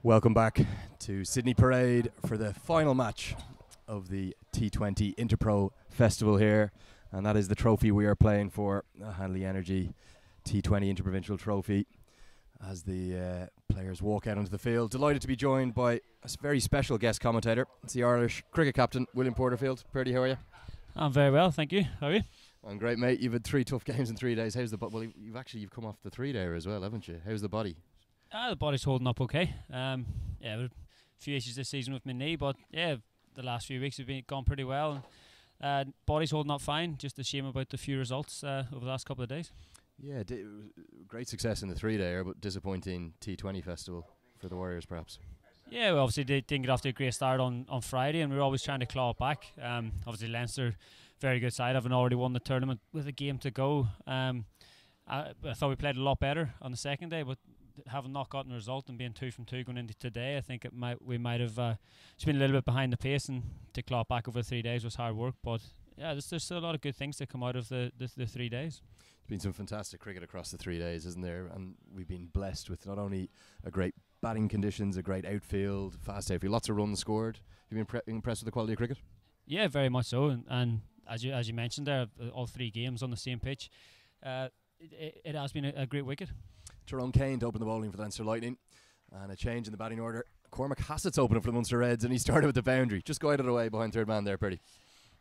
Welcome back to Sydney Parade for the final match of the T20 Interpro Festival here, and that is the trophy we are playing for, the Hanley Energy T20 Interprovincial Trophy, as the players walk out onto the field. Delighted to be joined by a very special guest commentator. It's the Irish cricket captain, William Porterfield. Purdy, how are you? I'm very well, thank you. How are you? I'm great, mate. You've had 3 tough games in 3 days. How's the well? You've come off the 3-dayer as well, haven't you? How's the body? The body's holding up okay. Yeah, a few issues this season with my knee, but yeah, the last few weeks have gone pretty well. Body's holding up fine. Just a shame about the few results over the last couple of days. Yeah, great success in the 3-dayer, but disappointing T20 festival for the Warriors, perhaps. Yeah, well, obviously they didn't get off to a great start on Friday, and we were always trying to claw it back. Obviously Leinster, very good side, having already won the tournament with a game to go. I thought we played a lot better on the second day, but having not gotten a result and being 2 from 2 going into today, I think we might have just been a little bit behind the pace, and to claw it back over 3 days was hard work. But yeah, there's still a lot of good things to come out of the 3 days. There's been some fantastic cricket across the 3 days, isn't there? And we've been blessed with not only a great batting conditions, a great outfield, fast outfield, lots of runs scored. Have you been impressed with the quality of cricket? Yeah, very much so. And as you mentioned there, all 3 games on the same pitch, it has been a great wicket. Tyrone Kane to open the bowling for the Leinster Lightning, and a change in the batting order. Cormac Hassett's opening for the Munster Reds, and he started with the boundary. Just guided away behind third man there, Purdy.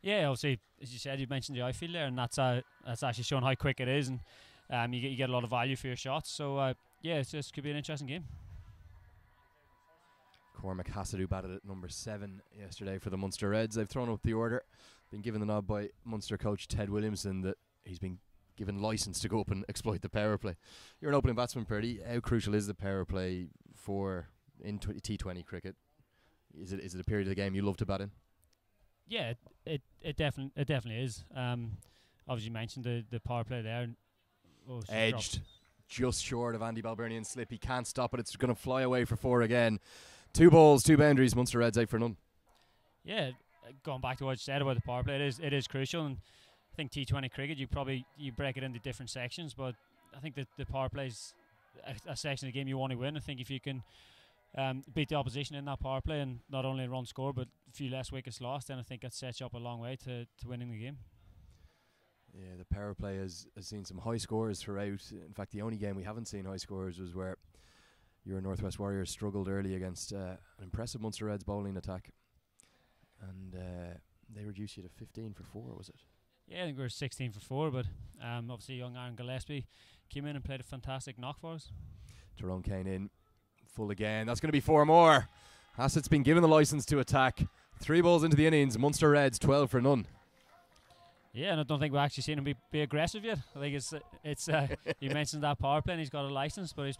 Yeah, obviously, as you said, you mentioned the outfield there, and that's actually showing how quick it is, and you get a lot of value for your shots. So yeah, this could be an interesting game. Cormac Hassett, who batted at number 7 yesterday for the Munster Reds. They've thrown up the order, been given the nod by Munster coach Ted Williamson that he's been given licence to go up and exploit the power play. You're an opening batsman, Purdy. How crucial is the power play in T20 cricket? Is it a period of the game you love to bat in? Yeah, it definitely is. Obviously, you mentioned the power play there. Edged, just short of Andy Balbirnian's slip. He can't stop it. It's going to fly away for 4 again. 2 balls, 2 boundaries. Munster Reds 8 for none. Yeah, going back to what you said about the power play, it is crucial. And I think T20 cricket, you break it into different sections, but I think that the power play is a section of the game you want to win. I think if you can beat the opposition in that power play, and not only a run score but a few less wickets lost, then I think that sets you up a long way to winning the game. Yeah, the power play has seen some high scores throughout. In fact, the only game we haven't seen high scores was where your Northwest Warriors struggled early against an impressive Munster Reds bowling attack, and they reduced you to 15 for 4, was it? Yeah, I think we were 16 for 4, but obviously young Aaron Gillespie came in and played a fantastic knock for us. Tyrone Kane in, full again. That's going to be 4 more. Hassett's been given the licence to attack. 3 balls into the innings. Munster Reds 12 for none. Yeah, and I don't think we've actually seen him be aggressive yet. I think it's you mentioned that power play, and he's got a licence, but he's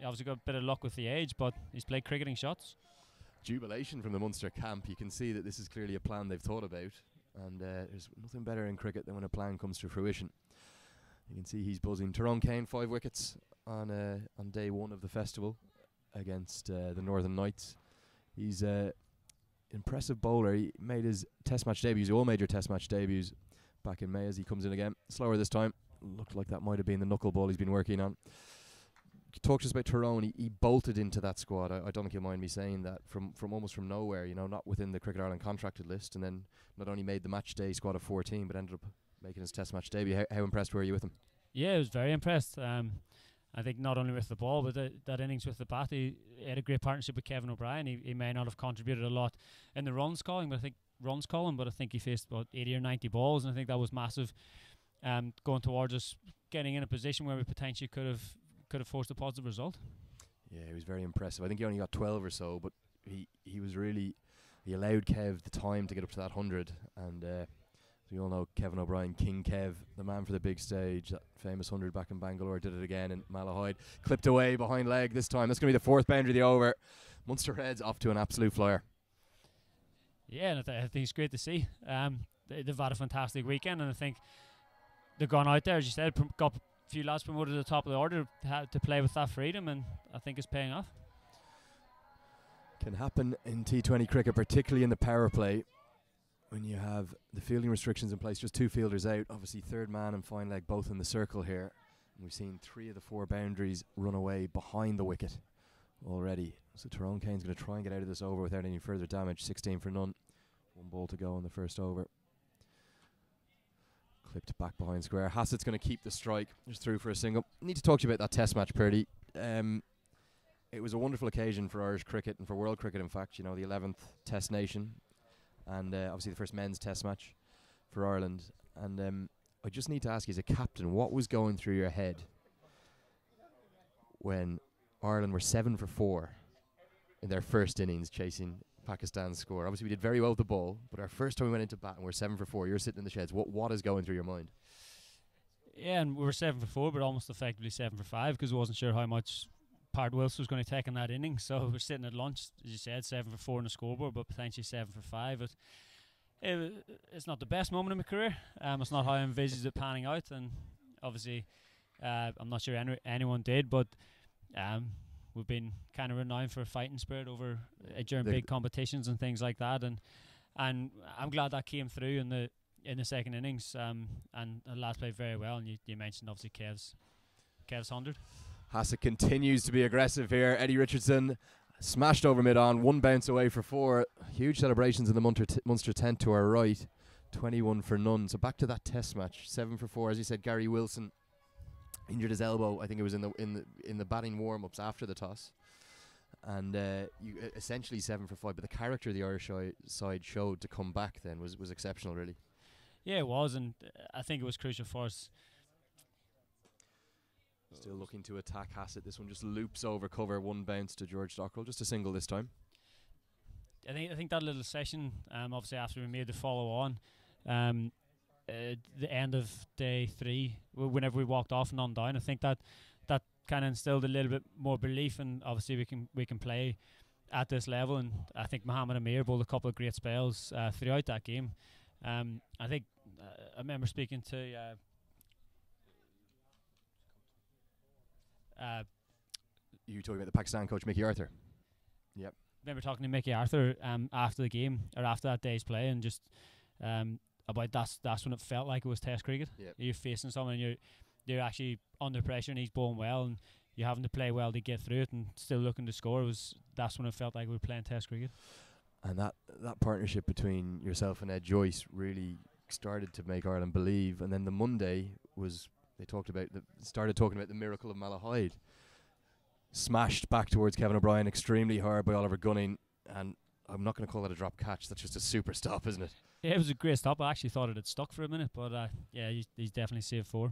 obviously got a bit of luck with the age, but he's played cricketing shots. Jubilation from the Munster camp. You can see that this is clearly a plan they've thought about. And there's nothing better in cricket than when a plan comes to fruition. You can see he's buzzing. Tyrone Kane, 5 wickets on day 1 of the festival against the Northern Knights. He's an impressive bowler. He made his test match debuts, all major test match debuts, back in May as he comes in again. Slower this time. Looked like that might have been the knuckleball he's been working on. Talk to us about Tyrone. He bolted into that squad. I don't think you'll mind me saying that, from almost from nowhere, not within the Cricket Ireland contracted list, and then not only made the match day squad of 14 but ended up making his test match debut. How impressed were you with him? Yeah, I was very impressed. I think not only with the ball but that innings with the bat, he had a great partnership with Kevin O'Brien. He may not have contributed a lot in the runs calling, but I think he faced about 80 or 90 balls, and I think that was massive, going towards us getting in a position where we potentially could have forced a positive result. Yeah, he was very impressive. I think he only got 12 or so, but he allowed Kev the time to get up to that 100, and as we all know, Kevin O'Brien, King Kev, the man for the big stage, that famous 100 back in Bangalore, did it again in Malahide, clipped away behind leg this time. That's going to be the 4th boundary of the over. Munster Reds off to an absolute flyer. Yeah, and I think it's great to see. They've had a fantastic weekend, and I think they've gone out there, as you said, got few lads promoted to the top of the order to play with that freedom, and I think it's paying off. Can happen in T20 cricket, particularly in the power play, when you have the fielding restrictions in place, just 2 fielders out, obviously third man and fine leg both in the circle here, and we've seen 3 of the 4 boundaries run away behind the wicket already. So Tyrone Kane's going to try and get out of this over without any further damage. 16 for none. 1 ball to go in the first over. Clipped back behind square. Hassett's going to keep the strike. Just through for a single. Need to talk to you about that test match, Purdy. It was a wonderful occasion for Irish cricket and for world cricket, in fact. You know, the 11th Test Nation, and obviously the first men's test match for Ireland. And I just need to ask you, as a captain, what was going through your head when Ireland were 7 for 4 in their first innings chasing Pakistan's score? Obviously we did very well with the ball, but our first time we went into bat and we're 7 for 4. You're sitting in the sheds. What is going through your mind? Yeah, and we were 7 for 4, but almost effectively 7 for 5 because we wasn't sure how much part Wilson was going to take in that inning. So we're sitting at lunch, as you said, 7 for 4 on the scoreboard, but potentially 7 for 5. It's not the best moment in my career. It's not how I envisaged it panning out, and obviously I'm not sure anyone did, but we've been kind of renowned for fighting spirit over during big competitions and things like that, and I'm glad that came through in the second innings. And the lads played very well, and you mentioned obviously Kev's 100. Hassett continues to be aggressive here. Eddie Richardson smashed over mid-on, 1 bounce away for 4. Huge celebrations in the Munster tent to our right. 21 for none. So back to that test match. 7 for 4. As you said, Gary Wilson injured his elbow. I think it was in the batting warm-ups after the toss. And essentially 7 for 5. But the character the Irish side showed to come back then was exceptional, really. Yeah, it was, and I think it was crucial for us. Still looking to attack Hassett. This one just loops over cover, 1 bounce to George Dockrell. Just a single this time. I think that little session, obviously after we made the follow on, the end of day 3, whenever we walked off and on down, I think that kind of instilled a little bit more belief, and obviously we can play at this level. And I think Mohammed Amir bowled a couple of great spells throughout that game. I think I remember speaking to you talking about the Pakistan coach Mickey Arthur? Yep. I remember talking to Mickey Arthur after the game, or after that day's play, and just about that's when it felt like it was Test cricket. Yep. You're facing someone and you're actually under pressure, and he's bowling well, and you're having to play well to get through it, and still looking to score. That's when it felt like we were playing Test cricket. And that partnership between yourself and Ed Joyce really started to make Ireland believe. And then the Monday was, they started talking about the miracle of Malahide. Smashed back towards Kevin O'Brien extremely hard by Oliver Gunning, and I'm not going to call that a drop catch. That's just a super stop, isn't it? Yeah, it was a great stop. I actually thought it had stuck for a minute, but yeah, he's definitely saved 4.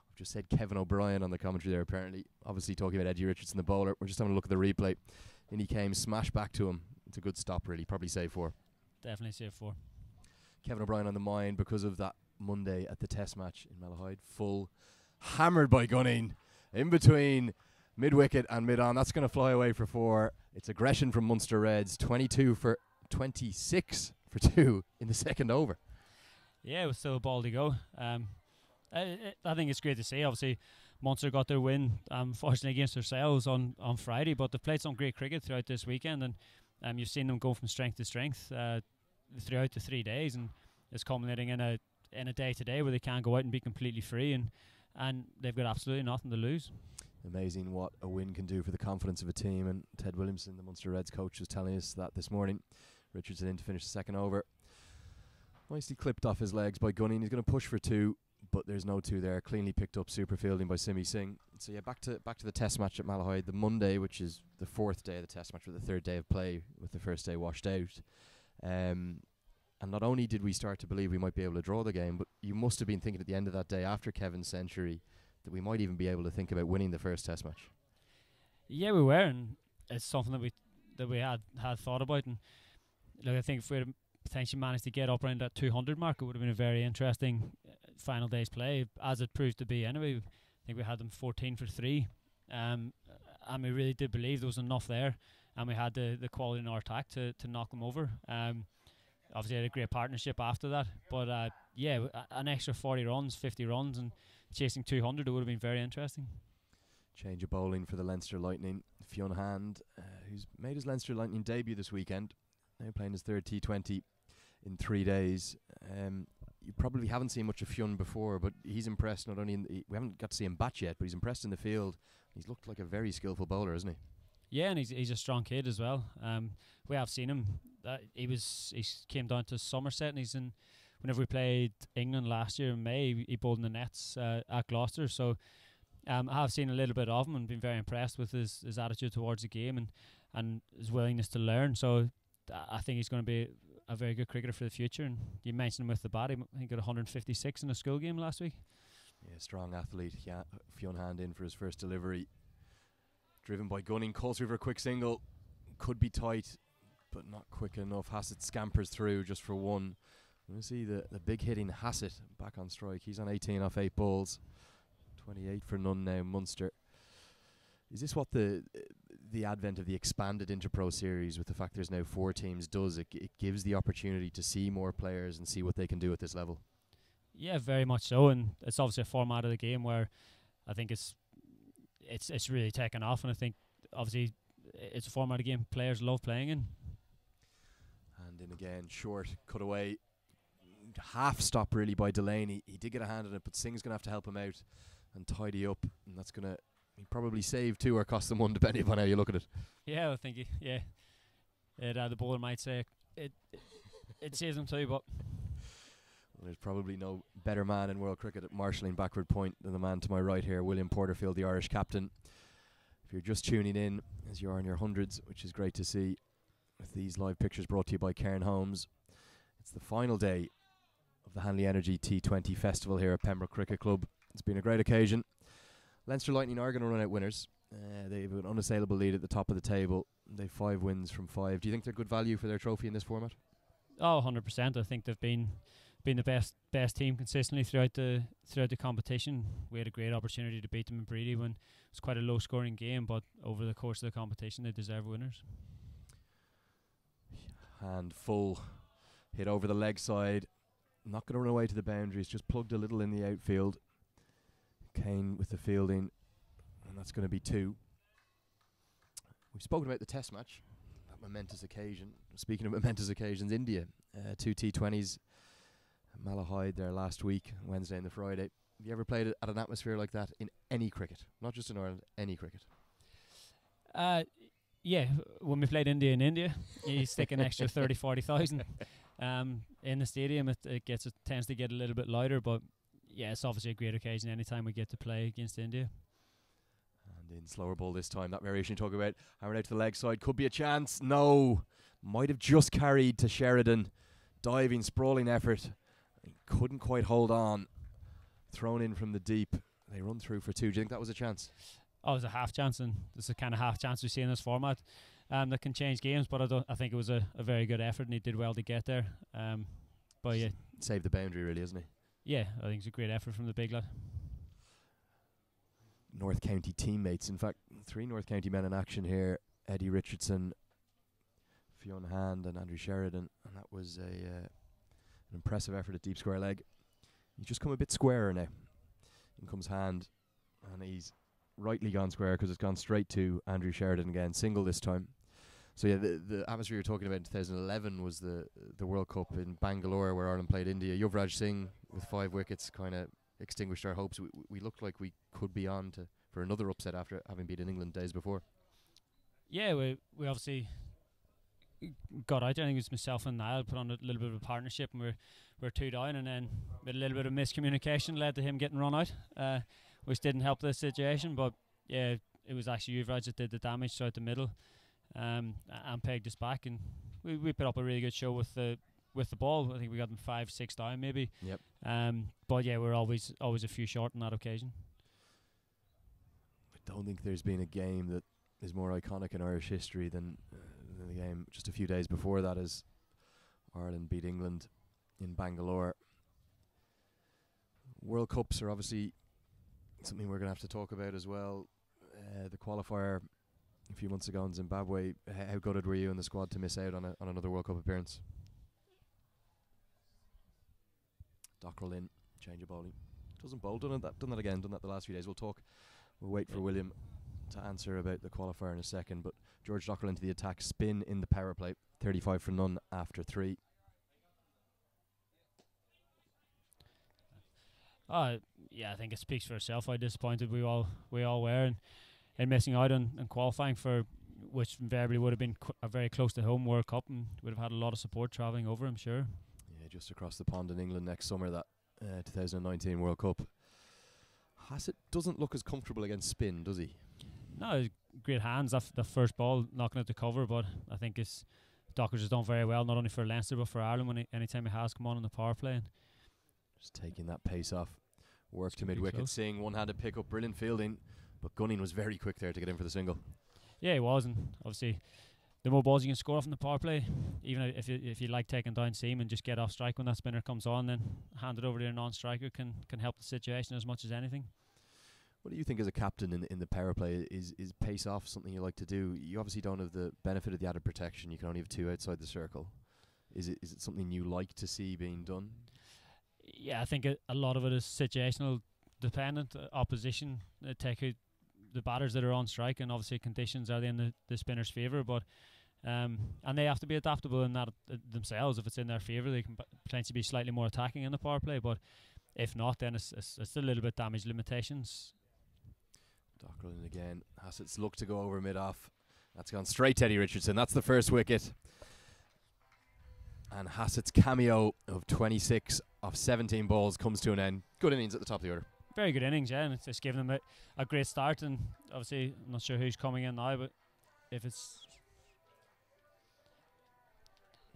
I've just said Kevin O'Brien on the commentary there, apparently. Obviously talking about Eddie Richardson, the bowler. We're just having a look at the replay. In he came, smashed back to him. It's a good stop, really. Probably save 4. Definitely save 4. Kevin O'Brien on the mind because of that Monday at the test match in Malahide. Full, hammered by Gunning, in between mid-wicket and mid-on. That's going to fly away for 4. It's aggression from Munster Reds. 26 for 2 in the second over. Yeah, it was still a ball to go. I think it's great to see. Obviously, Munster got their win, fortunately against themselves on Friday, but they've played some great cricket throughout this weekend, and you've seen them go from strength to strength throughout the 3 days, and it's culminating in a day today where they can go out and be completely free, and they've got absolutely nothing to lose. Amazing what a win can do for the confidence of a team, and Ted Williamson, the Munster Reds coach, was telling us that this morning. Richardson in to finish the second over. Nicely clipped off his legs by Gunning. He's going to push for 2, but there's no 2 there. Cleanly picked up, super fielding by Simi Singh. So yeah, back to the test match at Malahide, the Monday, which is the 4th day of the test match, with the 3rd day of play, with the first day washed out. And not only did we start to believe we might be able to draw the game, but you must have been thinking at the end of that day, after Kevin's century, that we might even be able to think about winning the first test match. Yeah, we were, and it's something that we had thought about. And look, I think if we had potentially managed to get up around that 200 mark, it would have been a very interesting final day's play, as it proved to be anyway. I think we had them 14 for 3, and we really did believe there was enough there, and we had the quality in our attack to knock them over. Obviously had a great partnership after that, but yeah, an extra 40 runs, 50 runs, and chasing 200, it would have been very interesting. Change of bowling for the Leinster Lightning. Fionn Hand, who's made his Leinster Lightning debut this weekend, now playing his 3rd T20 in 3 days. You probably haven't seen much of Fionn before, but he's impressed. Not only we haven't got to see him bat yet, but he's impressed in the field. He's looked like a very skillful bowler, isn't he? Yeah, and he's a strong kid as well. We have seen him. He came down to Somerset, and he's in. Whenever we played England last year in May, he bowled in the nets at Gloucester. So I have seen a little bit of him and been very impressed with his attitude towards the game and his willingness to learn. So I think he's going to be a very good cricketer for the future. And you mentioned him with the bat. He got 156 in a school game last week. Yeah, strong athlete. Yeah, Fionn Hand in for his first delivery. Driven by gunning, calls through for a quick single. Could be tight, but not quick enough. Hassett scampers through just for one. We're going to see the big hitting Hassett back on strike. He's on 18 off 8 balls. 28 for none now, Munster. Is this what the advent of the expanded Interpro series, with the fact there's now 4 teams, does? It gives the opportunity to see more players and see what they can do at this level. Yeah, very much so. And it's obviously a format of the game where I think it's really taken off. And I think, obviously, it's a format of game players love playing in. And in again, short, cut away. Half stop really by Delaney. He did get a hand on it, but Singh's going to have to help him out and tidy up, and that's going to probably save 2 or cost them 1, depending upon how you look at it. Yeah, I think the bowler might say it saves them 2, but well, there's probably no better man in world cricket at marshalling backward point than the man to my right here, William Porterfield, the Irish captain. If you're just tuning in, as you're in your hundreds, which is great to see, with these live pictures brought to you by Cairn Homes, it's the final day of the Hanley Energy T20 Festival here at Pembroke Cricket Club. It's been a great occasion. Leinster Lightning are going to run out winners. They have an unassailable lead at the top of the table. They have 5 wins from 5. Do you think they're good value for their trophy in this format? Oh, 100%. I think they've been the best team consistently throughout the competition. We had a great opportunity to beat them in Breedy when it was quite a low scoring game, but over the course of the competition they deserve winners. And full hit over the leg side. Not going to run away to the boundaries, just plugged a little in the outfield. Kane with the fielding, and that's going to be 2. We've spoken about the test match, that momentous occasion. Speaking of momentous occasions, India, 2 T20s, Malahide there last week, Wednesday and the Friday. Have you ever played at an atmosphere like that in any cricket? Not just in Ireland, any cricket? Yeah, when we played India in India, you stick an extra 30,000-40,000 in the stadium. It tends to get a little bit louder, but yeah, it's obviously a great occasion anytime we get to play against India. And in slower ball this time, that variation you talk about, hammered out to the leg side, could be a chance. No, might have just carried to Sheridan. Diving, sprawling effort. He couldn't quite hold on. Thrown in from the deep. They run through for 2. Do you think that was a chance? Oh, it was a half chance, and this is the kind of half chance we see in this format that can change games. But I think it was a very good effort, and he did well to get there. But yeah, saved the boundary, really, isn't he? Yeah, I think it's a great effort from the big lad. North County teammates, in fact, 3 North County men in action here. Eddie Richardson, Fionn Hand, and Andrew Sheridan, and that was an impressive effort at deep square leg. He's just come a bit squarer now. In comes Hand, and he's rightly gone square because it's gone straight to Andrew Sheridan again, single this time. So yeah, the atmosphere you're talking about in 2011 was the World Cup in Bangalore where Ireland played India. Yuvraj Singh with 5 wickets kind of extinguished our hopes. We looked like we could be on for another upset after having beaten England days before. Yeah, we obviously got out there. I think it was myself and Niall put on a little bit of a partnership, and we're 2 down, and then with a little bit of miscommunication led to him getting run out, which didn't help the situation. But yeah, it was actually Yuvraj that did the damage throughout the middle. And pegged us back, and we put up a really good show with the ball. I think we got them 5-6 down maybe. Yep. But yeah, we're always a few short on that occasion. I don't think there's been a game that is more iconic in Irish history than the game just a few days before that, as Ireland beat England in Bangalore. World Cups are obviously something we're going to have to talk about as well. The qualifier a few months ago in Zimbabwe, how gutted were you in the squad to miss out on another World Cup appearance? Dockrell in, change of bowling. Doesn't bowl, done that the last few days. We'll wait for William to answer about the qualifier in a second, but George Dockrell into the attack, spin in the power play, 35 for none after 3. Yeah, I think it speaks for itself how disappointed we all were in missing out on qualifying for, which invariably would have been a very close to home World Cup, and would have had a lot of support travelling over, I'm sure. Yeah, just across the pond in England next summer, that 2019 World Cup. Hassett doesn't look as comfortable against spin, does he? No, great hands. The first ball knocking out the cover, but I think Dockers has done very well, not only for Leinster but for Ireland anytime he has come on in the power play. And just taking that pace off. Work to mid-wicket, seeing one-handed pick up, brilliant fielding, but Gunning was very quick there to get in for the single. Yeah, he was, and obviously the more balls you can score off in the power play, even if you like taking down seam and just get off strike when that spinner comes on, then hand it over to your non-striker can help the situation as much as anything. What do you think as a captain in the power play? Is pace off something you like to do? You obviously don't have the benefit of the added protection. You can only have 2 outside the circle. Is it something you like to see being done? Yeah, I think a lot of it is situational dependent. Opposition take out the batters that are on strike, and obviously conditions are in the spinner's favour, but and they have to be adaptable in that themselves. If it's in their favour, they can potentially be slightly more attacking in the power play, but if not, then it's a little bit damage limitations. Dockrell again. Hassett's look to go over mid-off. That's gone straight to Eddie Richardson. That's the first wicket. And Hassett's cameo of 26 off 17 balls comes to an end. Good innings at the top of the order. Very good innings, yeah, and it's just given them a great start. And obviously, I'm not sure who's coming in now, but if it's...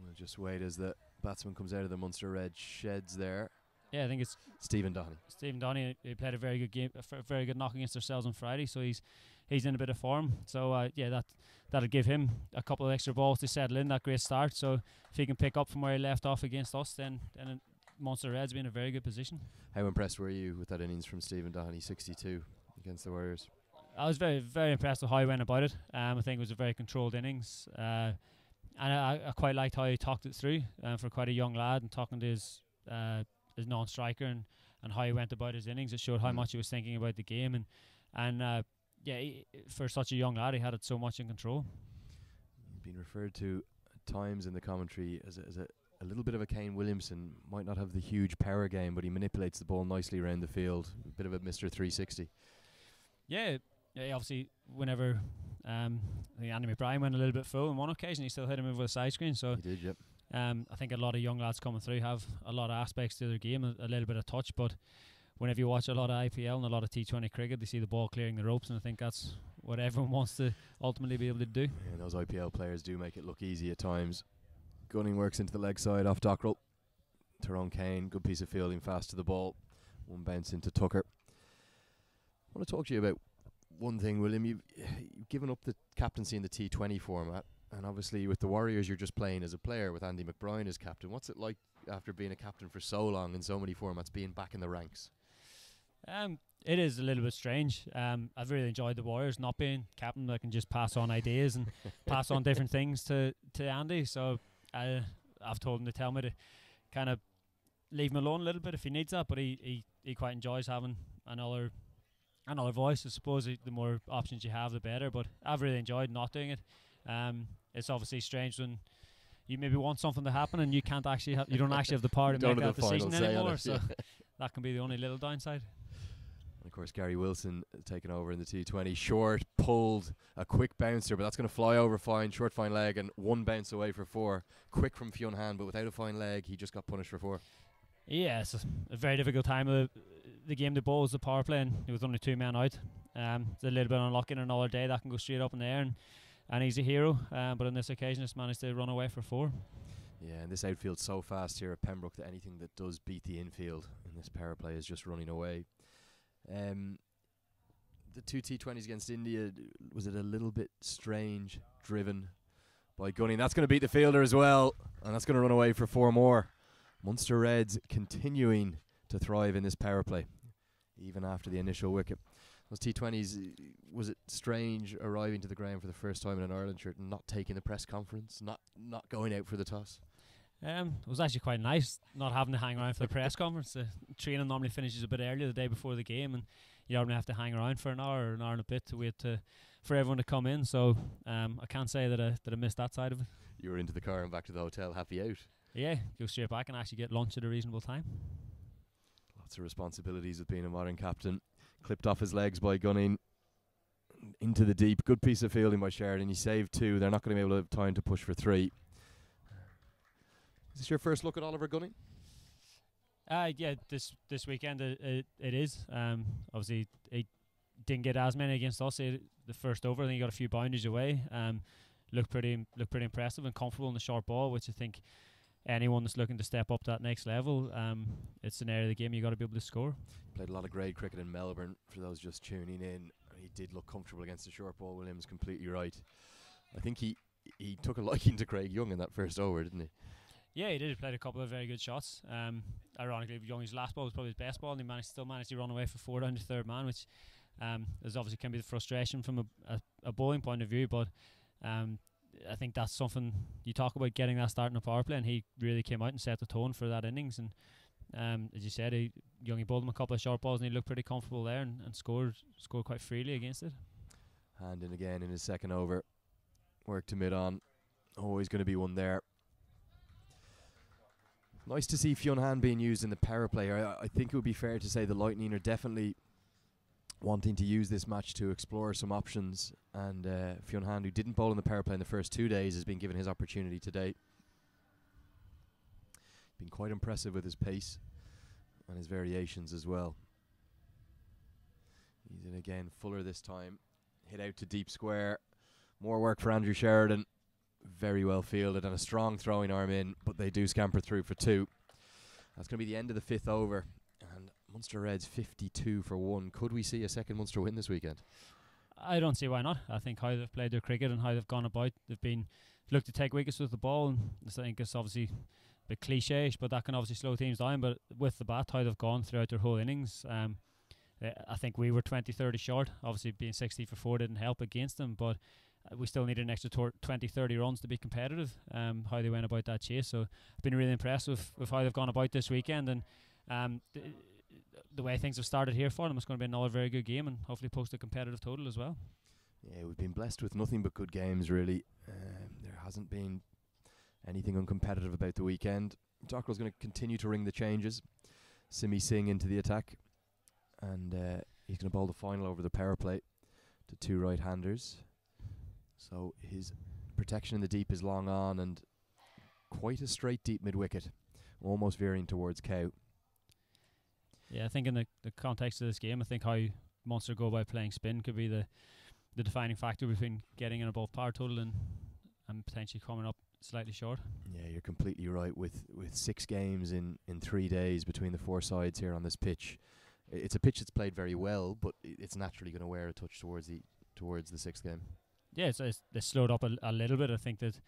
We'll just wait as the batsman comes out of the Munster red sheds there. Yeah, I think it's Stephen Downey. Stephen Downey, he played a very good game, a very good knock against ourselves on Friday, so he's in a bit of form. So yeah, that'll give him a couple of extra balls to settle in that great start. So if he can pick up from where he left off against us, then Munster Reds be in a very good position. How impressed were you with that innings from Stephen Downey, 62 against the Warriors? I was very, very impressed with how he went about it. I think it was a very controlled innings, and I quite liked how he talked it through for quite a young lad, and talking to his non-striker and how he went about his innings. It showed how much he was thinking about the game, and yeah, for such a young lad, he had it so much in control. Been referred to at times in the commentary as a little bit of a Kane Williamson. Might not have the huge power game, but he manipulates the ball nicely around the field. A bit of a Mr. 360. Yeah, obviously whenever I think Andy McBride went a little bit full on one occasion, he still hit him with a side screen. So he did, yep. I think a lot of young lads coming through have a lot of aspects to their game, a little bit of touch, but whenever you watch a lot of IPL and a lot of T20 cricket, they see the ball clearing the ropes, and I think that's what everyone wants to ultimately be able to do. Yeah, and those IPL players do make it look easy at times. Gunning works into the leg side off Dockrell. Tyrone Kane, good piece of fielding, fast to the ball. One bounce into Tucker. I want to talk to you about one thing, William. You've given up the captaincy in the T20 format, and obviously with the Warriors you're just playing as a player with Andy McBride as captain. What's it like after being a captain for so long in so many formats, being back in the ranks? It is a little bit strange. I've really enjoyed the Warriors, not being captain. I can just pass on ideas and pass on different things to Andy. So I've told him to tell me to kind of leave him alone a little bit if he needs that, but he quite enjoys having another voice. I suppose the more options you have, the better, but I've really enjoyed not doing it. It's obviously strange when you maybe want something to happen and you can't actually you don't actually have the power to make that decision anymore, so that can be the only little downside. And of course Gary Wilson taking over in the T20. Short, pulled, a quick bouncer, but that's going to fly over fine, short fine leg, and one bounce away for 4. Quick from Fionn Han, but without a fine leg he just got punished for 4. Yeah, it's a very difficult time of the game. The ball was the power play and there was only 2 men out. It's a little bit unlucky in another day that can go straight up in the air, and he's a hero, but on this occasion he's managed to run away for 4. Yeah, and this outfield's so fast here at Pembroke that anything that does beat the infield in this power play is just running away. The 2 T20s against India, was it a little bit strange, driven by Gunning? That's going to beat the fielder as well, and that's going to run away for 4 more. Munster Reds continuing to thrive in this power play, even after the initial wicket. Those T20s, was it strange arriving to the ground for the first time in an Ireland shirt and not taking the press conference, not going out for the toss? It was actually quite nice not having to hang around for the press conference. Training normally finishes a bit earlier the day before the game, and you normally have to hang around for an hour and a bit to wait for everyone to come in. So I can't say that I missed that side of it. You were into the car and back to the hotel, happy out. Yeah, go straight back and actually get lunch at a reasonable time. Lots of responsibilities with being a modern captain. Clipped off his legs by Gunning into the deep. Good piece of fielding by Sheridan. He saved 2. They're not going to be able to have time to push for 3. Is this your first look at Oliver Gunning? Yeah, this weekend it is. Obviously, he didn't get as many against us. The first over, I think he got a few boundaries away. Looked pretty impressive and comfortable in the short ball, which I think anyone that's looking to step up to that next level, it's an area of the game you got to be able to score. Played a lot of grade cricket in Melbourne. For those just tuning in, he did look comfortable against the short ball. Williams completely right. I think he took a liking to Craig Young in that first over, didn't he? Yeah, he did. He played a couple of very good shots. Ironically, Young's last ball was probably his best ball, and he still managed to run away for 4 down to third man, which is obviously can be the frustration from a bowling point of view. But I think that's something you talk about, getting that start in a power play, and he really came out and set the tone for that innings. And as you said, Youngie bowled him a couple of short balls, and he looked pretty comfortable there and scored quite freely against it. Hand in again in his second over. Work to mid-on. Always going to be one there. Nice to see Fionn Han being used in the power play. I think it would be fair to say the Lightning are definitely wanting to use this match to explore some options, and Fionn Han, who didn't bowl in the power play in the first 2 days, has been given his opportunity today. Been quite impressive with his pace and his variations as well. He's in again. Fuller this time. Hit out to deep square. More work for Andrew Sheridan. Very well fielded and a strong throwing arm in, but they do scamper through for 2. That's going to be the end of the 5th over, and Munster Reds 52 for 1. Could we see a second Munster win this weekend? I don't see why not. I think how they've played their cricket and how they've gone about, they've looked to take wickets with the ball, and I think it's obviously a bit cliche-ish, but that can obviously slow teams down. But with the bat, how they've gone throughout their whole innings, I think we were 20-30 short. Obviously being 60 for 4 didn't help against them, but we still needed an extra 20-30 runs to be competitive, how they went about that chase. So I've been really impressed with how they've gone about this weekend, and the way things have started here for them. It's going to be another very good game, and hopefully post a competitive total as well. Yeah, we've been blessed with nothing but good games, really. There hasn't been anything uncompetitive about the weekend. Dockrell's going to continue to ring the changes. Simi Singh into the attack, and he's going to bowl the final over the power play to 2 right-handers. So his protection in the deep is long on, and quite a straight deep mid-wicket, almost veering towards Cow. Yeah, I think in the context of this game, I think how Munster go by playing spin could be the defining factor between getting an above par total and potentially coming up slightly short. Yeah, you're completely right. With 6 games in 3 days between the 4 sides here on this pitch, it's a pitch that's played very well, but it's naturally going to wear a touch towards the 6th game. Yeah, they slowed up a little bit. I think that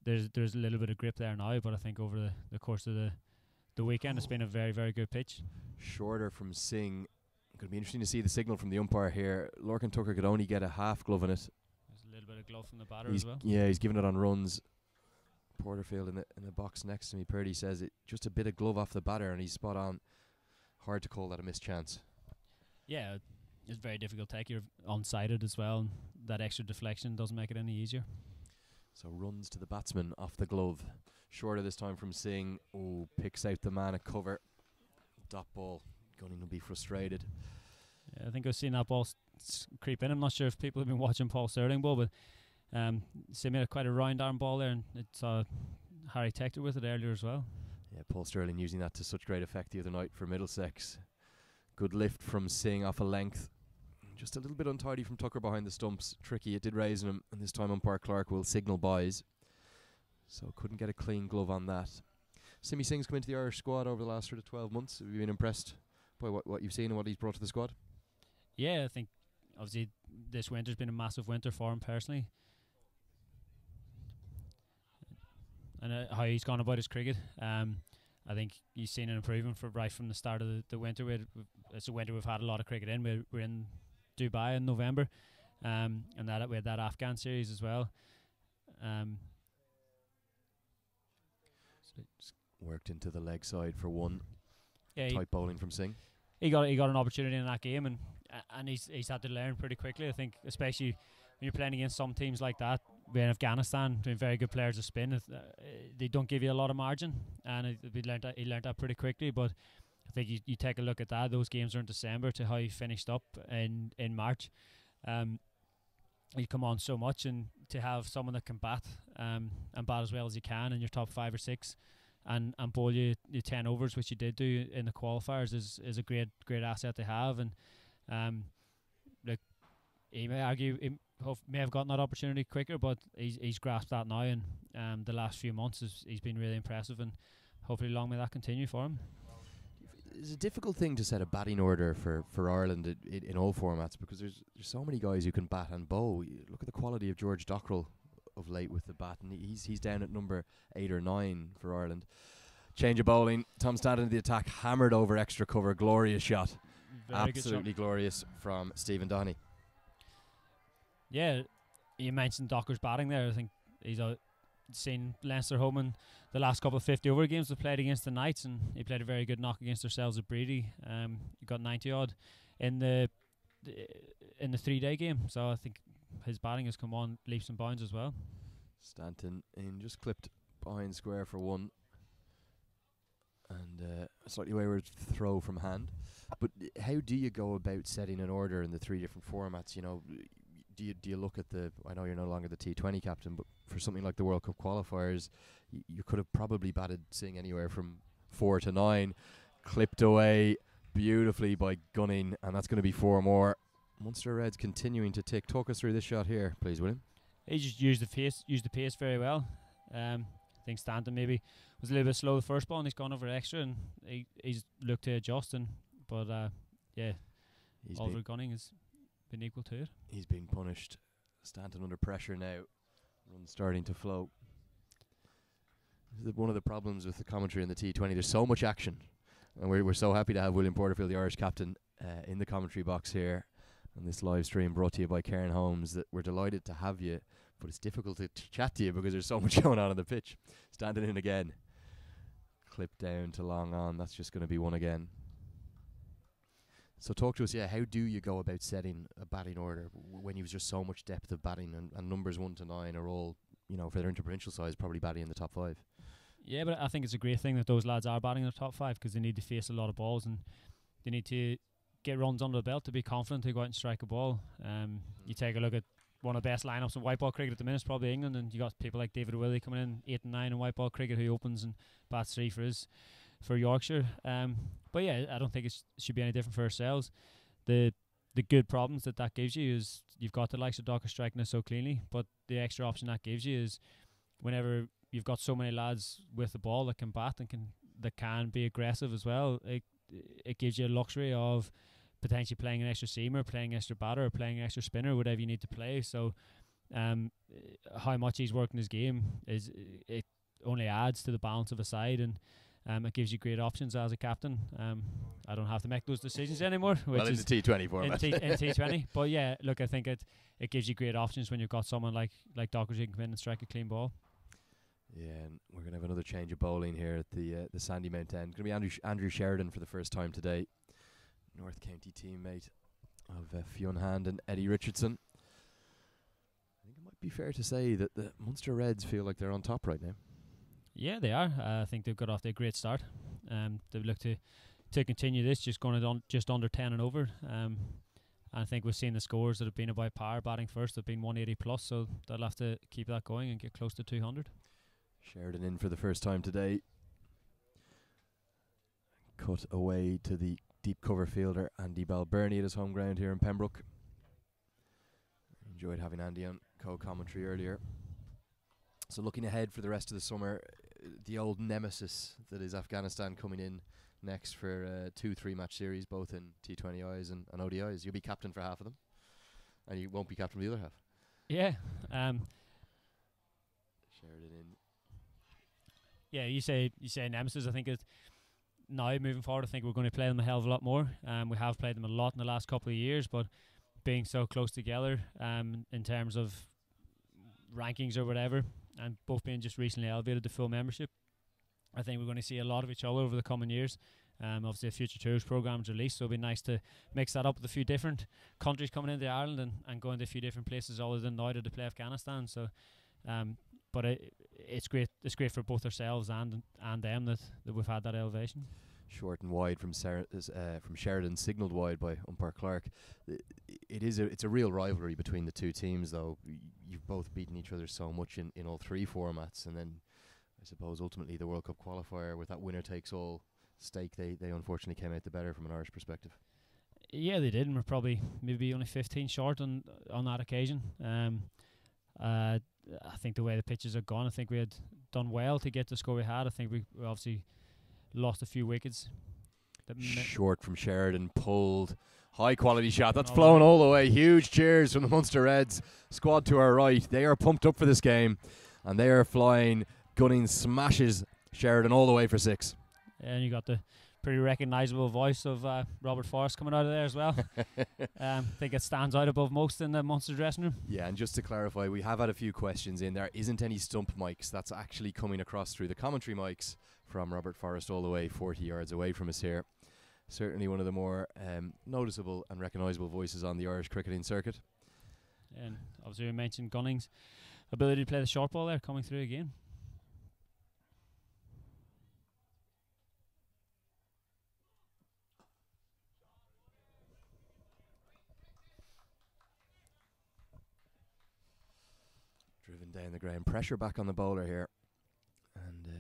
there's a little bit of grip there now, but I think over the course of the weekend, it's been a very, very good pitch. Shorter from Singh. Going to be interesting to see the signal from the umpire here. Lorcan Tucker could only get a half glove in it. There's a little bit of glove from the batter as well. Yeah, he's giving it on runs. Porterfield in the box next to me, Purdy says it just a bit of glove off the batter, and he's spot on. Hard to call that a missed chance. Yeah, it's very difficult to take. You're unsighted as well, and that extra deflection doesn't make it any easier. So runs to the batsman off the glove. Shorter this time from Singh. Oh, picks out the man at cover. Dot ball. Gunning will be frustrated. Yeah, I think I've seen that ball creep in. I'm not sure if people have been watching Paul Sterling ball, but Simi had quite a round arm ball there, and it's Harry Tector with it earlier as well. Yeah, Paul Sterling using that to such great effect the other night for Middlesex. Good lift from Singh off a length. Just a little bit untidy from Tucker behind the stumps. Tricky, it did raise him, and this time umpire Clark will signal buys. So couldn't get a clean glove on that. Simi Singh's come into the Irish squad over the last sort of 12 months. Have you been impressed by what you've seen and what he's brought to the squad? Yeah, I think obviously this winter's been a massive winter for him personally. And how he's gone about his cricket. I think he's seen an improvement right from the start of the winter. It's a winter we've had a lot of cricket in. We're in Dubai in November, and that we had that Afghan series as well. Worked into the leg side for 1. Yeah, tight bowling from Singh. He got an opportunity in that game, and he's had to learn pretty quickly. I think, especially when you're playing against some teams like that, in Afghanistan, being very good players of spin, they don't give you a lot of margin, and he learned that pretty quickly. But I think you take a look at that. Those games are in December to how you finished up in March. You come on so much, and to have someone that can bat and bat as well as you can in your top 5 or 6, and bowl you 10 overs, which you did do in the qualifiers, is a great asset to have. And like, he may argue he may have gotten that opportunity quicker, but he's grasped that now, and the last few months he's been really impressive, and hopefully long may that continue for him. It's a difficult thing to set a batting order for Ireland in all formats, because there's so many guys who can bat and bowl. Look at the quality of George Dockrell of late with the bat, and he's down at number 8 or 9 for Ireland. Change of bowling. Tom Stanton to the attack, hammered over extra cover. Glorious shot. Very Absolutely glorious from Stephen Donny. Yeah, you mentioned Docker's batting there. I think he's seen Leinster home in the last couple of 50-over games they've played against the Knights, and he played a very good knock against themselves at Breedy. He got 90 odd in the 3-day game, so I think his batting has come on leaps and bounds as well. Stanton in, just clipped behind square for 1, and a slightly wayward throw from hand. But how do you go about setting an order in the 3 different formats? You know, do you look at I know you're no longer the T20 captain, but for something like the World Cup qualifiers, you could have probably batted Singh anywhere from 4 to 9, clipped away beautifully by Gunning, and that's going to be 4 more. Munster Reds continuing to tick. Talk us through this shot here, please, William. He just used the pace very well. I think Stanton maybe was a little bit slow the first ball, and he's gone over extra, and he's looked to adjust. But Oliver Gunning has been equal to it. He's been punished. Stanton under pressure now. Run starting to flow. This is one of the problems with the commentary in the T20. There's so much action, and we're so happy to have William Porterfield, the Irish captain, in the commentary box here on this live stream brought to you by Cairn Homes. That we're delighted to have you, but it's difficult to chat to you because there's so much going on the pitch. Standing in again, clip down to long on. That's just going to be 1 again. So talk to us, how do you go about setting a batting order when you've just so much depth of batting, and numbers 1 to 9 are all, for their interprovincial size, probably batting in the top 5? Yeah, but I think it's a great thing that those lads are batting in the top 5, because they need to face a lot of balls, and they need to get runs under the belt to be confident to go out and strike a ball. You take a look at one of the best lineups in white ball cricket at the minute is probably England, and you got people like David Willey coming in 8 and 9 in white ball cricket, who opens and bats 3 for Yorkshire. But yeah, I don't think it should be any different for ourselves. The good problems that gives you is you've got the likes of Docker striking us so cleanly, but the extra option that gives you is whenever you've got so many lads with the ball that can bat and can be aggressive as well, it gives you a luxury of potentially playing an extra seamer, playing an extra batter, or playing an extra spinner, whatever you need to play. So how much he's working his game it only adds to the balance of a side, and it gives you great options as a captain. I don't have to make those decisions anymore. Which in is the T20 format. in T20. But yeah, look, I think it gives you great options when you've got someone like Dockers who can come in and strike a clean ball. Yeah, and we're going to have another change of bowling here at the Sandymount end. Going to be Andrew Sheridan for the first time today. North County teammate of Fionn Hand and Eddie Richardson. I think it might be fair to say that the Munster Reds feel like they're on top right now. Yeah, they are. I think they've got off to a great start. They've looked to continue this, just going just under 10 and over. I think we've seen the scores that have been about par. Batting first have been 180 plus, so they'll have to keep that going and get close to 200. Sheridan in for the first time today. Cut away to the deep cover fielder Andy Balbirnie at his home ground here in Pembroke. Enjoyed having Andy on co-commentary earlier. So looking ahead for the rest of the summer, the old nemesis that is Afghanistan coming in next for 2-3 match series, both in T20Is and ODIs. You'll be captain for half of them, and you won't be captain for the other half. Yeah. Sheridan in. Yeah, you say nemesis. I think now moving forward, I think we're going to play them a hell of a lot more. We have played them a lot in the last couple of years, but being so close together in terms of rankings or whatever, and both being just recently elevated to full membership, I think we're going to see a lot of each other over the coming years. Obviously a future tours program's released, so it'll be nice to mix that up with a few different countries coming into Ireland and going to a few different places other than now to play Afghanistan. So but it's great for both ourselves and them that we've had that elevation. short and wide from Sheridan, signalled wide by umpire Clark. It's a real rivalry between the two teams, though. You've both beaten each other so much in all three formats, and then I suppose ultimately the World Cup qualifier with that winner takes all stake, they unfortunately came out the better from an Irish perspective. Yeah, they did, and we're probably maybe only 15 short on that occasion. I think the way the pitches are gone, I think we had done well to get the score we had. I think we obviously lost a few wickets. Short from Sheridan, pulled. High quality shot. That's flown all the way. Huge cheers from the Munster Reds. Squad to our right. They are pumped up for this game. And they are flying. Gunning smashes Sheridan all the way for 6. And you got the pretty recognisable voice of Robert Forrest coming out of there as well. I think it stands out above most in the Munster dressing room. Yeah, and just to clarify, we have had a few questions in. There isn't any stump mics. That's actually coming across through the commentary mics from Robert Forrest all the way 40 yards away from us here. Certainly one of the more noticeable and recognisable voices on the Irish cricketing circuit. And obviously we mentioned Gunning's ability to play the short ball there, coming through again. Driven down the ground. Pressure back on the bowler here. And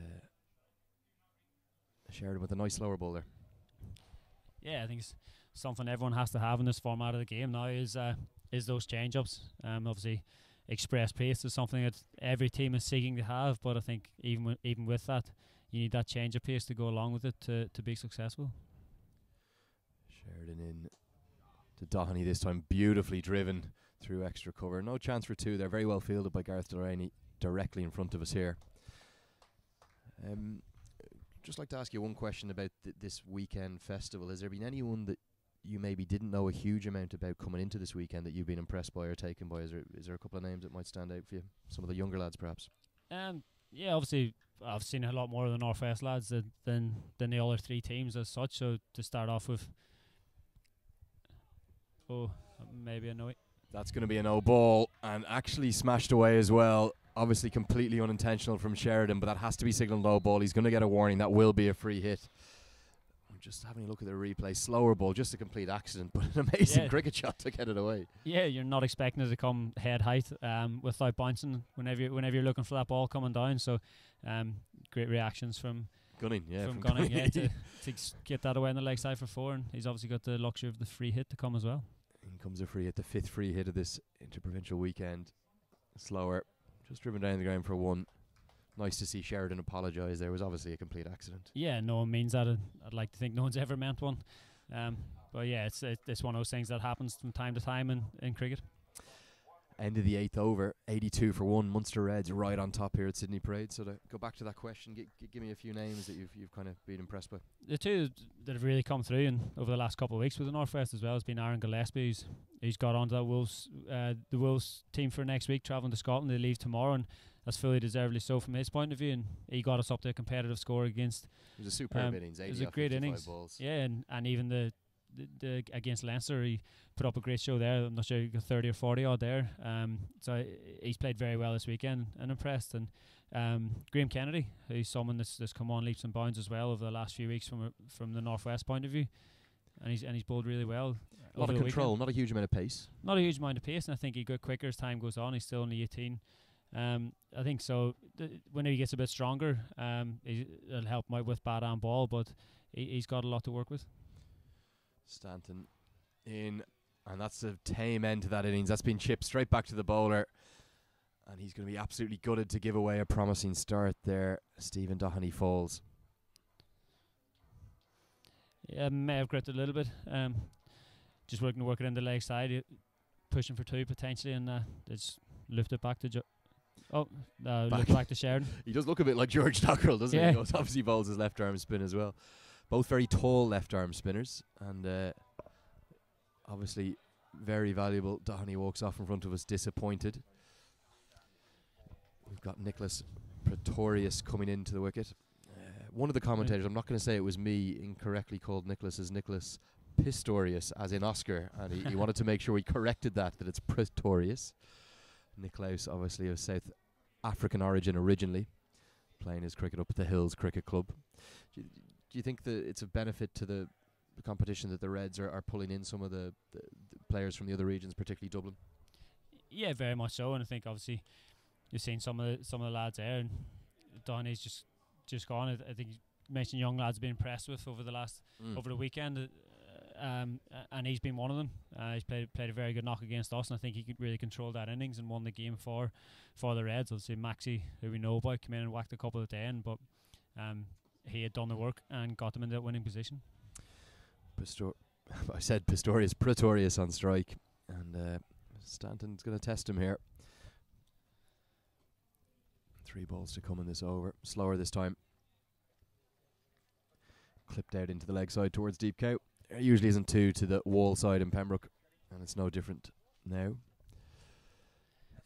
Sheridan with a nice slower bowler. Yeah, I think it's something everyone has to have in this format of the game now is those change-ups. Obviously, express pace is something that every team is seeking to have, but I think even with that, you need that change of pace to go along with it to be successful. Sheridan in to Doheny this time, beautifully driven through extra cover. No chance for 2 there. Very well fielded by Gareth Delaney directly in front of us here. Just like to ask you one question about this weekend festival. Has there been anyone that you maybe didn't know a huge amount about coming into this weekend that you've been impressed by or taken by? Is there a couple of names that might stand out for you? Some of the younger lads, perhaps? Yeah, obviously I've seen a lot more of the Northwest lads than the other 3 teams as such. So to start off with, maybe a no. That's going to be a no ball, and actually smashed away as well. Obviously completely unintentional from Sheridan, but that has to be signalled low ball. He's going to get a warning. That will be a free hit. I'm just having a look at the replay. Slower ball, just a complete accident, but an amazing cricket shot to get it away. Yeah, you're not expecting it to come head height without bouncing whenever you're looking for that ball coming down. So great reactions from Gunning, to get that away on the leg side for 4, and he's obviously got the luxury of the free hit to come as well. In comes a free hit, the 5th free hit of this interprovincial weekend. Slower, just driven down the ground for 1. Nice to see Sheridan apologise. There was obviously a complete accident. Yeah, no one means that. I'd like to think no one's ever meant one. But yeah, it's one of those things that happens from time to time in cricket. End of the 8th over, 82 for 1. Munster Reds right on top here at Sydney Parade. So to go back to that question, give me a few names that you've kind of been impressed by. The 2 that have really come through over the last couple of weeks with the Northwest as well has been Aaron Gillespie. He's got onto that the Wolves team for next week, travelling to Scotland. They leave tomorrow, and that's fully deservedly so from his point of view. And he got us up to a competitive score against. It was a superb innings. It was a great innings. Balls. Yeah, and even the against Leinster, he put up a great show there. I'm not sure he got 30 or 40 odd there. So he's played very well this weekend and impressed. And Graham Kennedy, who's someone that's come on leaps and bounds as well over the last few weeks from the Northwest point of view, and he's bowled really well. A lot of control, not a huge amount of pace. Not a huge amount of pace, and I think he got quicker as time goes on. He's still only 18. I think so. When he gets a bit stronger, it'll help him out with bat and ball, but he's got a lot to work with. Stanton in, and that's a tame end to that innings. That's been chipped straight back to the bowler, and he's going to be absolutely gutted to give away a promising start there. Stephen Doheny falls. Yeah, may have gripped a little bit. Just working to work it in the leg side, pushing for 2 potentially, and just lift it back to lift it back to Sheridan. He does look a bit like George Dockrell, doesn't he? He obviously bowls his left arm spin as well. Both very tall left arm spinners, and obviously very valuable. Doheny walks off in front of us disappointed. We've got Nicholas Pretorius coming into the wicket. One of the commentators, I'm not going to say it was me, incorrectly called Nicholas as Nicholas Pistorius, as in Oscar, and he wanted to make sure we corrected that it's Pretorius. Niklaus, obviously of South African origin originally, playing his cricket up at the Hills Cricket Club. Do you think that it's a benefit to the competition that the Reds are pulling in some of the players from the other regions, particularly Dublin? Yeah, very much so. And I think obviously you've seen some of the lads there, and Donny's just gone. I think you mentioned young lads being impressed with over the weekend, and he's been one of them. He's played a very good knock against us, and I think he could really control that innings and won the game for the Reds. Obviously Maxi, who we know about, came in and whacked a couple at the end, but he had done the work and got them in that winning position. I said Pretorius on strike, and Stanton's going to test him here. 3 balls to come in this over. Slower this time. Clipped out into the leg side towards deep cow. There usually isn't 2 to the wall side in Pembroke, and it's no different now.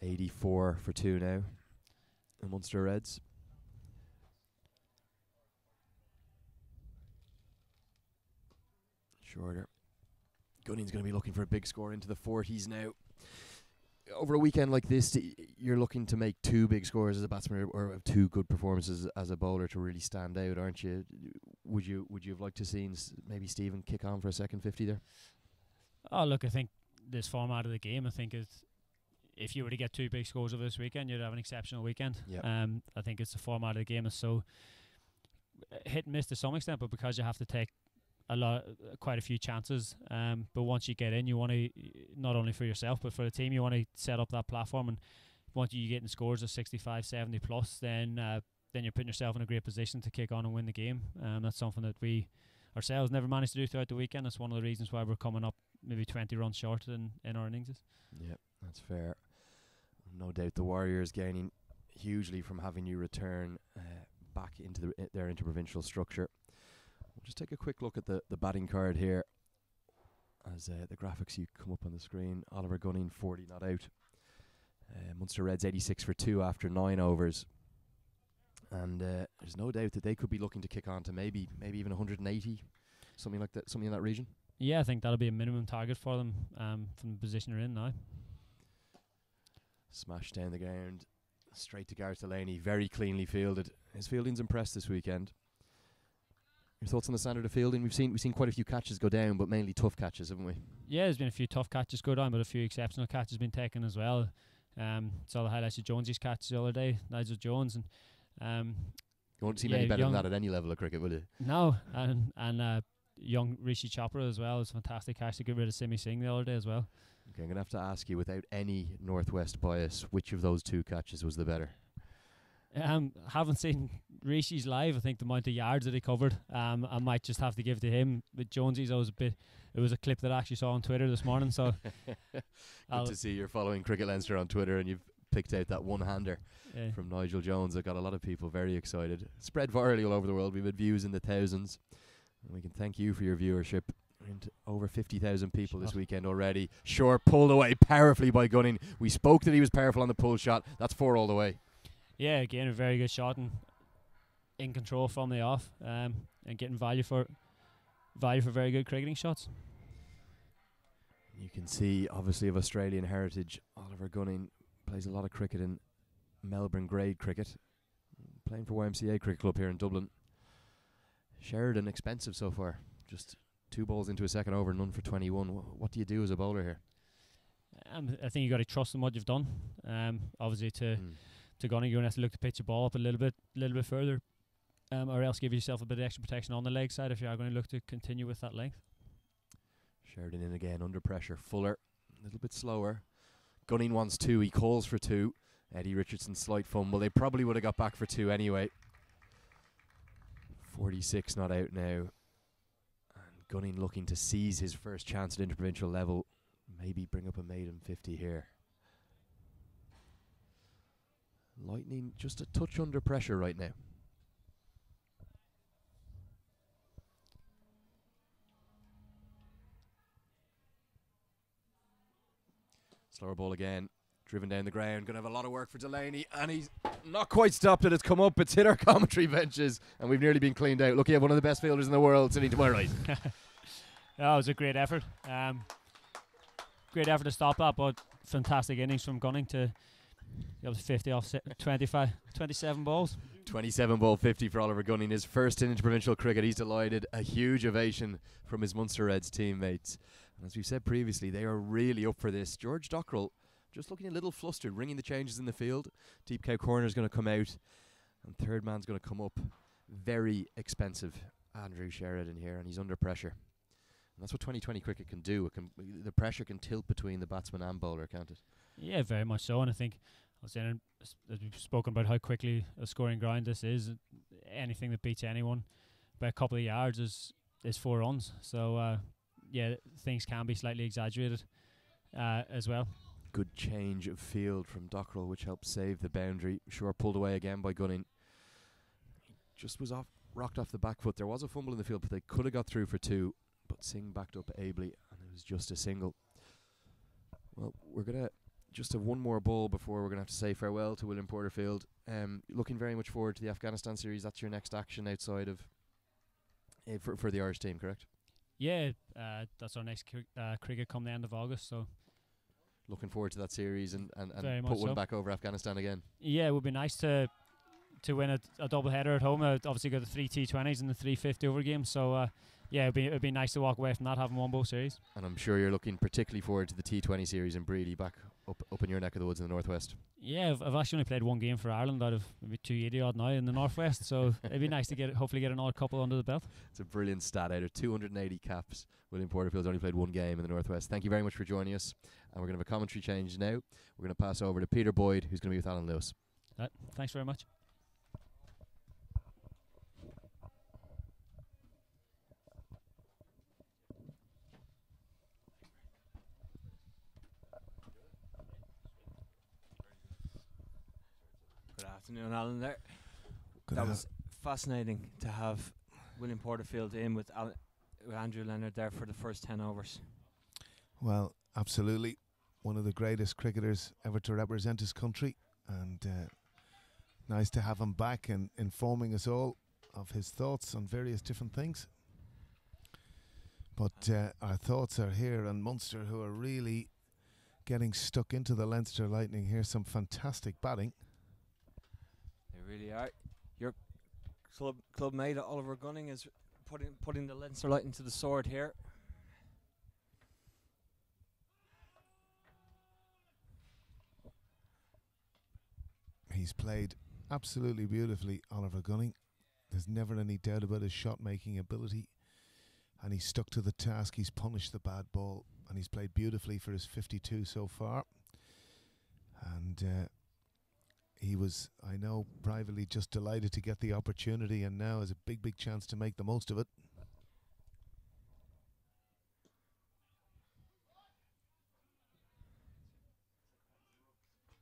84 for 2 now. The Munster Reds. Shorter. Gunning's going to be looking for a big score into the 40s now. Over a weekend like this, you're looking to make 2 big scores as a batsman, or 2 good performances as a bowler to really stand out, aren't you? Would you have liked to seen maybe Stephen kick on for a second 50 there? Oh, look, I think this format of the game, I think if you were to get 2 big scores over this weekend, you'd have an exceptional weekend. Yep. I think it's the format of the game is so hit and miss to some extent, but because you have to take quite a few chances, but once you get in, you want to, not only for yourself but for the team, you want to set up that platform, and once you get in scores of 65, 70 plus, then you're putting yourself in a great position to kick on and win the game. That's something that we ourselves never managed to do throughout the weekend. That's one of the reasons why we're coming up maybe 20 runs short in our innings. Yep, that's fair. No doubt the Warriors gaining hugely from having you return back into their interprovincial structure. We'll just take a quick look at the batting card here as the graphics you come up on the screen. Oliver Gunning 40 not out. Munster Reds 86 for 2 after 9 overs. And there's no doubt that they could be looking to kick on to maybe even 180, something like that, something in that region. Yeah, I think that'll be a minimum target for them from the position they're in now. Smash down the ground, straight to Gareth Delaney, very cleanly fielded. His fielding's impressed this weekend. Your thoughts on the standard of fielding? We've seen quite a few catches go down, but mainly tough catches, haven't we? Yeah, there's been a few tough catches go down, but a few exceptional catches been taken as well. Saw the highlights of Jonesy's catches the other day, Nigel Jones, and you won't see many better than that at any level of cricket, will you? No, and young Rishi Chopra as well. It's fantastic catch to get rid of Simi Singh the other day as well. Okay, I'm going to have to ask you, without any Northwest bias, which of those 2 catches was the better? Haven't seen Rishi's live. I think the amount of yards that he covered, I might just have to give to him. With Jonesy's, it was a clip that I actually saw on Twitter this morning. So good to see you're following Cricket Leinster on Twitter, and you've picked out that one-hander from Nigel Jones that got a lot of people very excited. Spread virally all over the world. We've had views in the thousands, and we can thank you for your viewership. Into over 50,000 people this weekend already. Sure, pulled away powerfully by Gunning. We spoke that he was powerful on the pull shot. That's 4 all the way. Yeah, again, a very good shot and in control from the off, and getting value for very good cricketing shots. You can see, obviously, of Australian heritage, Oliver Gunning plays a lot of cricket in Melbourne grade cricket, playing for YMCA Cricket Club here in Dublin. Sheridan, expensive so far. Just 2 balls into a second over, none for 21. What do you do as a bowler here? I think you got to trust in what you've done. Obviously, to Gunning, you're going to have to look to pitch the ball up a little bit further, or else give yourself a bit of extra protection on the leg side if you are going to look to continue with that length. Sheridan in again, under pressure. Fuller, a little bit slower. Gunning wants 2, he calls for 2. Eddie Richardson, slight fumble. They probably would have got back for 2 anyway. 46 not out now. And Gunning looking to seize his first chance at interprovincial level. Maybe bring up a maiden 50 here. Lightning just a touch under pressure right now. Slower ball again. Driven down the ground. Going to have a lot of work for Delaney. And he's not quite stopped it. It's come up. It's hit our commentary benches. And we've nearly been cleaned out. Look, you have one of the best fielders in the world sitting to my right. Yeah, it was a great effort. Great effort to stop that, but fantastic innings from Gunning to 50 off 27 balls. 27 ball 50 for Oliver Gunning, his first in interprovincial cricket. He's delighted. A huge ovation from his Munster Reds teammates. And as we've said previously, they are really up for this. George Dockrell just looking a little flustered, ringing the changes in the field. Deep cow corner is going to come out, and third man's going to come up. Very expensive Andrew Sheridan here, and he's under pressure. And that's what 2020 cricket can do. The pressure can tilt between the batsman and bowler, can't it? Yeah, very much so. And I think, I was saying, as we've spoken about how quickly a scoring ground this is, anything that beats anyone by a couple of yards is 4 runs. So, things can be slightly exaggerated as well. Good change of field from Dockrell, which helped save the boundary. Sure, pulled away again by Gunning. Just was rocked off the back foot. There was a fumble in the field, but they could have got through for 2. But Singh backed up ably, and it was just a single. Well, we're going to just have one more ball before we're going to have to say farewell to William Porterfield. Looking very much forward to the Afghanistan series. That's your next action outside of for the Irish team, correct? Yeah, that's our next cricket come the end of August. So looking forward to that series and put one back over Afghanistan again. Yeah, it would be nice to win a double header at home. Obviously got the 3 T20s and the 3 50-over games. So it'd be nice to walk away from that, having won both series. And I'm sure you're looking particularly forward to the T20 series in Breedy, back up in your neck of the woods in the northwest. Yeah, I've actually only played one game for Ireland out of maybe 280 odd now in the northwest. So it'd be nice to hopefully get another couple under the belt. It's a brilliant stat. Out of 280 caps, William Porterfield's only played one game in the northwest. Thank you very much for joining us. And we're going to have a commentary change now. We're going to pass over to Peter Boyd, who's going to be with Alan Lewis. Thanks very much. Good afternoon, Alan. There, that was fascinating to have William Porterfield in with Andrew Leonard there for the first 10 overs. Well, absolutely, one of the greatest cricketers ever to represent his country, and nice to have him back and informing us all of his thoughts on various different things. But our thoughts are here on Munster, who are really getting stuck into the Leinster Lightning here. Some fantastic batting. Really are. Your club mate Oliver Gunning is putting the Leinster Lightning to the sword here. He's played absolutely beautifully, Oliver Gunning. There's never any doubt about his shot making ability, and he's stuck to the task. He's punished the bad ball, and he's played beautifully for his 52 so far. And he was, I know, privately just delighted to get the opportunity, and now has a big chance to make the most of it.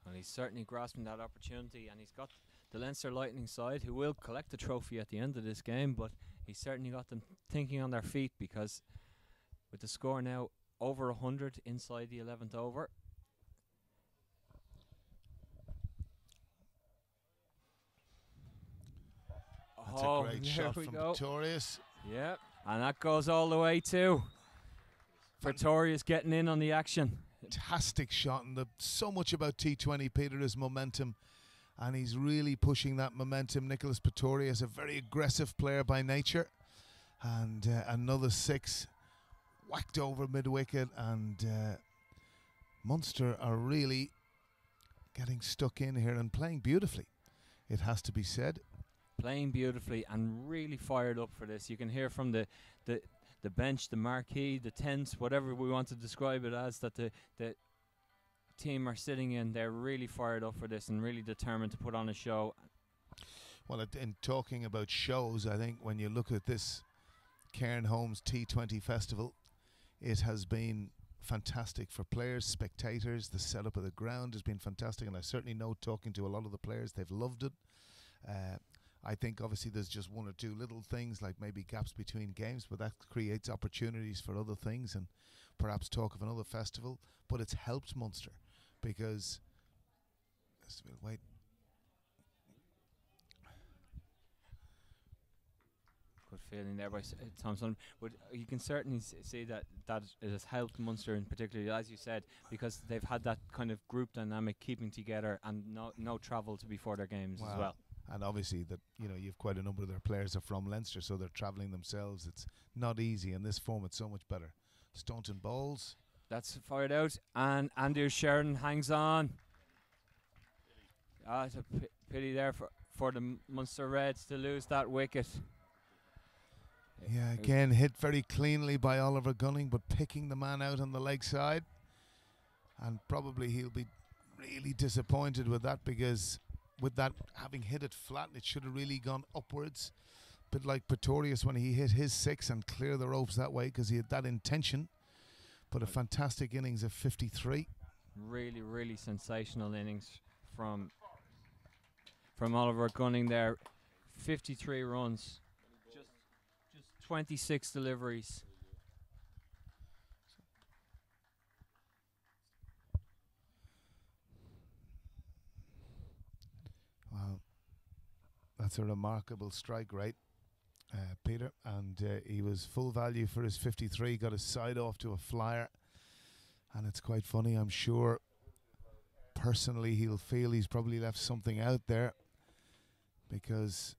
And he's certainly grasping that opportunity, and he's got the Leinster Lightning side, who will collect the trophy at the end of this game, but he's certainly got them thinking on their feet, because with the score now over 100 inside the 11th over, that's a great shot from Pretorius. Yeah, and that goes all the way too. Pretorius getting in on the action. Fantastic shot, and so much about T20, Peter, is momentum, and he's really pushing that momentum. Nicholas Pretorius, a very aggressive player by nature, and another 6 whacked over mid-wicket, and Munster are really getting stuck in here and playing beautifully, it has to be said. Playing beautifully and really fired up for this. You can hear from the bench, the marquee, the tent, whatever we want to describe it as, that the team are sitting in. They're really fired up for this and really determined to put on a show. Well, in talking about shows, I think when you look at this Cairn Homes T20 Festival, it has been fantastic for players, spectators. The setup of the ground has been fantastic, and I certainly know, talking to a lot of the players, they've loved it. I think obviously there's just one or two little things, like maybe gaps between games, but that creates opportunities for other things, and perhaps talk of another festival. But it's helped Munster, because we'll wait. Good feeling there by Thompson, but you can certainly see that it has helped Munster in particular, as you said, because they've had that kind of group dynamic, keeping together, and no travel to before their games as well. And obviously that, you know, you've quite a number of their players are from Leinster, so they're travelling themselves. It's not easy. In this form, it's so much better. Staunton bowls. That's fired out, and Andrew Sheridan hangs on. It's a pity there for the Munster Reds to lose that wicket. Yeah, again, hit very cleanly by Oliver Gunning, but picking the man out on the leg side. And probably he'll be really disappointed with that, because with that having hit it flat, it should have really gone upwards. Bit like Pretorius when he hit his 6 and clear the ropes that way, because he had that intention. But a fantastic innings of 53. Really, really sensational innings from Oliver Gunning there. 53 runs, just 26 deliveries. Wow, that's a remarkable strike rate, Peter. And he was full value for his 53. Got his side off to a flyer. And it's quite funny, I'm sure personally he'll feel he's probably left something out there, because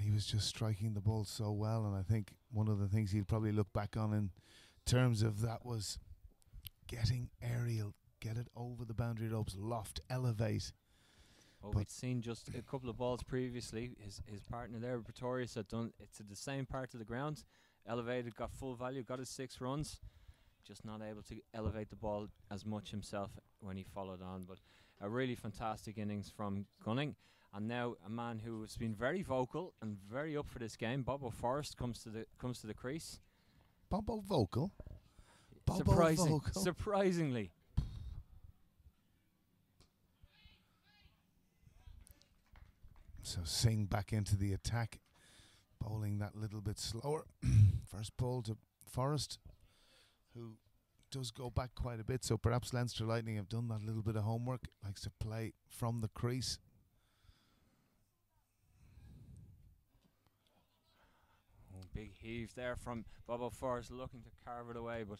he was just striking the ball so well. And I think one of the things he'll probably look back on in terms of that was getting aerial, get it over the boundary ropes, loft, elevate. Well, we'd seen just a couple of balls previously. His partner there, Pretorius, had done it to the same part of the ground, elevated, got full value, got his 6 runs. Just not able to elevate the ball as much himself when he followed on. But a really fantastic innings from Gunning. And now a man who has been very vocal and very up for this game, Bob O'Forrest, comes to the crease. Bobo vocal? Surprisingly. So Singh back into the attack, bowling that little bit slower. First ball to Forrest, who does go back quite a bit, so perhaps Leinster Lightning have done that little bit of homework. Likes to play from the crease. Oh, big heave there from Bob O'Forrest, looking to carve it away, but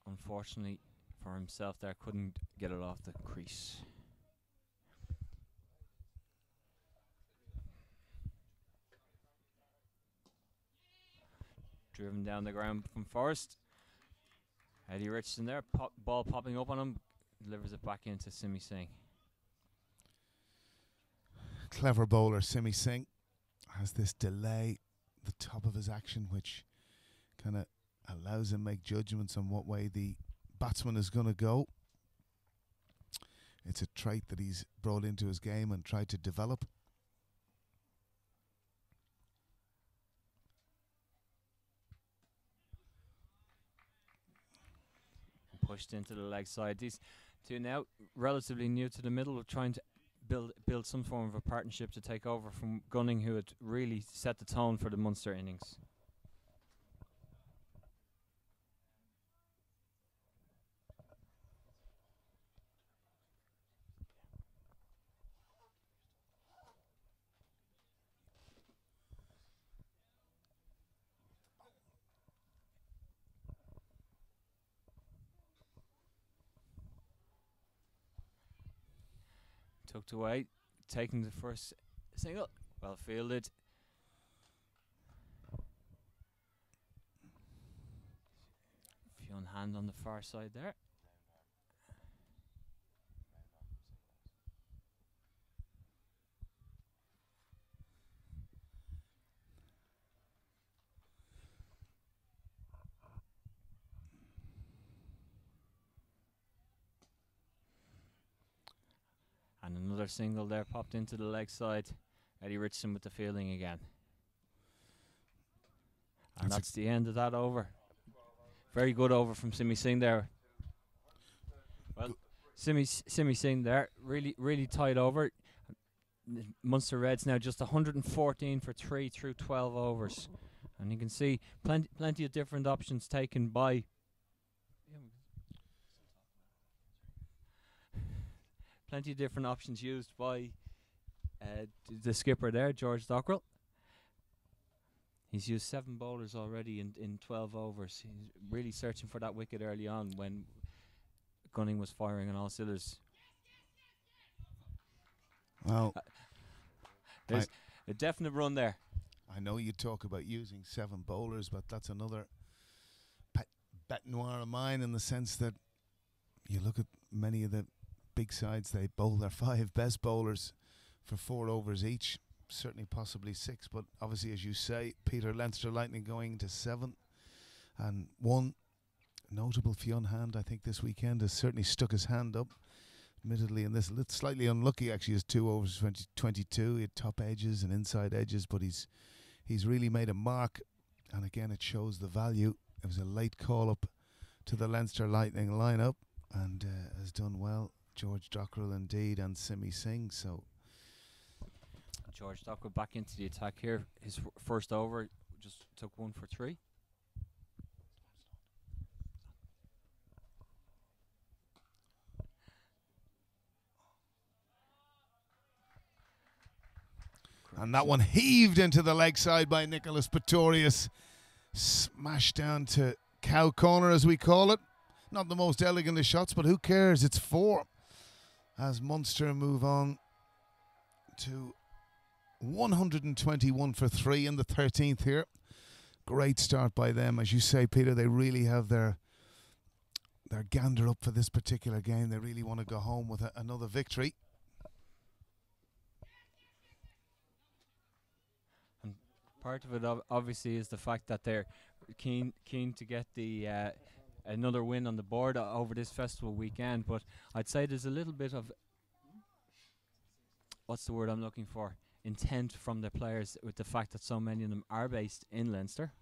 unfortunately for himself there, couldn't get it off the crease. Driven down the ground from Forrest. Eddie Richardson there, ball popping up on him, delivers it back into Simi Singh. Clever bowler Simi Singh has this delay at the top of his action, which kind of allows him make judgments on what way the batsman is going to go. It's a trait that he's brought into his game and tried to develop. Pushed into the leg side. These two now relatively new to the middle, trying to build some form of a partnership to take over from Gunning, who had really set the tone for the Munster innings. Tucked away, taking the first single, well fielded. Few on hand on the far side there. And another single there popped into the leg side. Eddie Richardson with the fielding again. And that's the end of that over. Very good over from Simi Singh there. Well, Simi Singh there, really tight over. Munster Reds now just 114 for 3 through 12 overs. And you can see plenty of different options taken by plenty of different options used by the skipper there, George Dockrell. He's used 7 bowlers already in 12 overs. He's really searching for that wicket early on when Gunning was firing on all cylinders. Well, There's a definite run there. I know you talk about using 7 bowlers, but that's another bet noir of mine, in the sense that you look at many of the big sides, they bowl their 5 best bowlers for 4 overs each, certainly possibly 6, but obviously, as you say, Peter, Leinster Lightning going to 7, and one notable Fionn Hand, I think, this weekend has certainly stuck his hand up, admittedly in this, slightly unlucky actually, his 2 overs 22, he had top edges and inside edges, but he's really made a mark, and again it shows the value. It was a late call up to the Leinster Lightning lineup, and has done well. George Dockrell indeed, and Simi Singh. So George Dockrell back into the attack here. His first over just took 1 for 3. And that one heaved into the leg side by Nicholas Pretorius. Smashed down to cow corner, as we call it. Not the most elegant of shots, but who cares? It's 4. As Munster move on to 121 for 3 in the 13th here. Great start by them. As you say, Peter, they really have their gander up for this particular game. They really want to go home with another victory. Part of it obviously is the fact that they're keen to get the another win on the board over this festival weekend, but I'd say there's a little bit of, what's the word I'm looking for, intent from the players, with the fact that so many of them are based in Leinster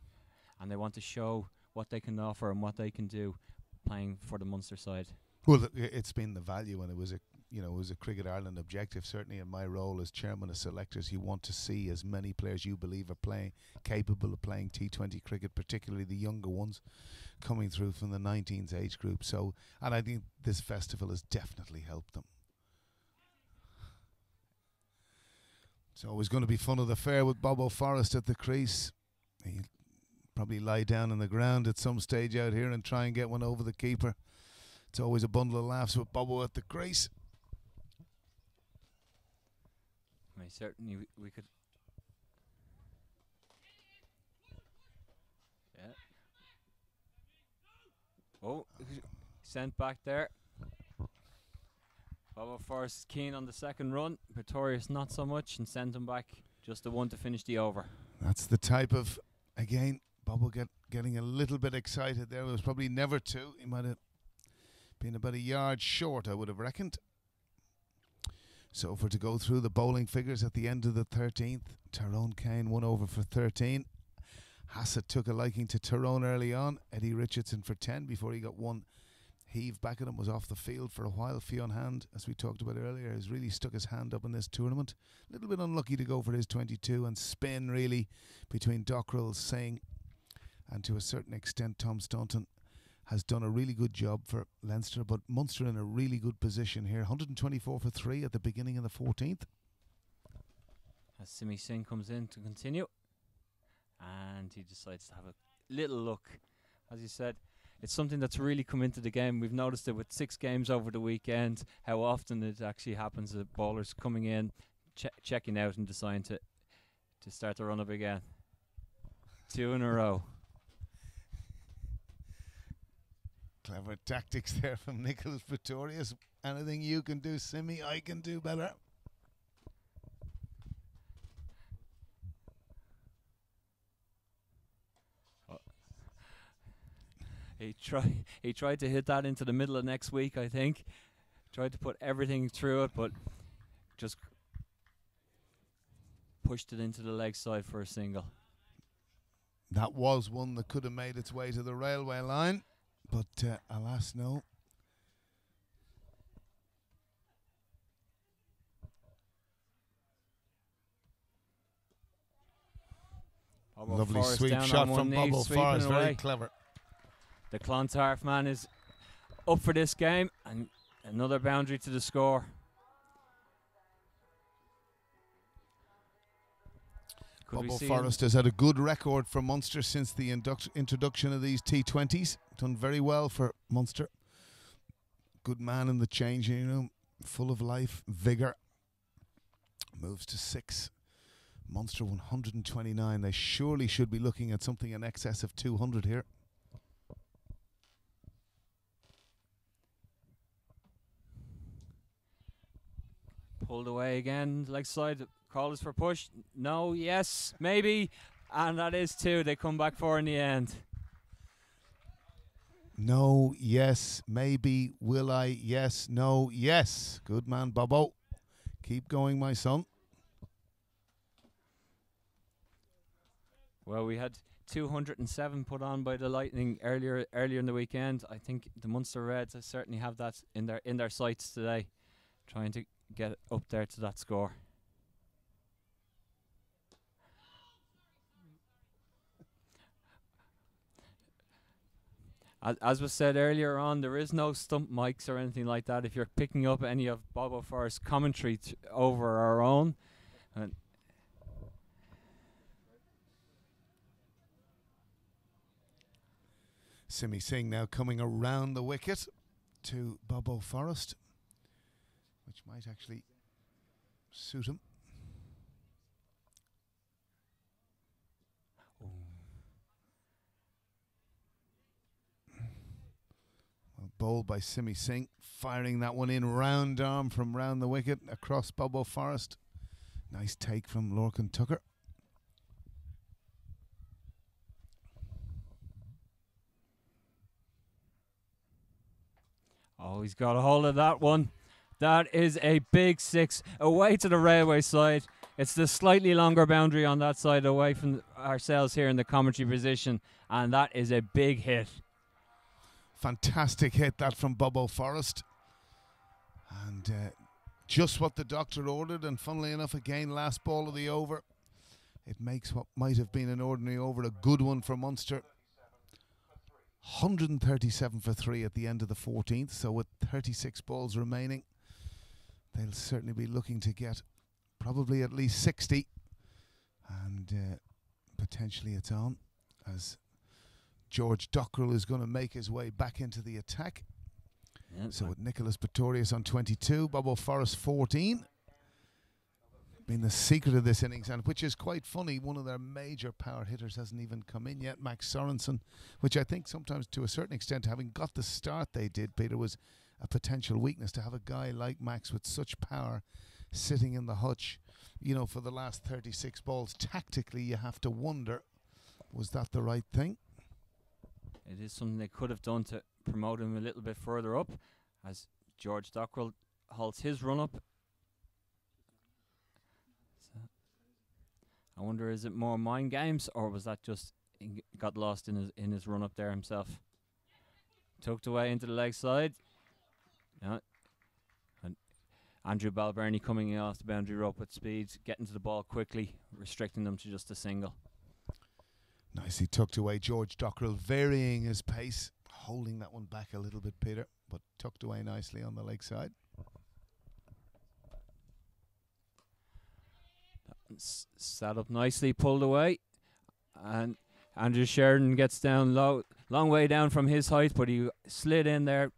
and they want to show what they can offer and what they can do playing for the Munster side. Well, it's been the value, and it was a Cricket Ireland objective. Certainly in my role as chairman of selectors, you want to see as many players you believe are capable of playing T20 cricket, particularly the younger ones coming through from the 19s age group. So, and I think this festival has definitely helped them. It's always going to be fun of the fair with Bobo Forrest at the crease. He'll probably lie down on the ground at some stage out here and try and get one over the keeper. It's always a bundle of laughs with Bobo at the crease. I mean, certainly we could. Yeah. Oh, sent back there. Bobo Forrest keen on the second run. Pretorius not so much, and sent him back. Just the one to finish the over. That's the type of, again, Bobo getting a little bit excited there. It was probably never 2. He might have been about a yard short, I would have reckoned. So if we're to go through the bowling figures at the end of the 13th, Tyrone Kane 1 over for 13. Hassett took a liking to Tyrone early on. Eddie Richardson for 10 before he got one heave back at him, was off the field for a while. Fionn Hand, as we talked about earlier, has really stuck his hand up in this tournament. A little bit unlucky to go for his 22, and spin really between Dockrell, Singh, and to a certain extent Tom Staunton has done a really good job for Leinster, but Munster in a really good position here. 124 for 3 at the beginning of the 14th. As Simi Singh comes in to continue, and he decides to have a little look. As you said, it's something that's really come into the game. We've noticed it with 6 games over the weekend, how often it actually happens that bowlers coming in, checking out and deciding to start the run up again. 2 in a row. Clever tactics there from Nicholas Pretorius. Anything you can do, Simi, I can do better. He tried to hit that into the middle of next week, I think. Tried to put everything through it, but just pushed it into the leg side for a single. That was one that could have made its way to the railway line, but alas, no. Lovely sweep shot from Bobo Forrest, very clever. The Clontarf man is up for this game, and another boundary to the score. Bobo Forrest has had a good record for Munster since the introduction of these T20s. Done very well for Munster. Good man in the changing room, full of life, vigour. Moves to 6 Munster 129. They surely should be looking at something in excess of 200 here. Pulled away again, leg side. Call is for push. No, yes, maybe. And that is 2. They come back 4 in the end. No, yes, maybe, will I, yes, no, yes. Good man, Bobo. Keep going, my son. Well, we had 207 put on by the Lightning earlier in the weekend. I think the Munster Reds certainly have that in their sights today, trying to get up there to that score. As was said earlier on, there is no stump mics or anything like that. If you're picking up any of Bob O'Forrest's commentary over our own, Simi Singh now coming around the wicket to Bob O'Forrest, which might actually suit him. Well, bowled by Simi Singh, firing that one in round arm from round the wicket across Bob O'Forrest. Nice take from Lorcan Tucker. Oh, he's got a hold of that one. That is a big 6 away to the railway side. It's the slightly longer boundary on that side away from ourselves here in the commentary position, and that is a big hit. Fantastic hit that from Bob O'Forrest. And just what the doctor ordered, and funnily enough, again, last ball of the over. It makes what might have been an ordinary over a good one for Munster. 137 for 3 at the end of the 14th, so with 36 balls remaining, they'll certainly be looking to get probably at least 60, and potentially it's on as George Dockrell is going to make his way back into the attack. Yep. So with Nicholas Pretorius on 22, Bob O'Forrest 14. Been the secret of this innings, and which is quite funny, one of their major power hitters hasn't even come in yet, Max Sorensen, which I think sometimes to a certain extent, having got the start they did, Peter, was a potential weakness to have a guy like Max with such power sitting in the hutch, you know, for the last 36 balls. Tactically, you have to wonder, was that the right thing? It is something they could have done to promote him a little bit further up, as George Dockrell halts his run up. I wonder, is it more mind games, or was that just he got lost in his run up there himself? Tucked away into the leg side. Yeah. And Andrew Balbirnie coming in off the boundary rope with speed, getting to the ball quickly, restricting them to just a single. Nicely tucked away. George Dockrell varying his pace, holding that one back a little bit, Peter, but tucked away nicely on the leg side. Sat up nicely, pulled away, and Andrew Sheridan gets down low, long way down from his height, but he slid in there,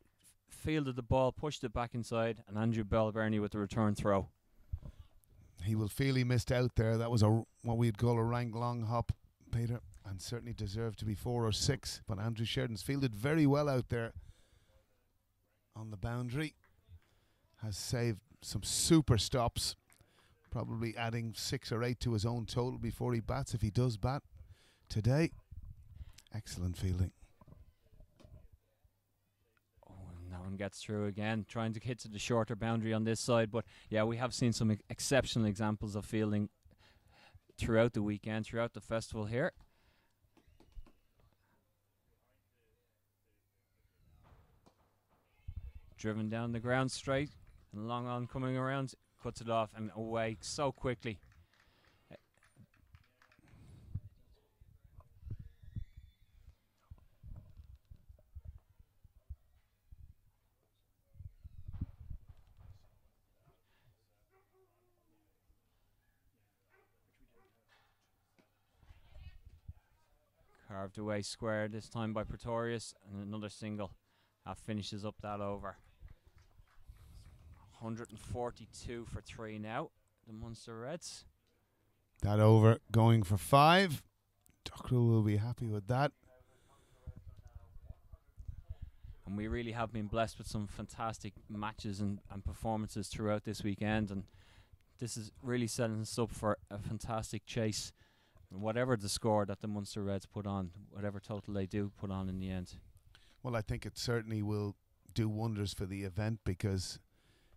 fielded the ball, pushed it back inside, and Andrew Balbirnie with the return throw. He will feel he missed out there. That was what we'd call a rank long hop, Peter, and certainly deserved to be 4 or 6, but Andrew Sheridan's fielded very well out there on the boundary, has saved some super stops, probably adding 6 or 8 to his own total before he bats, if he does bat today. Excellent fielding. Oh, and that one gets through again, trying to hit to the shorter boundary on this side. But yeah, we have seen some exceptional examples of fielding throughout the weekend, throughout the festival here. Driven down the ground straight, and long on coming around, cuts it off and away so quickly. Carved away square this time by Pretorius, and another single. That finishes up that over. 142 for 3 now, the Munster Reds. That over going for 5. Dockrell will be happy with that. And we really have been blessed with some fantastic matches and performances throughout this weekend, and this is really setting us up for a fantastic chase, whatever the score that the Munster Reds put on, whatever total they do put on in the end. Well, I think it certainly will do wonders for the event, because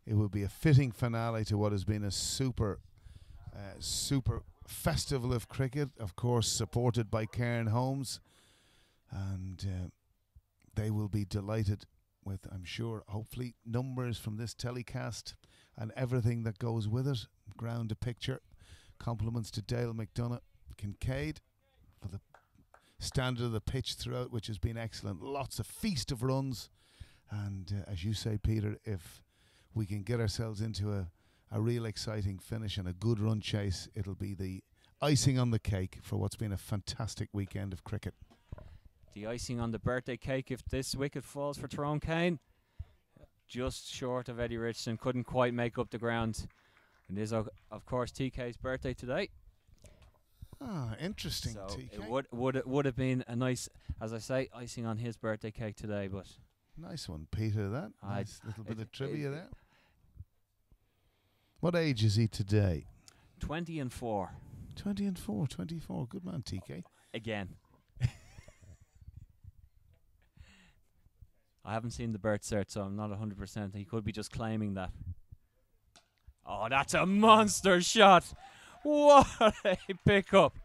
it will be a fitting finale to what has been a super festival of cricket, of course supported by Cairn Homes, and they will be delighted with, I'm sure, hopefully numbers from this telecast and everything that goes with it. Ground to picture. Compliments to Dale McDonough Kincaid for the standard of the pitch throughout, which has been excellent. Lots of feast of runs, and as you say, Peter, if we can get ourselves into a real exciting finish and a good run chase, it'll be the icing on the cake for what's been a fantastic weekend of cricket. The icing on the birthday cake if this wicket falls for Tyrone Kane. Just short of Eddie Richardson, couldn't quite make up the ground. And it is, of course, TK's birthday today. Ah, interesting. So TK. it would have been a nice, as I say, icing on his birthday cake today. But nice one, Peter. That nice little bit of trivia there. What age is he today? 20 and 4. 20 and 4. 24. Good man, TK. Again. I haven't seen the birth cert, so I'm not 100%. He could be just claiming that. Oh, that's a monster shot. What a pickup.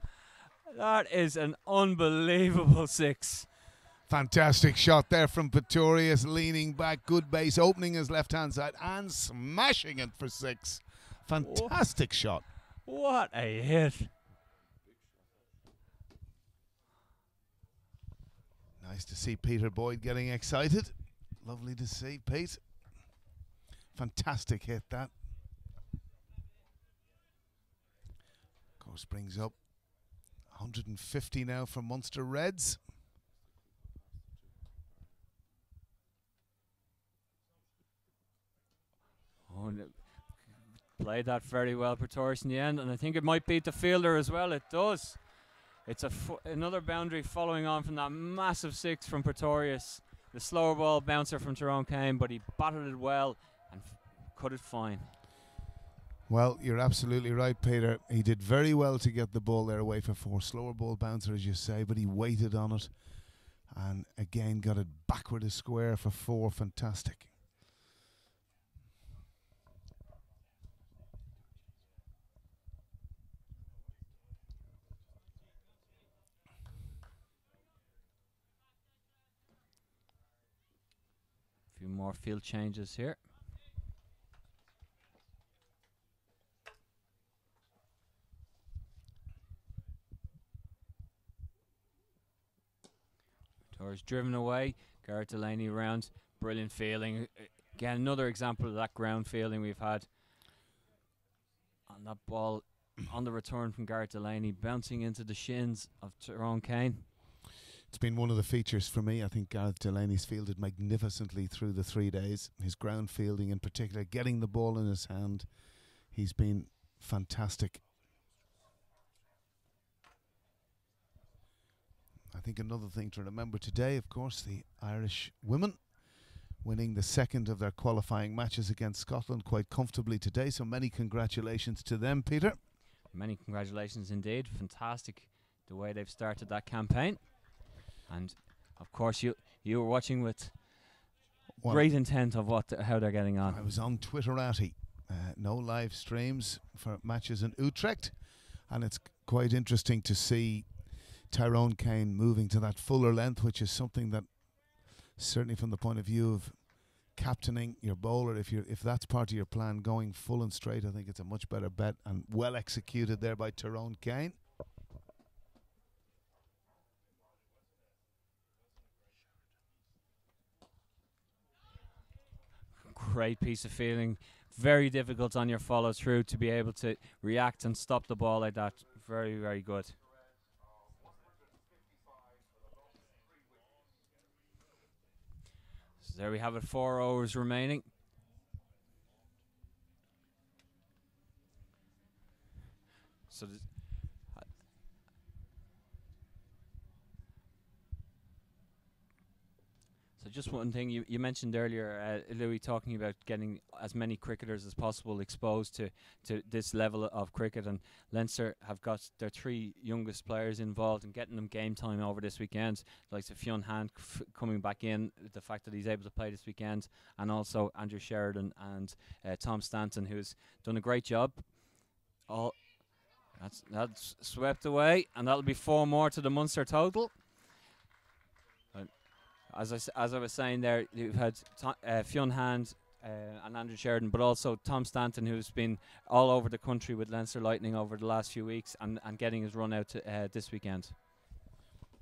That is an unbelievable 6. Fantastic shot there from Pretorius, leaning back, good base, opening his left-hand side and smashing it for 6. Fantastic shot. What a hit. Nice to see Peter Boyd getting excited. Lovely to see, Pete. Fantastic hit, that. Of course, brings up 150 now for Munster Reds. Oh, played that very well, Pretorius, in the end, and I think it might beat the fielder as well. It does. It's another boundary following on from that massive 6 from Pretorius. The slower ball bouncer from Tyrone Kane, but he batted it well and cut it fine. Well, you're absolutely right, Peter. He did very well to get the ball there away for 4. Slower ball bouncer, as you say, but he waited on it and again got it backward a square for 4. Fantastic. A few more field changes here. Torres driven away. Garrett Delaney around. Brilliant fielding. Again, another example of that ground fielding we've had. On that ball, on the return from Garrett Delaney, bouncing into the shins of Tyrone Kane. It's been one of the features for me. I think Gareth Delaney's fielded magnificently through the 3 days. His ground fielding in particular, getting the ball in his hand, he's been fantastic. I think another thing to remember today, of course, the Irish women winning the second of their qualifying matches against Scotland quite comfortably today. So many congratulations to them, Peter. Many congratulations indeed. Fantastic the way they've started that campaign. And of course you were watching with great intent of how they're getting on. I was on Twitterati. No live streams for matches in Utrecht, and it's quite interesting to see Tyrone Kane moving to that fuller length, which is something that certainly from the point of view of captaining your bowler, if that's part of your plan, going full and straight, I think it's a much better bet, and well executed there by Tyrone Kane. Great piece of fielding. Very difficult on your follow through to be able to react and stop the ball like that. Very, very good. So there we have it, 4 overs remaining. So So just one thing you mentioned earlier, Louis, talking about getting as many cricketers as possible exposed to this level of cricket, and Leinster have got their 3 youngest players involved in getting them game time over this weekend, like Fionn Hand coming back in, the fact that he's able to play this weekend, and also Andrew Sheridan and Tom Stanton, who's done a great job. That's swept away, and that'll be 4 more to the Munster total. As I was saying there, you've had Fionn Hand and Andrew Sheridan, but also Tom Stanton, who's been all over the country with Leinster Lightning over the last few weeks and getting his run out this weekend.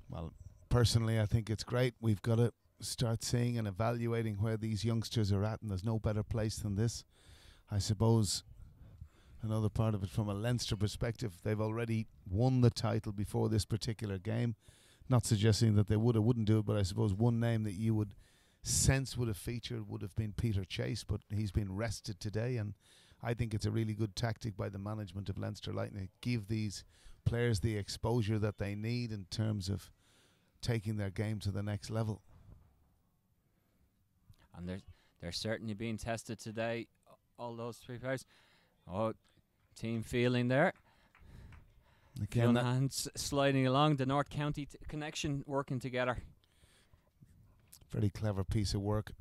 Well, personally, I think it's great. We've got to start seeing and evaluating where these youngsters are at, and there's no better place than this. I suppose another part of it from a Leinster perspective, they've already won the title before this particular game. Not suggesting that they would or wouldn't do it, but I suppose one name that you would sense would have featured would have been Peter Chase, but he's been rested today, and I think it's a really good tactic by the management of Leinster Lightning to give these players the exposure that they need in terms of taking their game to the next level. And they're certainly being tested today, all those 3 players. Oh, team feeling there. Fionn Hand sliding along, the North County connection working together. Very clever piece of work.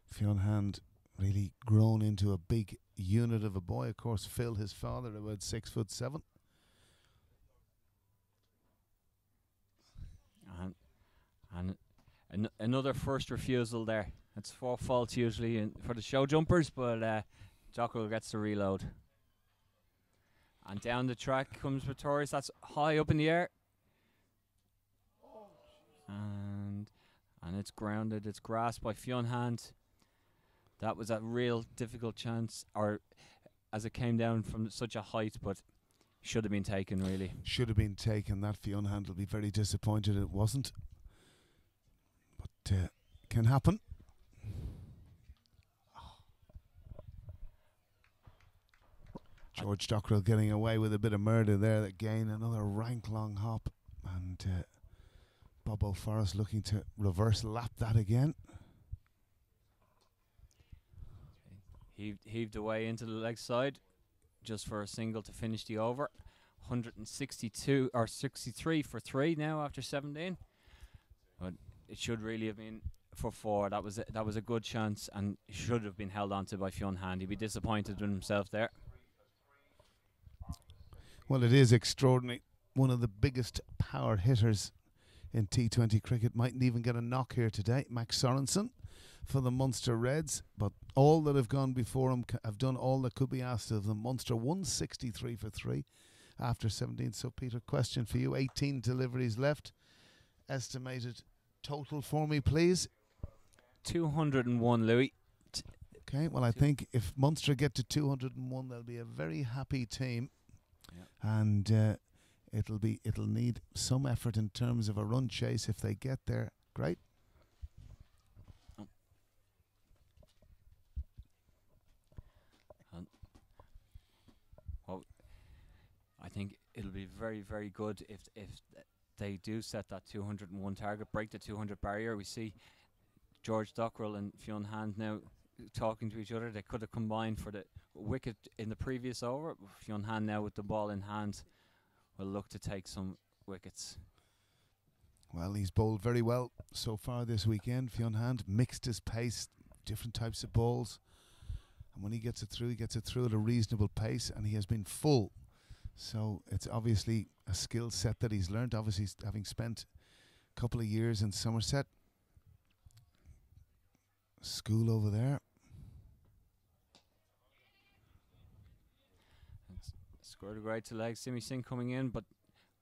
Fionn Hand really grown into a big unit of a boy. Of course, Phil, his father, about 6'7". And another first refusal there. That's 4 faults usually for the show jumpers, but Dockrell gets the reload. And down the track comes Pretorius. That's high up in the air. And it's grounded. It's grasped by Fionn Hand. That was a real difficult chance, or as it came down from such a height, but should have been taken, really. Should have been taken. That Fionn Hand will be very disappointed it wasn't. But can happen. George Dockrell getting away with a bit of murder there. Again, another rank long hop. And Bob O'Forrest looking to reverse lap that again. Heaved away into the leg side just for a single to finish the over. 162 or 63 for 3 now after 17. But it should really have been for 4. That was a good chance and should have been held onto by Fionn Hand. He'd be disappointed in himself there. Well, it is extraordinary. One of the biggest power hitters in T20 cricket mightn't even get a knock here today. Max Sorensen for the Munster Reds, but all that have gone before him have done all that could be asked of them. Munster 163 for 3 after 17. So, Peter, question for you. 18 deliveries left. Estimated total for me, please. 201, Louis. Okay, well, I think if Munster get to 201, they'll be a very happy team. Yep. And it'll need some effort in terms of a run chase if they get there. Great. Well, I think it'll be very, very good if they do set that 201 target, break the 200 barrier. We see George Dockrell and Fionn Hand now talking to each other. They could have combined for the wicket in the previous over. Fionn Hand now with the ball in hand will look to take some wickets. Well, he's bowled very well so far this weekend. Fionn Hand mixed his pace, different types of balls, and when he gets it through at a reasonable pace, and he has been full. So it's obviously a skill set that he's learnt, obviously having spent a couple of years in Somerset. School over there. Scored right to leg. Simi Singh coming in, but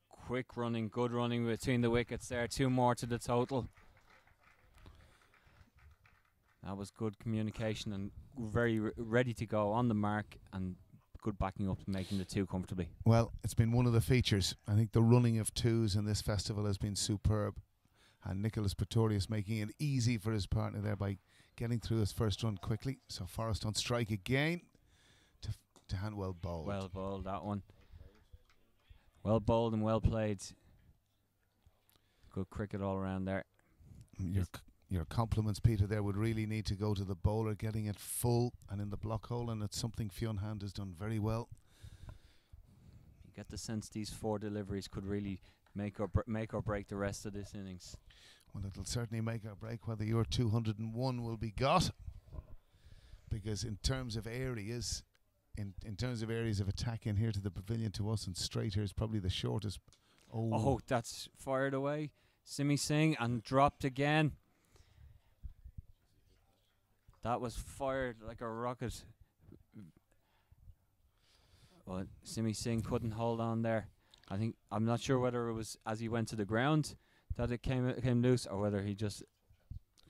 quick running, good running between the wickets there. 2 more to the total. That was good communication and very ready to go on the mark and good backing up, making the 2 comfortably. Well, it's been one of the features. I think the running of 2s in this festival has been superb. And Nicholas Pretorius making it easy for his partner there by getting through his first run quickly. So Forrest on strike again to Hand well bowled. Well bowled, that one. Well bowled and well played. Good cricket all around there. your compliments, Peter, there would really need to go to the bowler, getting it full and in the block hole, and it's something Fionn Hand has done very well. You get the sense these 4 deliveries could really make or break the rest of this innings. Well, it'll certainly make or break whether your 201 will be got, because in terms of areas, in terms of areas of attack in here to the pavilion to us and straight here is probably the shortest. Oh, that's fired away. Simi Singh and dropped again. That was fired like a rocket. Well, Simi Singh couldn't hold on there. I'm not sure whether it was as he went to the ground that it came loose, or whether he just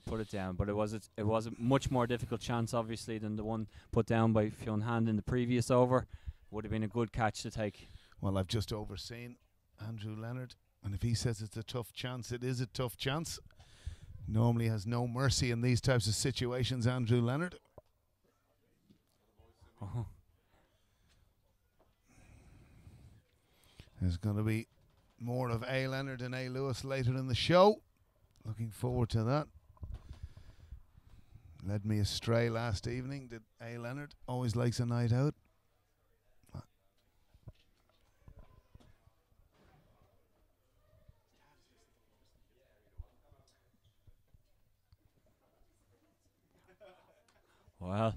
put it down. But it was a much more difficult chance, obviously, than the one put down by Fionn Hand in the previous over. Would have been a good catch to take. Well, I've just overseen Andrew Leonard, and if he says it's a tough chance, it is a tough chance. Normally has no mercy in these types of situations, Andrew Leonard. Oh. There's going to be more of A. Leonard and A. Lewis later in the show. Looking forward to that. Led me astray last evening, did A. Leonard. Always likes a night out. Well,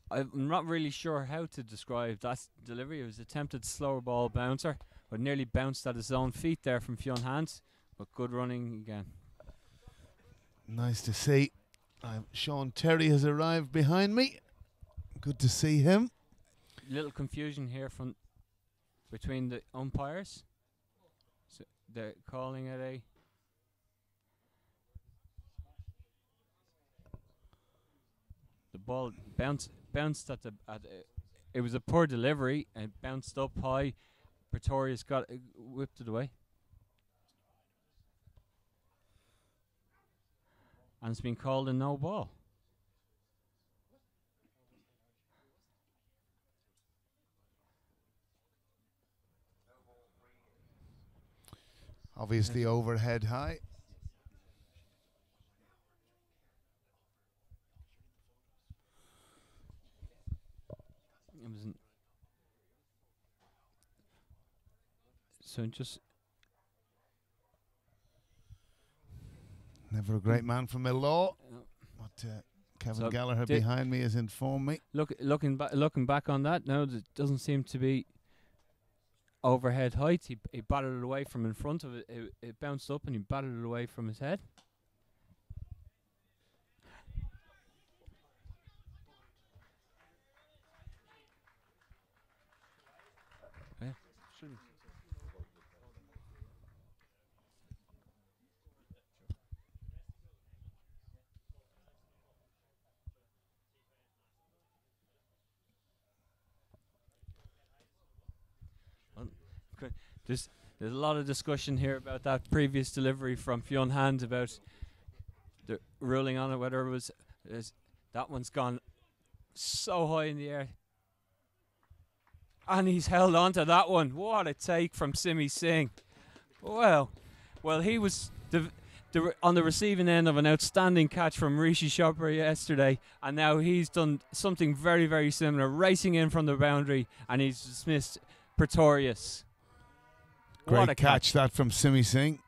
I'm not really sure how to describe that delivery. It was attempted slower ball bouncer, but nearly bounced at his own feet there from Fionn Hand. But good running again. Nice to see. Sean Terry has arrived behind me. Good to see him. Little confusion here between the umpires. So they're calling it a... The ball bounced at it was a poor delivery and bounced up high. Pretorius whipped it away. And it's been called a no ball. Obviously overhead high. It wasn't. So just. Never a great man from Millaw. But Kevin So Gallagher behind me has informed me. Looking back on that, no, it doesn't seem to be overhead height. He batted it away from in front of it. It bounced up and he batted it away from his head. Yeah. There's a lot of discussion here about that previous delivery from Fionn Hand about the ruling on it, whether it was that one's gone so high in the air. And he's held on to that one. What a take from Simi Singh. Well, he was on the receiving end of an outstanding catch from Rishi Chopra yesterday, and now he's done something very, very similar, racing in from the boundary, and he's dismissed Pretorius. Great catch that from Simi Singh.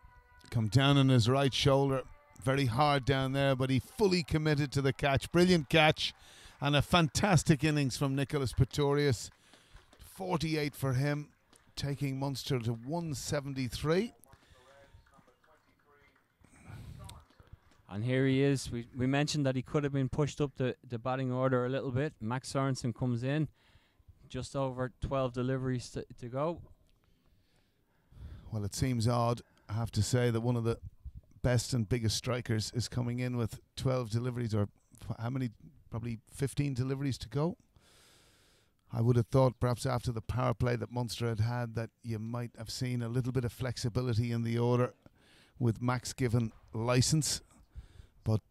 Come down on his right shoulder. Very hard down there, but he fully committed to the catch. Brilliant catch. And a fantastic innings from Nicholas Pretorius. 48 for him, taking Munster to 173. And here he is. We mentioned that he could have been pushed up the batting order a little bit. Max Sorensen comes in. Just over 12 deliveries to go. Well, it seems odd, I have to say, that one of the best and biggest strikers is coming in with 12 deliveries, or how many? Probably 15 deliveries to go. I would have thought perhaps after the power play that Munster had that you might have seen a little bit of flexibility in the order with Max given licence. But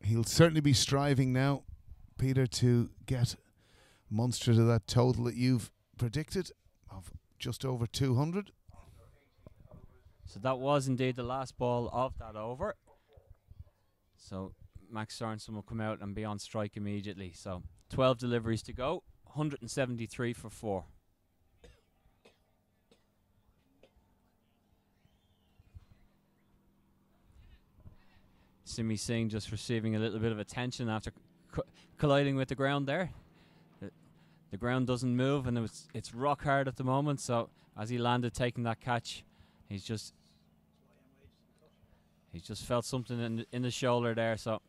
he'll certainly be striving now, Peter, to get Munster to that total that you've predicted of just over 200. So that was indeed the last ball of that over. So Max Sorensen will come out and be on strike immediately. So 12 deliveries to go, 173 for 4. Simi Singh just receiving a little bit of attention after colliding with the ground there. The ground doesn't move, and it's rock hard at the moment. So as he landed taking that catch, he's just felt something in the shoulder there. So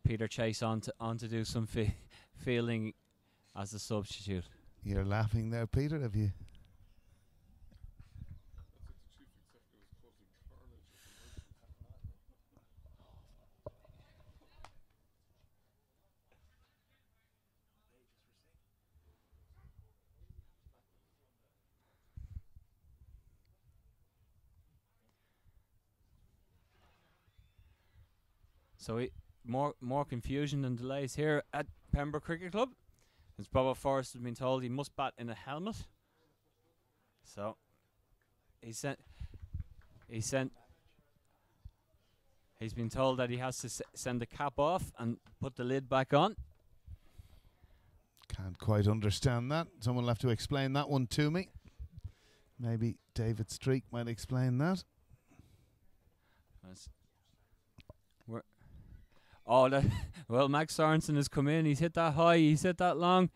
Peter Chase on to do some fielding as a substitute. You're laughing there, Peter, have you? So more confusion and delays here at Pembroke Cricket Club. As Bobo Forrest has been told he must bat in a helmet. So he's been told that he has to send the cap off and put the lid back on. Can't quite understand that. Someone will have to explain that one to me. Maybe David Streak might explain that. Well, Max Sorensen has come in. He's hit that high. He's hit that long,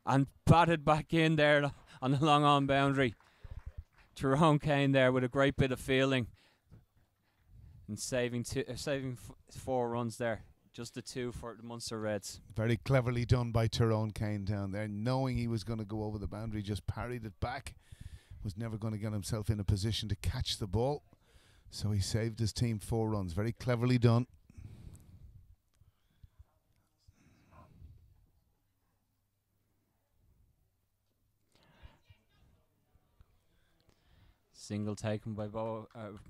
and batted back in there on the long on boundary. Tyrone Kane there with a great bit of fielding and saving 4 runs there. Just the 2 for the Munster Reds. Very cleverly done by Tyrone Kane down there, knowing he was going to go over the boundary, just parried it back. Was never going to get himself in a position to catch the ball, so he saved his team 4 runs. Very cleverly done. Single taken by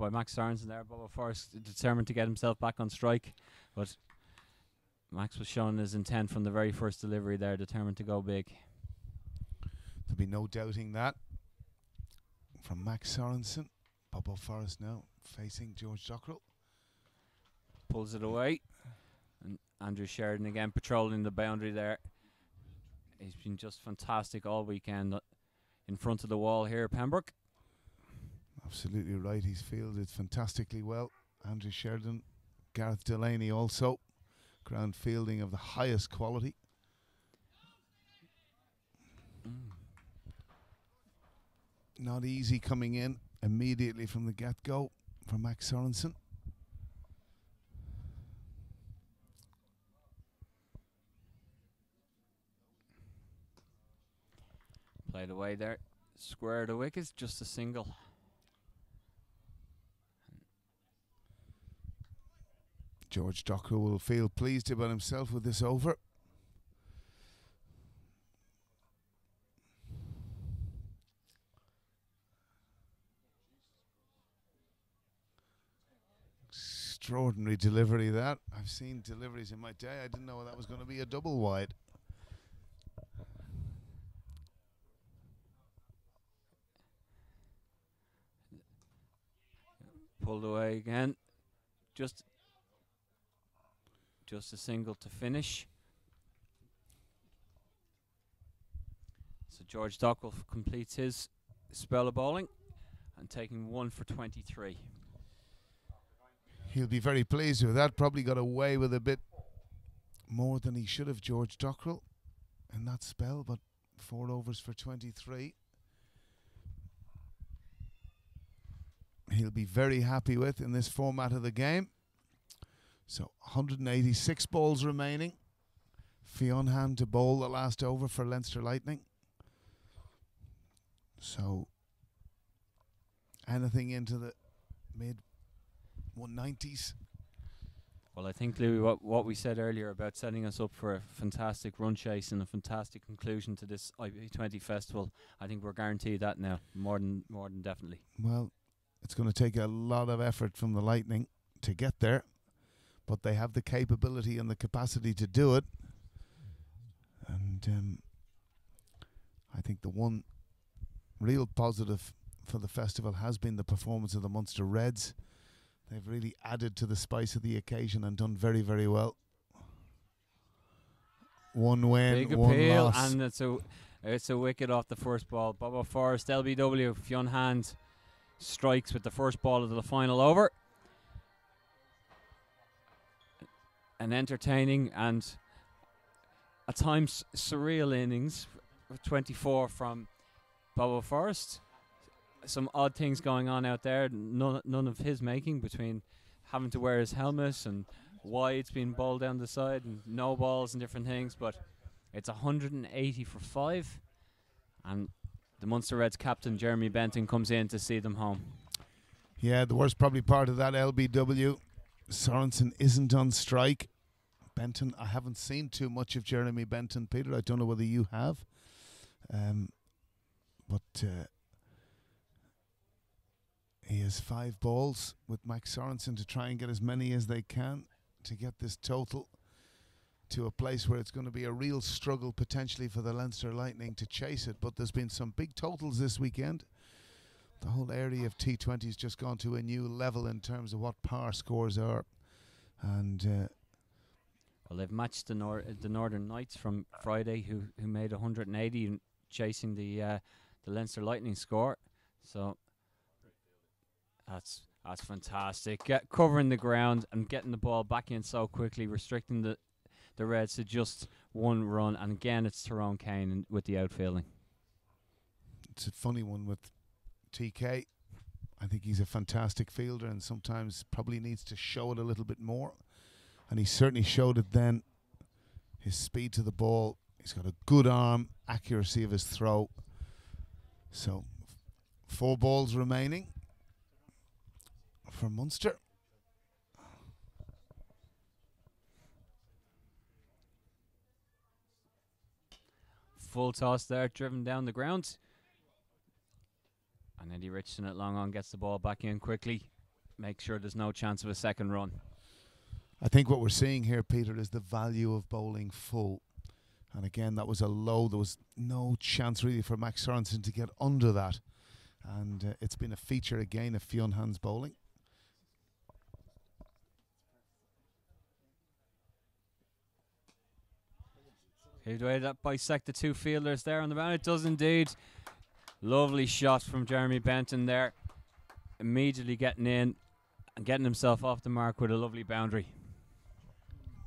Max Sorensen there. Bobo Forrest determined to get himself back on strike, but Max was showing his intent from the very first delivery there, determined to go big. There'll be no doubting that from Max Sorensen. Bobo Forrest now facing George Dockrell. Pulls it away, and Andrew Sheridan again patrolling the boundary there. He's been just fantastic all weekend in front of the wall here at Pembroke. Absolutely right. He's fielded fantastically well. Andrew Sheridan, Gareth Delaney also. Ground fielding of the highest quality. Not easy coming in immediately from the get-go for Max Sorensen. Played away there. Square the wickets, just a single. George Dockrell will feel pleased about himself with this over. Extraordinary delivery that. I've seen deliveries in my day. I didn't know that was going to be a double wide. Pulled away again. Just a single to finish. So George Dockrell completes his spell of bowling and taking 1 for 23. He'll be very pleased with that. Probably got away with a bit more than he should have, George Dockrell, in that spell, but 4 overs for 23. He'll be very happy with in this format of the game. So 186 balls remaining. Fionn to bowl the last over for Leinster Lightning. So anything into the mid 190s. Well, I think, Louis, what we said earlier about setting us up for a fantastic run chase and a fantastic conclusion to this IP20 festival, I think we're guaranteed that now, more than definitely. Well, it's going to take a lot of effort from the Lightning to get there, but they have the capability and the capacity to do it. And I think the one real positive for the festival has been the performance of the Munster Reds. They've really added to the spice of the occasion and done very, very well. One win, Big one appeal, loss. and it's a wicket off the first ball. Bobo Forrest, LBW, Fionn Hand strikes with the first ball of the final over. An entertaining and at times surreal innings, 24 from Bobo Forrest. Some odd things going on out there, none of his making, between having to wear his helmet and wides being bowled down the side and no balls and different things. But it's 180 for 5, and the Munster Reds captain Jeremy Benton comes in to see them home. Yeah, the worst probably part of that, LBW, Sorensen isn't on strike. Benton, I haven't seen too much of Jeremy Benton, Peter. I don't know whether you have. But he has 5 balls with Max Sorensen to try and get as many as they can to get this total to a place where it's going to be a real struggle potentially for the Leinster Lightning to chase it. But there's been some big totals this weekend. The whole area of T20's just gone to a new level in terms of what power scores are. And well, they've matched the Northern Knights from Friday, who made 180 and chasing the Leinster Lightning score. So that's fantastic. Covering the ground and getting the ball back in so quickly, restricting the Reds to just 1 run. And again, it's Tyrone Kane with the outfielding. It's a funny one with TK. I think he's a fantastic fielder and sometimes probably needs to show it a little bit more. And he certainly showed it then. His speed to the ball. He's got a good arm, accuracy of his throw. So 4 balls remaining for Munster. Full toss there, driven down the ground. And Eddie Richardson at long on gets the ball back in quickly. Make sure there's no chance of a second run. I think what we're seeing here, Peter, is the value of bowling full. And again, that was a low. There was no chance really for Max Sorensen to get under that. And it's been a feature again of Fionn Hand's bowling. The way that bisect the 2 fielders there on the mound. It does indeed. Lovely shot from Jeremy Benton there. Immediately getting in and getting himself off the mark with a lovely boundary.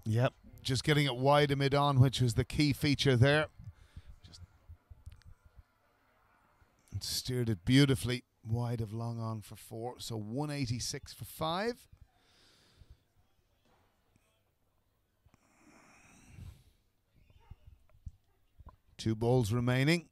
Yep, just getting it wide of mid-on, which was the key feature there. Just steered it beautifully wide of long on for 4. So 186 for 5. Two balls remaining.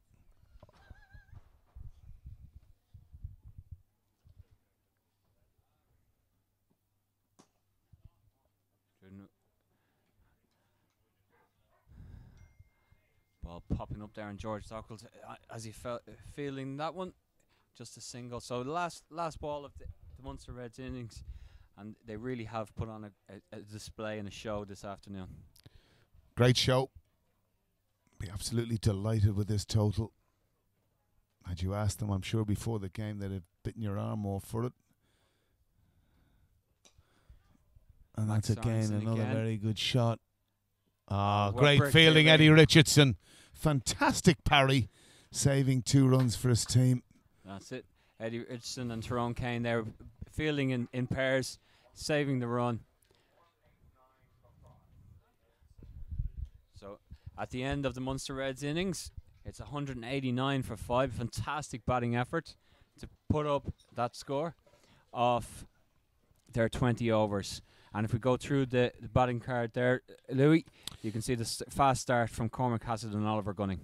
Ball popping up there, and George Dockles, as he felt feeling that one, just a single. So the last ball of the Munster Reds innings, and they really have put on a display and a show this afternoon. Great show. Be absolutely delighted with this total. Had you asked them, I'm sure before the game they'd have bitten your arm off for it. And Max that's again Sorensen another again. very good shot. What Great great fielding, fielding. Eddie Richardson. Fantastic parry, saving 2 runs for his team. That's it. Eddie Richardson and Tyrone Kane there, fielding in pairs, saving the run. So at the end of the Munster Reds innings, it's 189 for 5. Fantastic batting effort to put up that score of their 20 overs. And if we go through the batting card there, Louis, you can see the fast start from Cormac Hassett and Oliver Gunning.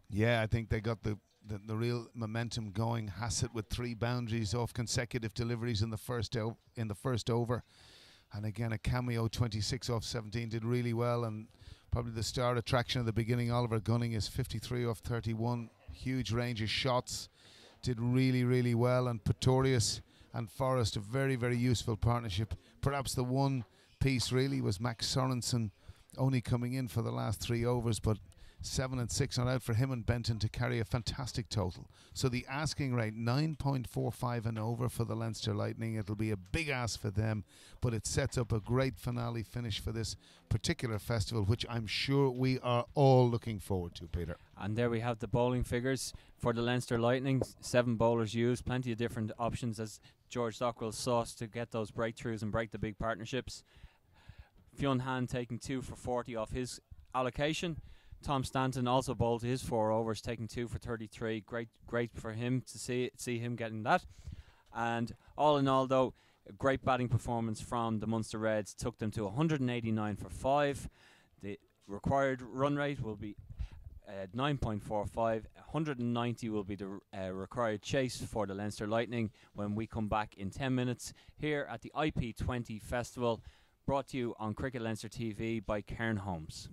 Yeah, I think they got the real momentum going. Hassett with 3 boundaries off consecutive deliveries in the first over. And again, a cameo 26 off 17 did really well. And probably the star attraction at the beginning, Oliver Gunning, is 53 off 31. Huge range of shots. Did really, really well. And Pretorius and Forrest, a very, very useful partnership. Perhaps the one piece really was Max Sorensen only coming in for the last 3 overs, but 7 and 6 not out for him and Benton to carry a fantastic total. So the asking rate 9.45 and over for the Leinster Lightning. It'll be a big ask for them, but it sets up a great finale finish for this particular festival, which I'm sure we are all looking forward to, Peter. And there we have the bowling figures for the Leinster Lightning. 7 bowlers used, plenty of different options as George Dockwell sought to get those breakthroughs and break the big partnerships. Fionn Han taking 2 for 40 off his allocation. Tom Stanton also bowled his 4 overs, taking 2 for 33. Great for him to see him getting that. And all in all, though, a great batting performance from the Munster Reds took them to 189 for 5. The required run rate will be 9.45. 190 will be the required chase for the Leinster Lightning when we come back in 10 minutes here at the IP20 Festival, brought to you on Cricket Leinster TV by Cairn Homes.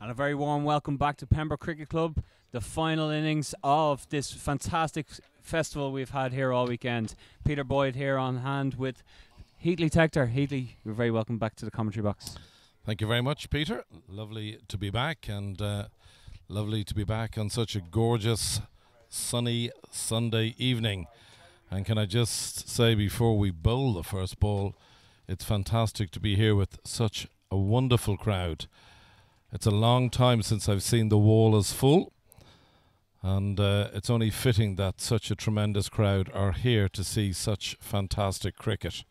And a very warm welcome back to Pembroke Cricket Club, the final innings of this fantastic festival we've had here all weekend. Peter Boyd here on hand with Heatley Tector. Heatley, you're very welcome back to the commentary box. Thank you very much, Peter. Lovely to be back, and lovely to be back on such a gorgeous, sunny Sunday evening. And can I just say, before we bowl the first ball, it's fantastic to be here with such a wonderful crowd. It's a long time since I've seen the wall as full, and it's only fitting that such a tremendous crowd are here to see such fantastic cricket.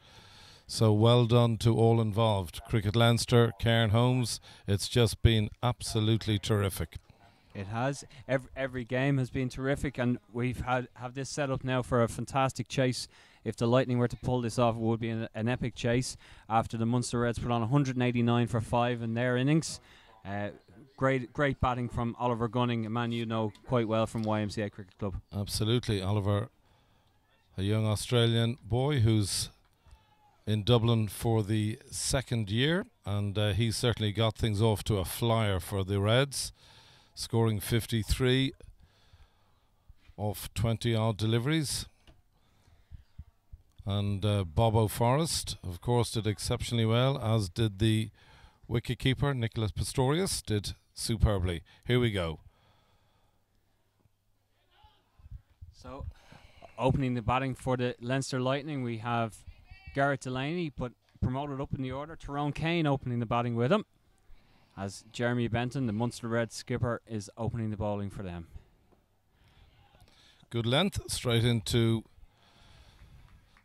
So well done to all involved. Cricket Leinster, Cairn Holmes, it's just been absolutely terrific. It has. Every game has been terrific, and we've have this set up now for a fantastic chase. If the Lightning were to pull this off, it would be an epic chase after the Munster Reds put on 189 for 5 in their innings. Great batting from Oliver Gunning, a man you know quite well from YMCA Cricket Club. Absolutely. Oliver, a young Australian boy who's in Dublin for the second year, and he certainly got things off to a flyer for the Reds, scoring 53 off 20 odd deliveries. And Bobo Forrest, of course, did exceptionally well, as did the wicketkeeper Nicholas Pistorius, did superbly. Here we go. So, opening the batting for the Leinster Lightning, we have Garrett Delaney, but promoted up in the order. Tyrone Kane opening the batting with him, as Jeremy Benton, the Munster Red skipper, is opening the bowling for them. Good length, straight into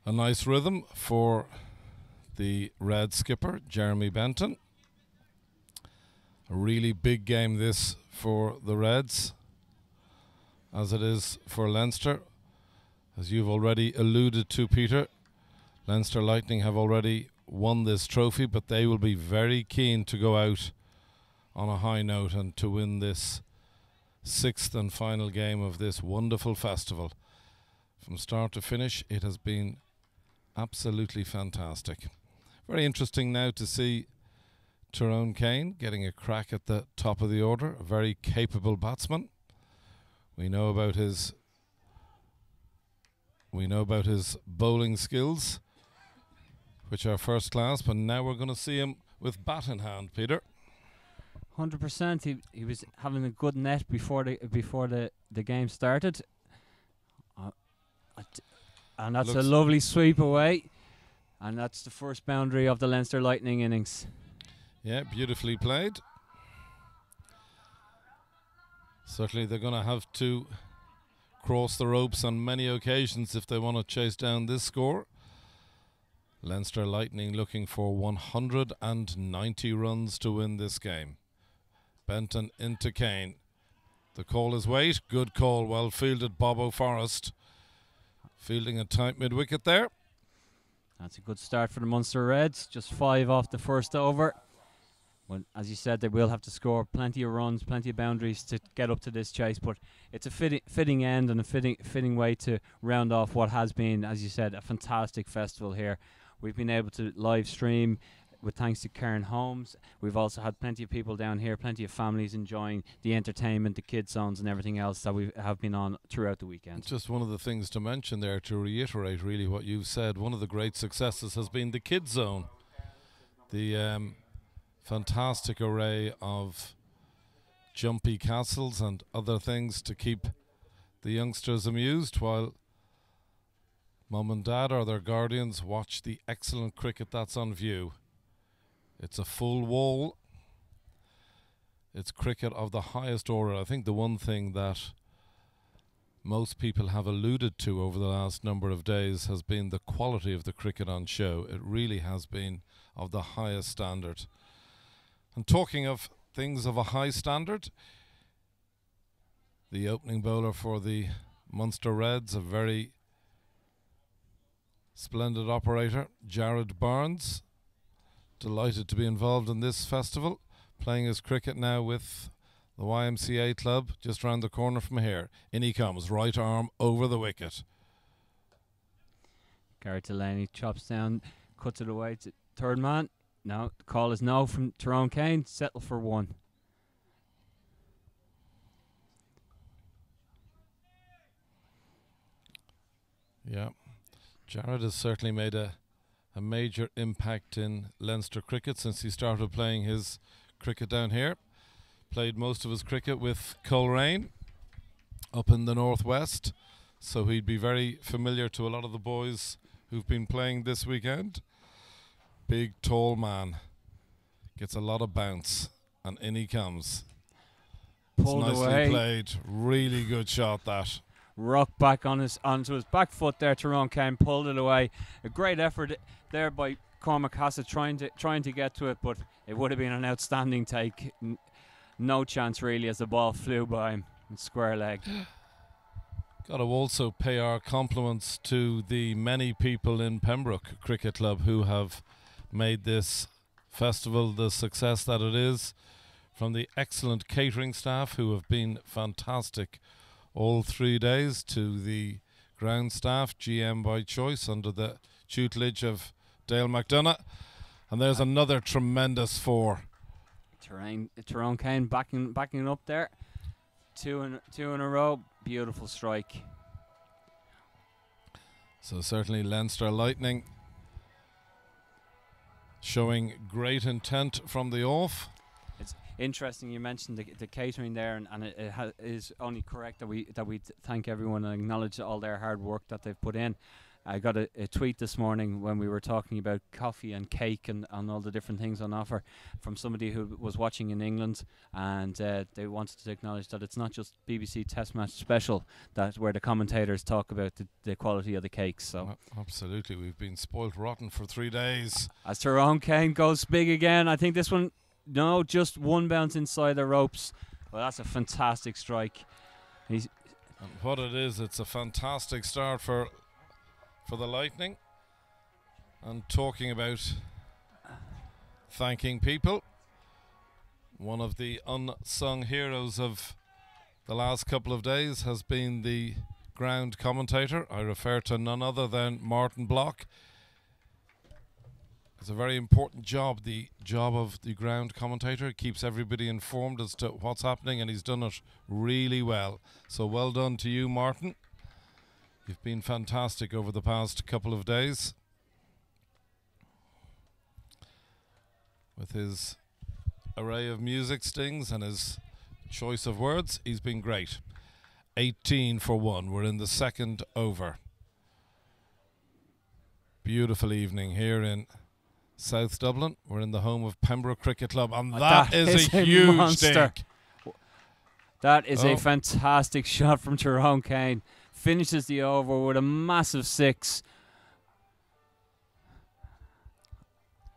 a nice rhythm for the Red skipper, Jeremy Benton. A really big game this for the Reds, as it is for Leinster. As you've already alluded to, Peter, Leinster Lightning have already won this trophy, but they will be very keen to go out on a high note and to win this sixth and final game of this wonderful festival. From start to finish, it has been absolutely fantastic. Very interesting now to see Tyrone Kane getting a crack at the top of the order. A very capable batsman. We know about his bowling skills, which are first class, but now we're going to see him with bat in hand, Peter. 100%. He was having a good net before the game started, and that's a lovely sweep away, and that's the first boundary of the Leinster Lightning innings. Yeah, beautifully played. Certainly they're going to have to cross the ropes on many occasions if they want to chase down this score. Leinster Lightning looking for 190 runs to win this game. Benton into Kane. The call is wait. Good call. Well fielded, Bobo Forrest. Fielding a tight mid-wicket there. That's a good start for the Munster Reds. Just 5 off the first over. Well, as you said, they will have to score plenty of runs, plenty of boundaries to get up to this chase. But it's a fitting end and a fitting way to round off what has been, as you said, a fantastic festival here. We've been able to live stream with thanks to Cairn Holmes. We've also had plenty of people down here, plenty of families enjoying the entertainment, the kids zones and everything else that we have been on throughout the weekend. Just one of the things to mention there, to reiterate really what you've said, one of the great successes has been the kids zone. The fantastic array of jumpy castles and other things to keep the youngsters amused while mum and dad or their guardians watch the excellent cricket that's on view. It's a full wall. It's cricket of the highest order. I think the one thing that most people have alluded to over the last number of days has been the quality of the cricket on show. It really has been of the highest standard. And talking of things of a high standard, the opening bowler for the Munster Reds, a very splendid operator, Jared Barnes, delighted to be involved in this festival, playing his cricket now with the YMCA club just round the corner from here. In he comes, right arm over the wicket. Garrett Delaney chops down, cuts it away to third man. No, the call is no from Tyrone Kane. Settle for 1. Yeah. Jared has certainly made a major impact in Leinster cricket since he started playing his cricket down here. Played most of his cricket with Coleraine up in the northwest, so he'd be very familiar to a lot of the boys who've been playing this weekend. Big, tall man. Gets a lot of bounce, and in he comes. Pulled it's nicely away. played. Really good shot, that. Rock back onto his back foot there. Tyrone Kane pulled it away. A great effort there by Cormac Hassett trying to get to it, but it would have been an outstanding take. No chance really as the ball flew by him in square leg. Got to also pay our compliments to the many people in Pembroke Cricket Club who have made this festival the success that it is, from the excellent catering staff who have been fantastic all 3 days, to the ground staff, GM by choice, under the tutelage of Dale McDonough. And there's another tremendous 4. Tyrone Kane backing up there. Two in a row. Beautiful strike. So certainly Leinster Lightning showing great intent from the off. It's interesting you mentioned the catering there, and it is only correct that we thank everyone and acknowledge all their hard work that they've put in. I got a tweet this morning when we were talking about coffee and cake and all the different things on offer from somebody who was watching in England, and they wanted to acknowledge that it's not just BBC Test Match Special where the commentators talk about the quality of the cakes. So absolutely, we've been spoilt rotten for 3 days. As Tyrone Kane goes big again, I think this one, no, just one bounce inside the ropes. Well, that's a fantastic strike. And what it is, it's a fantastic start for the Lightning. And talking about thanking people, one of the unsung heroes of the last couple of days has been the ground commentator. I refer to none other than Martin Block. It's a very important job, the job of the ground commentator. It keeps everybody informed as to what's happening, and he's done it really well. So well done to you, Martin. You've been fantastic over the past couple of days. With his array of music stings and his choice of words, he's been great. 18 for 1. We're in the second over. Beautiful evening here in South Dublin. We're in the home of Pembroke Cricket Club, and that is a huge monster. dink. That is a fantastic shot from Tyrone Kane. Finishes the over with a massive 6.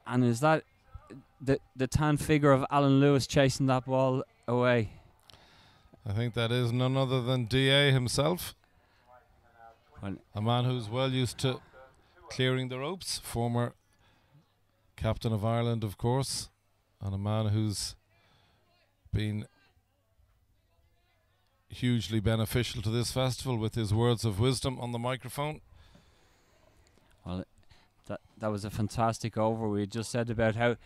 And is that the tan figure of Alan Lewis chasing that ball away? I think that is none other than DA himself. A man who's well used to clearing the ropes. Former captain of Ireland, of course. And a man who's been hugely beneficial to this festival with his words of wisdom on the microphone. Well, that was a fantastic over. We just said about how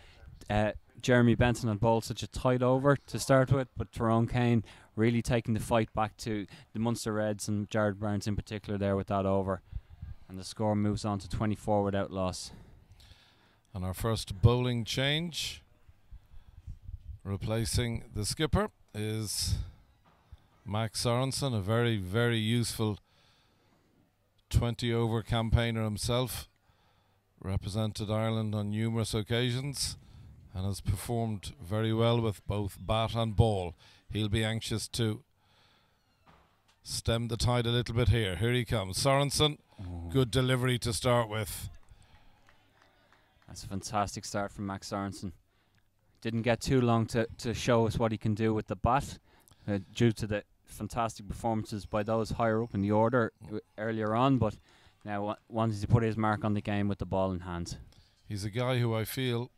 Jeremy Benton had bowled such a tight over to start with, but Tyrone Kane really taking the fight back to the Munster Reds and Jared Barnes in particular there with that over. And the score moves on to 24 without loss. And our first bowling change, replacing the skipper, is Max Sorensen, a very, very useful 20-over campaigner himself. Represented Ireland on numerous occasions and has performed very well with both bat and ball. He'll be anxious to stem the tide a little bit here. Here he comes. Sorensen, good delivery to start with. That's a fantastic start from Max Sorensen. Didn't get too long to show us what he can do with the bat due to the fantastic performances by those higher up in the order earlier on, but now wanted to put his mark on the game with the ball in hand. He's a guy who I feel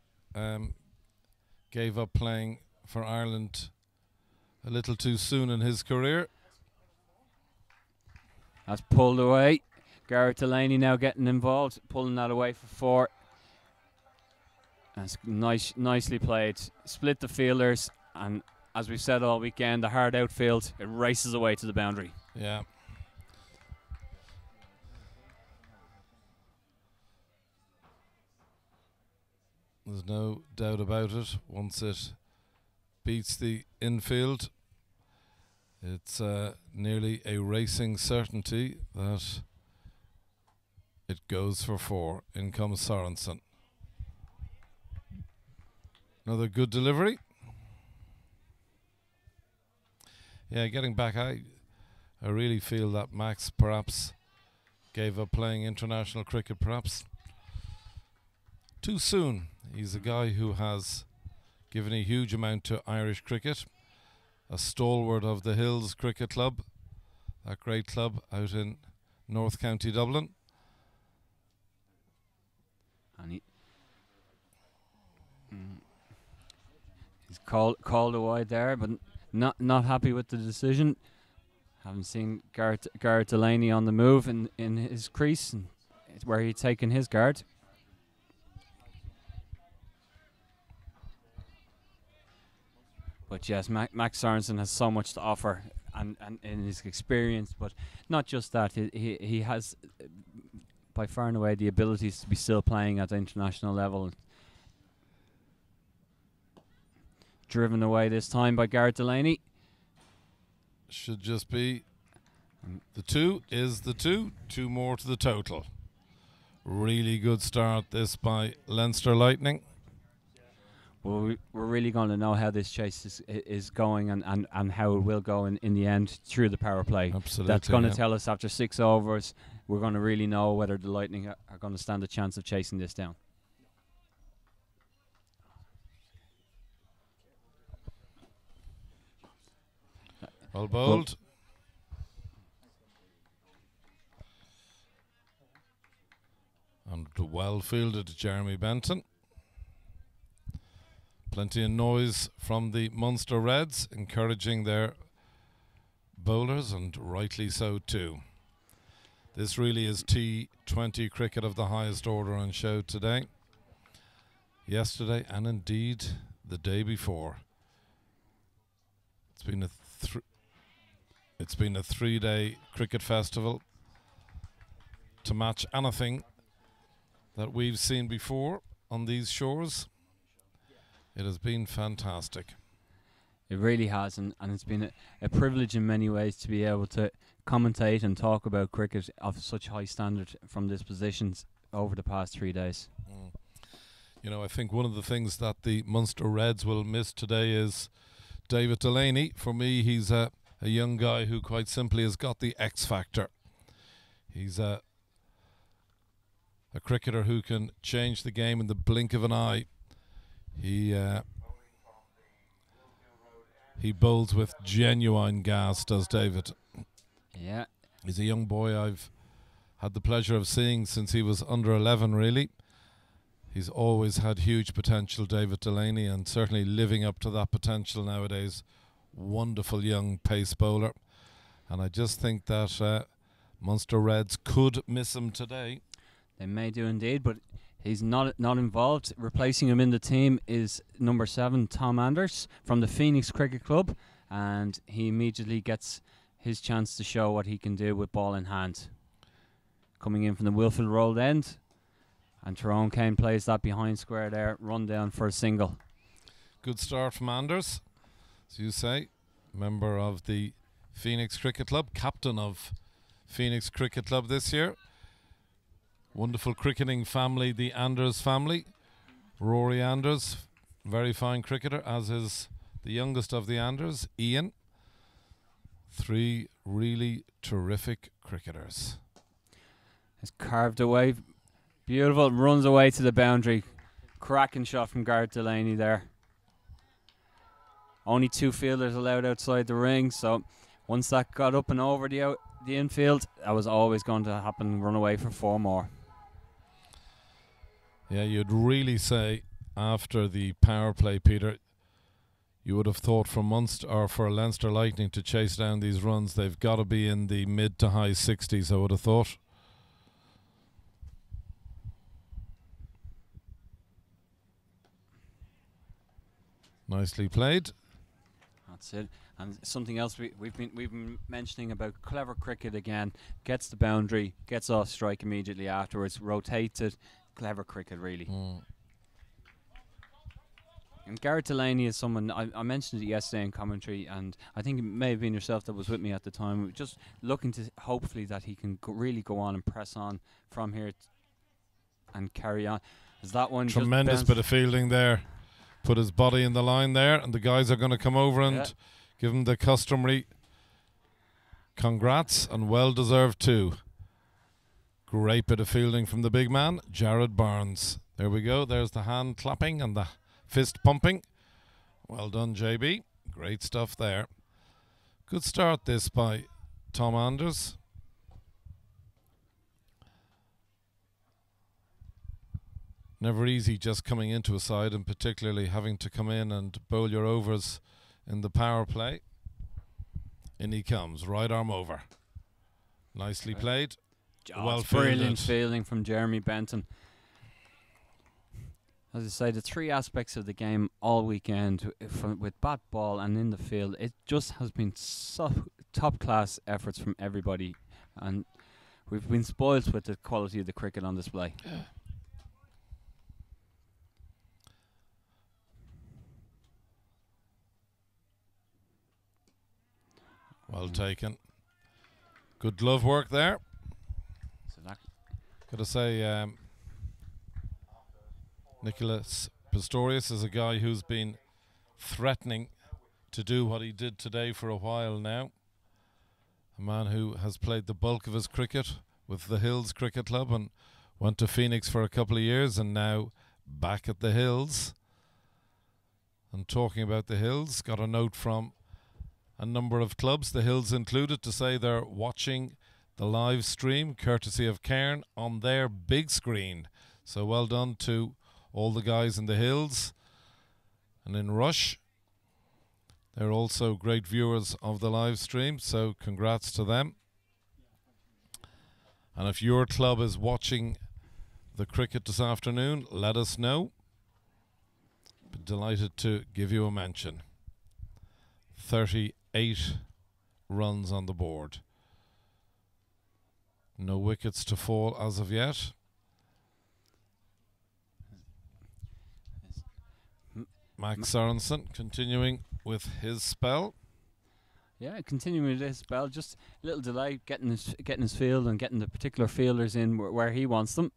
gave up playing for Ireland a little too soon in his career. That's pulled away. Garrett Delaney now getting involved, pulling that away for 4. That's nicely played. Split the fielders, and as we've said all weekend, the hard outfield, it races away to the boundary. Yeah. There's no doubt about it. Once it beats the infield, it's nearly a racing certainty that it goes for 4. In comes Sorensen. Another good delivery. Yeah, getting back, I really feel that Max perhaps gave up playing international cricket perhaps too soon. He's a guy who has given a huge amount to Irish cricket, a stalwart of the Hills Cricket Club, that great club out in North County Dublin. And he's called a wide there, but not happy with the decision. Haven't seen Garrett Delaney on the move in his crease, and where he'd taken his guard. But yes, Max Sorensen has so much to offer, and in his experience. But not just that, he has by far and away the abilities to be still playing at the international level. Driven away this time by Garrett Delaney. Should just be the 2 is the 2. 2 more to the total. Really good start this by Leinster Lightning. Well, we're really going to know how this chase is going and how it will go in the end through the power play. Absolutely. That's going to tell us after 6 overs. We're going to really know whether the Lightning are going to stand a chance of chasing this down. Well bowled. And well fielded Jeremy Benton. Plenty of noise from the Munster Reds, encouraging their bowlers, and rightly so too. This really is T20 cricket of the highest order on show today, yesterday, and indeed the day before. It's been a 3-day cricket festival to match anything that we've seen before on these shores. It has been fantastic. It really has, and it's been a privilege in many ways to be able to commentate and talk about cricket of such high standard from this position over the past 3 days. You know, I think one of the things that the Munster Reds will miss today is David Delaney. For me, he's a young guy who quite simply has got the X factor. He's a cricketer who can change the game in the blink of an eye. He bowls with genuine gas, does David. Yeah. He's a young boy I've had the pleasure of seeing since he was under 11, really. He's always had huge potential, David Delaney, and certainly living up to that potential nowadays. Wonderful young pace bowler. And I just think that Munster Reds could miss him today. They may do indeed, but he's not involved. Replacing him in the team is number 7, Tom Anders, from the Phoenix Cricket Club, and he immediately gets his chance to show what he can do with ball in hand. Coming in from the Wilfield rolled end, and Tyrone Kane plays that behind square there, run down for a single. Good start from Anders, as you say, member of the Phoenix Cricket Club, captain of Phoenix Cricket Club this year. Wonderful cricketing family, the Anders family. Rory Anders, very fine cricketer, as is the youngest of the Anders, Ian. 3 really terrific cricketers. It's carved away. Beautiful. Runs away to the boundary. Cracking shot from Garrett Delaney there. Only 2 fielders allowed outside the ring, so once that got up and over the infield, that was always going to happen. Run away for 4 more. Yeah, you'd really say after the power play, Peter, you would have thought for Munster or for Leinster Lightning to chase down these runs, they've got to be in the mid to high 60s, I would have thought. Nicely played. That's it. And something else we've been mentioning about clever cricket again. Gets the boundary, gets off strike immediately afterwards, rotates it. Clever cricket, really. And Garrett Delaney is someone, I mentioned it yesterday in commentary, and I think it may have been yourself that was with me at the time, just looking to hopefully that he can really go on and press on from here and carry on. Is that one tremendous bit of fielding there? Put his body in the line there, and the guys are going to come over and give him the customary congrats, and well deserved too. Great bit of fielding from the big man, Jared Barnes. There we go. There's the hand clapping and the fist pumping. Well done, JB. Great stuff there. Good start this by Tom Anders. Never easy just coming into a side, and particularly having to come in and bowl your overs in the power play. In he comes, right arm over. Nicely played. Well brilliant fielding from Jeremy Benton. As I say, the three aspects of the game all weekend, with bat, ball and in the field, it just has been top class efforts from everybody, and we've been spoilt with the quality of the cricket on display. Well taken. Good glove work there. So that got to say, Nicholas Pistorius is a guy who's been threatening to do what he did today for a while now. A man who has played the bulk of his cricket with the Hills Cricket Club and went to Phoenix for a couple of years, and now back at the Hills. And talking about the Hills, got a note from a number of clubs, the Hills included, to say they're watching the live stream courtesy of Cairn on their big screen. So well done to all the guys in the Hills. And in Rush, they're also great viewers of the live stream, so congrats to them. And if your club is watching the cricket this afternoon, let us know. Be delighted to give you a mention. 38 runs on the board. No wickets to fall as of yet. Max Sorensen continuing with his spell. Yeah, continuing with his spell. Just a little delay getting his field and getting the particular fielders in where he wants them.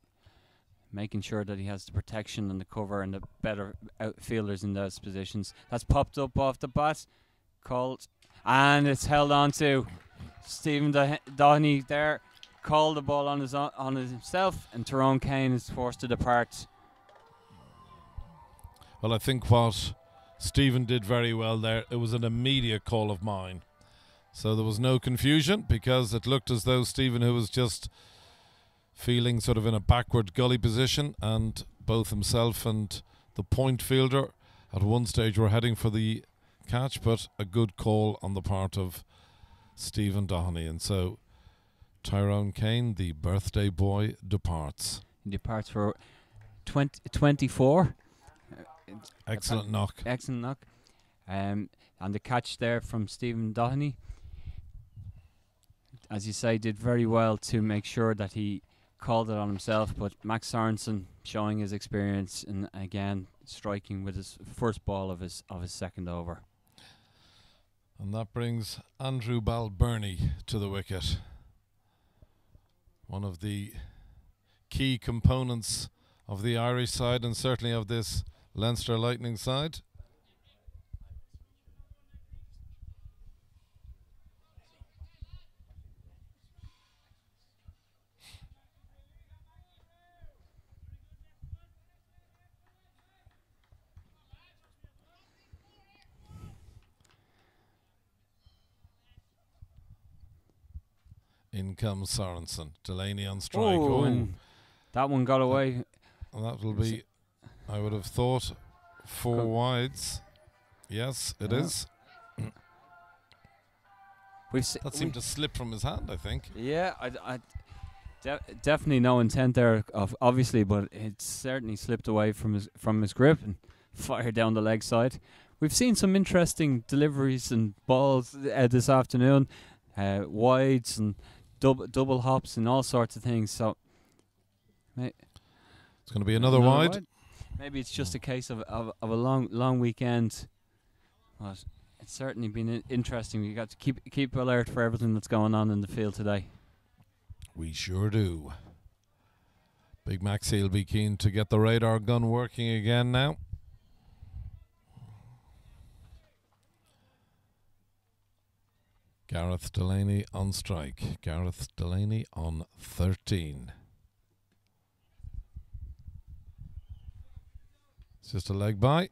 Making sure that he has the protection and the cover and the better outfielders in those positions. That's popped up off the bat. Called. And it's held on to. Stephen Downey there called the ball on himself, and Tyrone Kane is forced to depart. Well, I think what Stephen did very well there, it was an immediate call of mine. So there was no confusion, because it looked as though Stephen, who was just feeling sort of in a backward gully position, and both himself and the point fielder at one stage were heading for the catch, but a good call on the part of Stephen Doheney. And so Tyrone Kane, the birthday boy, departs. He departs for 24. Excellent knock. Excellent knock. And the catch there from Stephen Doheney, as you say, did very well to make sure that he called it on himself. But Max Sorensen showing his experience and again striking with his first ball of his second over. And that brings Andrew Balbirnie to the wicket. One of the key components of the Irish side, and certainly of this Leinster Lightning side. In comes Sorensen. Delaney on strike. Oh, and that one got away. And that will be, I would have thought, 4 wides. Yes, it is. That seemed to slip from his hand, I think. Yeah, I definitely no intent there, obviously, but it certainly slipped away from his grip and fired down the leg side. We've seen some interesting deliveries and balls this afternoon, wides and double hops and all sorts of things. So it's going to be another wide. Maybe it's just a case of a long weekend. But it's certainly been interesting. You got to keep alert for everything that's going on in the field today. We sure do. Big Maxie will be keen to get the radar gun working again now. Gareth Delaney on strike. Gareth Delaney on 13. It's just a leg by.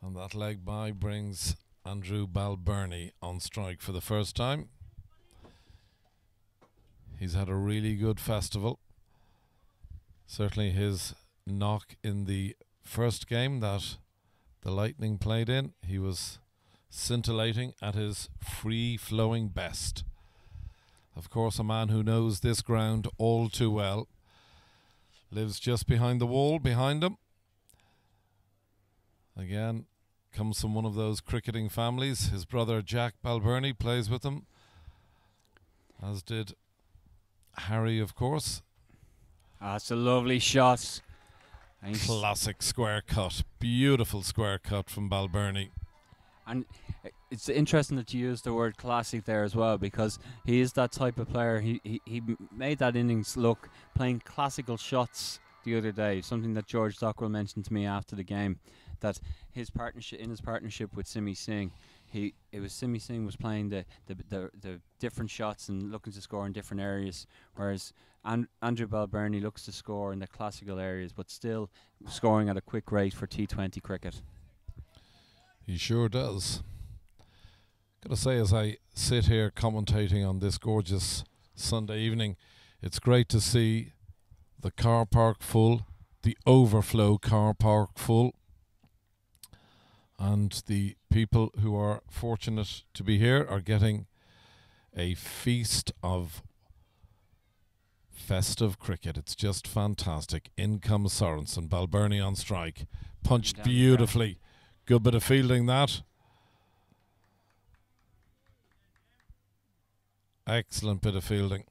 And that leg by brings Andrew Balbirnie on strike for the first time. He's had a really good festival. Certainly his knock in the first game that the Lightning played in, he was scintillating at his free-flowing best. Of course, a man who knows this ground all too well. Lives just behind the wall behind him. Again, comes from one of those cricketing families. His brother Jack Balbirnie plays with him, as did Harry, of course. That's a lovely shot. Classic square cut. Beautiful square cut from Balbirnie. And it's interesting that you use the word classic there as well, because he is that type of player. He made that innings look playing classical shots the other day, something that George Dockrell mentioned to me after the game, that his partnership with Simi Singh, Simi Singh was playing the different shots and looking to score in different areas, whereas Andrew Balbirnie looks to score in the classical areas, but still scoring at a quick rate for T20 cricket. He sure does. Gotta say, as I sit here commentating on this gorgeous Sunday evening, it's great to see the car park full, the overflow car park full, and the people who are fortunate to be here are getting a feast of festive cricket. It's just fantastic. In comes Sorensen. Balbirnie on strike. Punched beautifully. Good bit of fielding that. Excellent bit of fielding.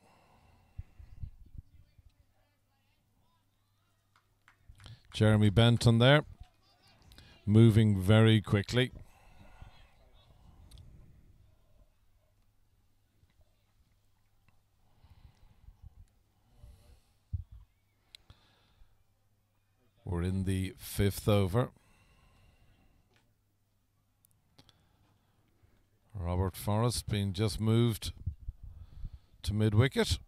Jeremy Benton there, moving very quickly. We're in the 5th over. Robert Forrest being just moved to mid-wicket.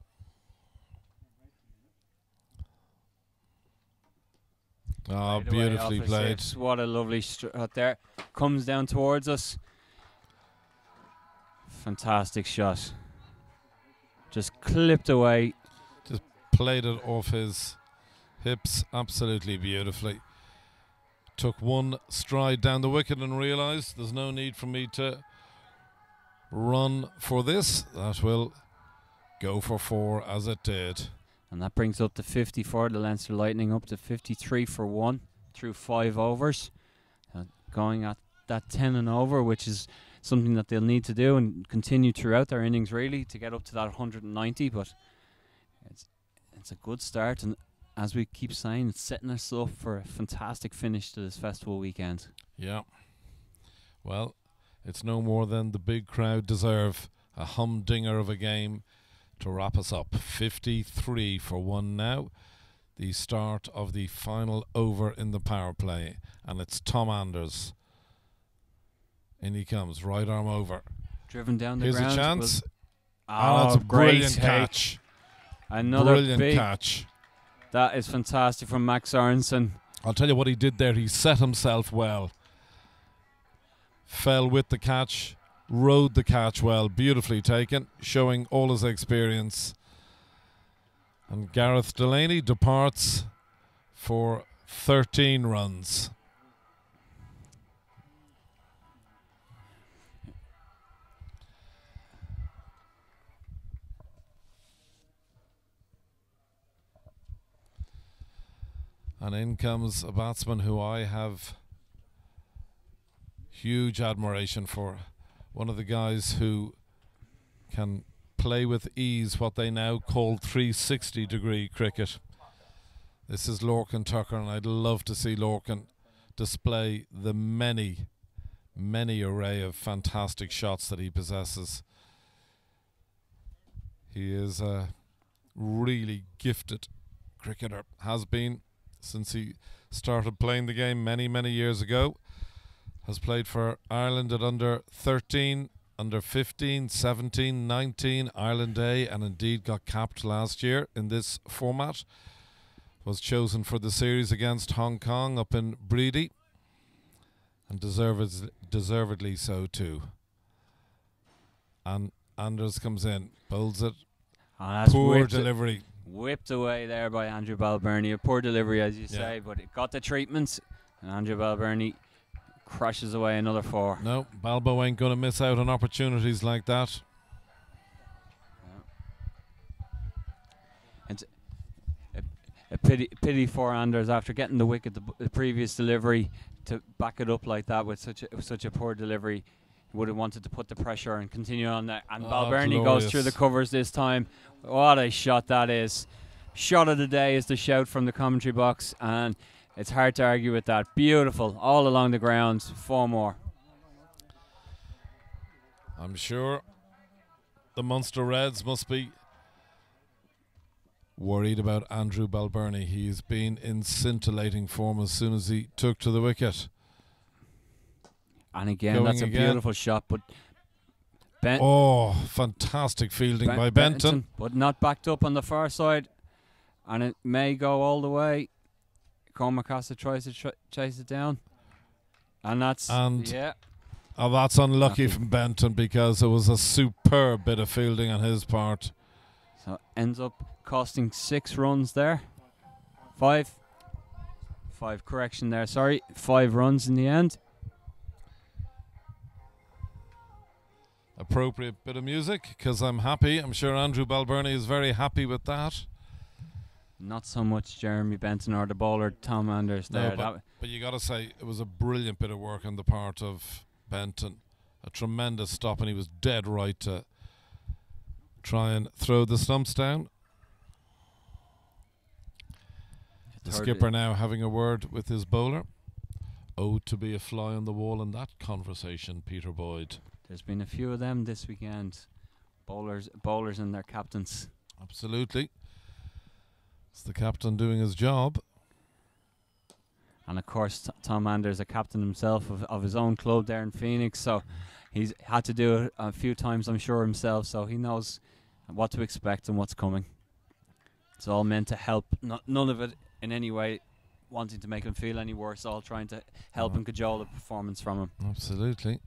Ah, beautifully played. What a lovely shot there. Comes down towards us. Fantastic shot. Just clipped away. Just played it off his hips absolutely beautifully. Took one stride down the wicket and realised there's no need for me to run for this. That will go for 4 as it did. And that brings up to 50 for the Leinster Lightning, up to 53 for 1 through 5 overs. Going at that 10 and over, which is something that they'll need to do and continue throughout their innings really to get up to that 190. But it's a good start, and as we keep saying, it's setting us up for a fantastic finish to this festival weekend. Yeah. Well, it's no more than the big crowd deserve. A humdinger of a game to wrap us up. 53 for 1 now. The start of the final over in the power play. And it's Tom Anders. In he comes, right arm over. Driven down the ground. ground. Here's a chance. Oh, that's a brilliant take. catch. Another brilliant big catch. That is fantastic from Max Sorensen. I'll tell you what he did there. He set himself well. Fell with the catch. Rode the catch well. Beautifully taken. Showing all his experience. And Gareth Delaney departs for 13 runs. And in comes a batsman who I have huge admiration for. One of the guys who can play with ease what they now call 360-degree cricket. This is Lorcan Tucker, and I'd love to see Lorcan display the many array of fantastic shots that he possesses. He is a really gifted cricketer, has been since he started playing the game many years ago. Has played for Ireland at under 13, under 15, 17, 19, Ireland A, and indeed got capped last year in this format. Was chosen for the series against Hong Kong up in Breedy, and deservedly so too. And Anders comes in, bowls it. Poor delivery. Whipped away there by Andrew Balbirnie. A poor delivery, as you say, but it got the treatments, and Andrew Balbirnie crashes away another 4. No, Balbo ain't going to miss out on opportunities like that. It's a pity for Anders after getting the wicket the previous delivery to back it up like that with such a poor delivery. He would have wanted to put the pressure and continue on that. And Balbirnie goes through the covers this time. What a shot that is. Shot of the day is the shout from the commentary box, and it's hard to argue with that. Beautiful, all along the ground. 4 more. I'm sure the Munster Reds must be worried about Andrew Balbirnie. He's been in scintillating form as soon as he took to the wicket. And again, that's a beautiful shot, but fantastic fielding by Benton. But not backed up on the far side, and it may go all the way. Cormac has to try to chase it down, and that's that's unlucky from Benton, because it was a superb bit of fielding on his part. So ends up costing 6 runs there. 5 correction there, sorry. 5 runs in the end. Appropriate bit of music, because I'm happy. I'm sure Andrew Balbirnie is very happy with that. Not so much Jeremy Benton or the bowler Tom Anders there. No, but you got to say, it was a brilliant bit of work on the part of Benton. A tremendous stop, and he was dead right to try and throw the stumps down. The skipper now having a word with his bowler. Oh, to be a fly on the wall in that conversation, Peter Boyd. There's been a few of them this weekend. Bowlers and their captains. Absolutely. It's the captain doing his job. And of course, Tom Anders, a captain himself of his own club there in Phoenix. So he's had to do it a few times, I'm sure, himself. So he knows what to expect and what's coming. It's all meant to help. None of it in any way wanting to make him feel any worse. All trying to help and cajole the performance from him. Absolutely.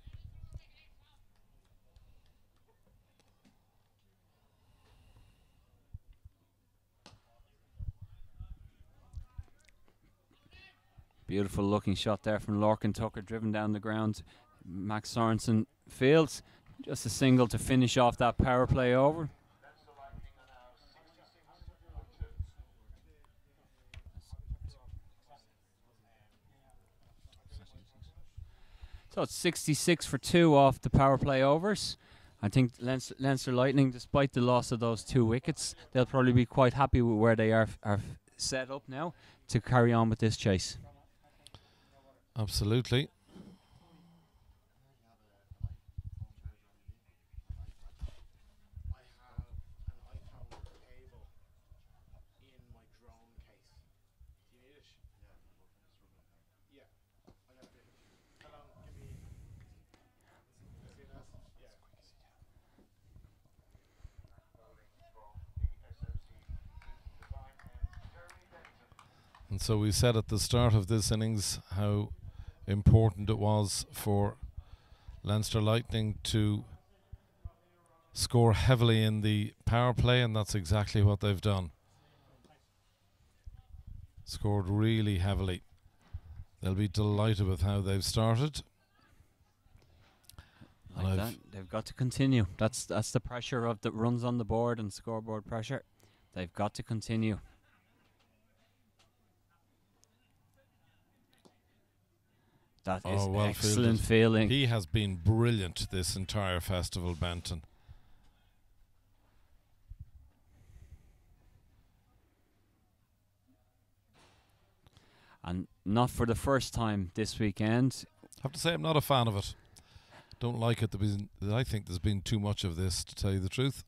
Beautiful looking shot there from Lorcan Tucker, driven down the ground. Max Sorensen fields. Just a single to finish off that power play over. So it's 66 for 2 off the power play overs. I think Leinster Lightning, despite the loss of those 2 wickets, they'll probably be quite happy with where they are set up now to carry on with this chase. Absolutely. And so we said at the start of this innings how important it was for Leinster Lightning to score heavily in the power play, and that's exactly what they've done. Scored really heavily. They'll be delighted with how they've started. Like that, they've got to continue. That's the pressure of the runs on the board and scoreboard pressure. They've got to continue. That is excellent fielding. He has been brilliant this entire festival, Benton. and not for the first time this weekend. I have to say I'm not a fan of it. Don't like it. I think there's been too much of this, to tell you the truth.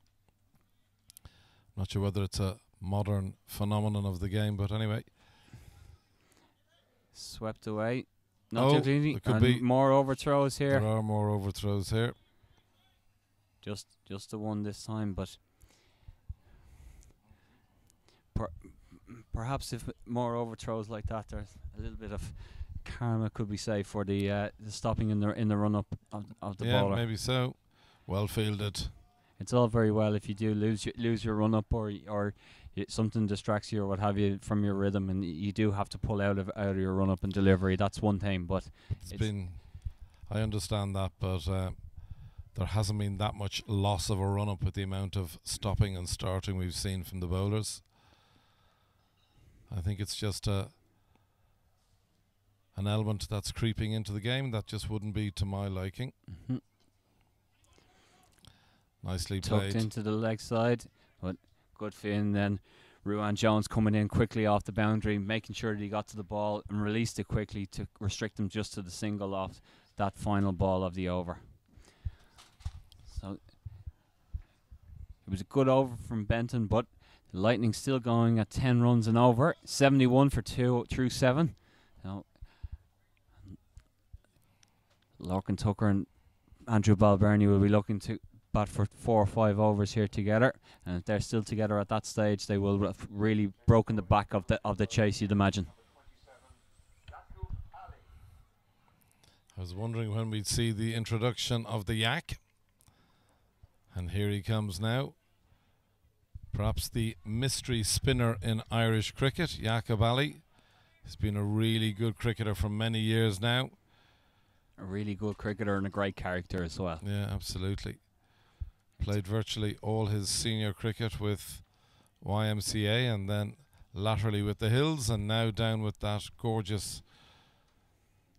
Not sure whether it's a modern phenomenon of the game, but anyway. Swept away. Not too easy. There could And be more overthrows here. There are more overthrows here. Just the one this time, but perhaps if more overthrows like that, there's a little bit of karma, could we say, for the stopping in the run up of the bowler. Yeah, maybe so. Well fielded. It's all very well if you do lose your run up, or something distracts you or what have you from your rhythm, and you do have to pull out of your run up and delivery. That's one thing, but it's been. I understand that, but there hasn't been that much loss of a run up with the amount of stopping and starting we've seen from the bowlers. I think it's just an element that's creeping into the game that just wouldn't be to my liking. Mm-hmm. Nicely tucked played into the leg side, but good fin. Then Ruan Jones coming in quickly off the boundary, making sure that he got to the ball and released it quickly to restrict him just to the single off that final ball of the over. So it was a good over from Benton, but the Lightning still going at 10 runs and over, 71 for 2 through 7. Now, Lorcan Tucker and Andrew Balbirnie will be looking to bat for 4 or 5 overs here together, and if they're still together at that stage, they will have really broken the back of the chase, you'd imagine. I was wondering when we'd see the introduction of the Yak, and here he comes now. Perhaps the mystery spinner in Irish cricket, Jacob Ali. He's been a really good cricketer for many years now. A really good cricketer and a great character as well. Yeah, absolutely. Played virtually all his senior cricket with YMCA and then laterally with the Hills, and now down with that gorgeous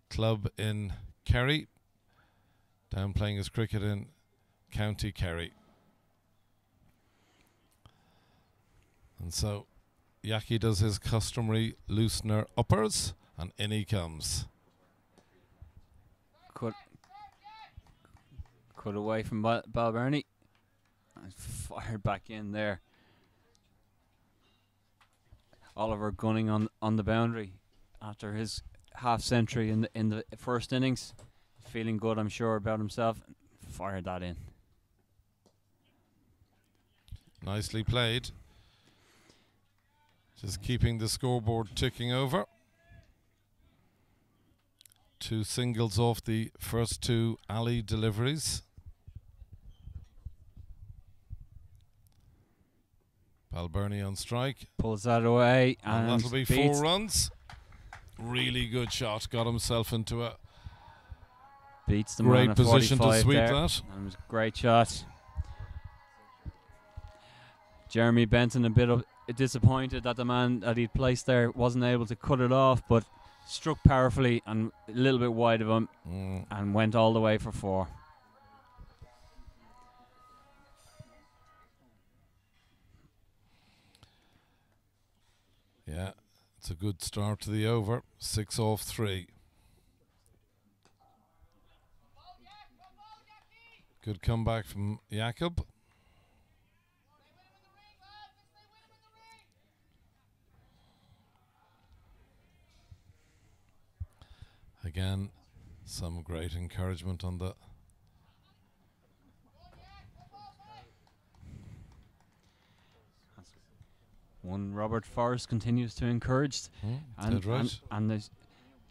club in Kerry, down playing his cricket in County Kerry. And so Yaki does his customary loosener uppers, and in he comes. Cut away from Balbirnie. Fired back in there. Oliver gunning on the boundary after his half century in the first innings. Feeling good, I'm sure, about himself. Fired that in. Nicely played. Just keeping the scoreboard ticking over. 2 singles off the first 2 alley deliveries. Balbirnie on strike. Pulls that away, and that'll be 4 runs. Really good shot. Got himself into a beats the great position to sweep there. that. And it was a great shot. Jeremy Benton a bit disappointed that the man that he'd placed there wasn't able to cut it off, but struck powerfully and a little bit wide of him and went all the way for 4. Yeah, it's a good start to the over. 6 off 3. Good comeback from Jakob. Again, some great encouragement on the one. Robert Forrest continues to encourage, right. and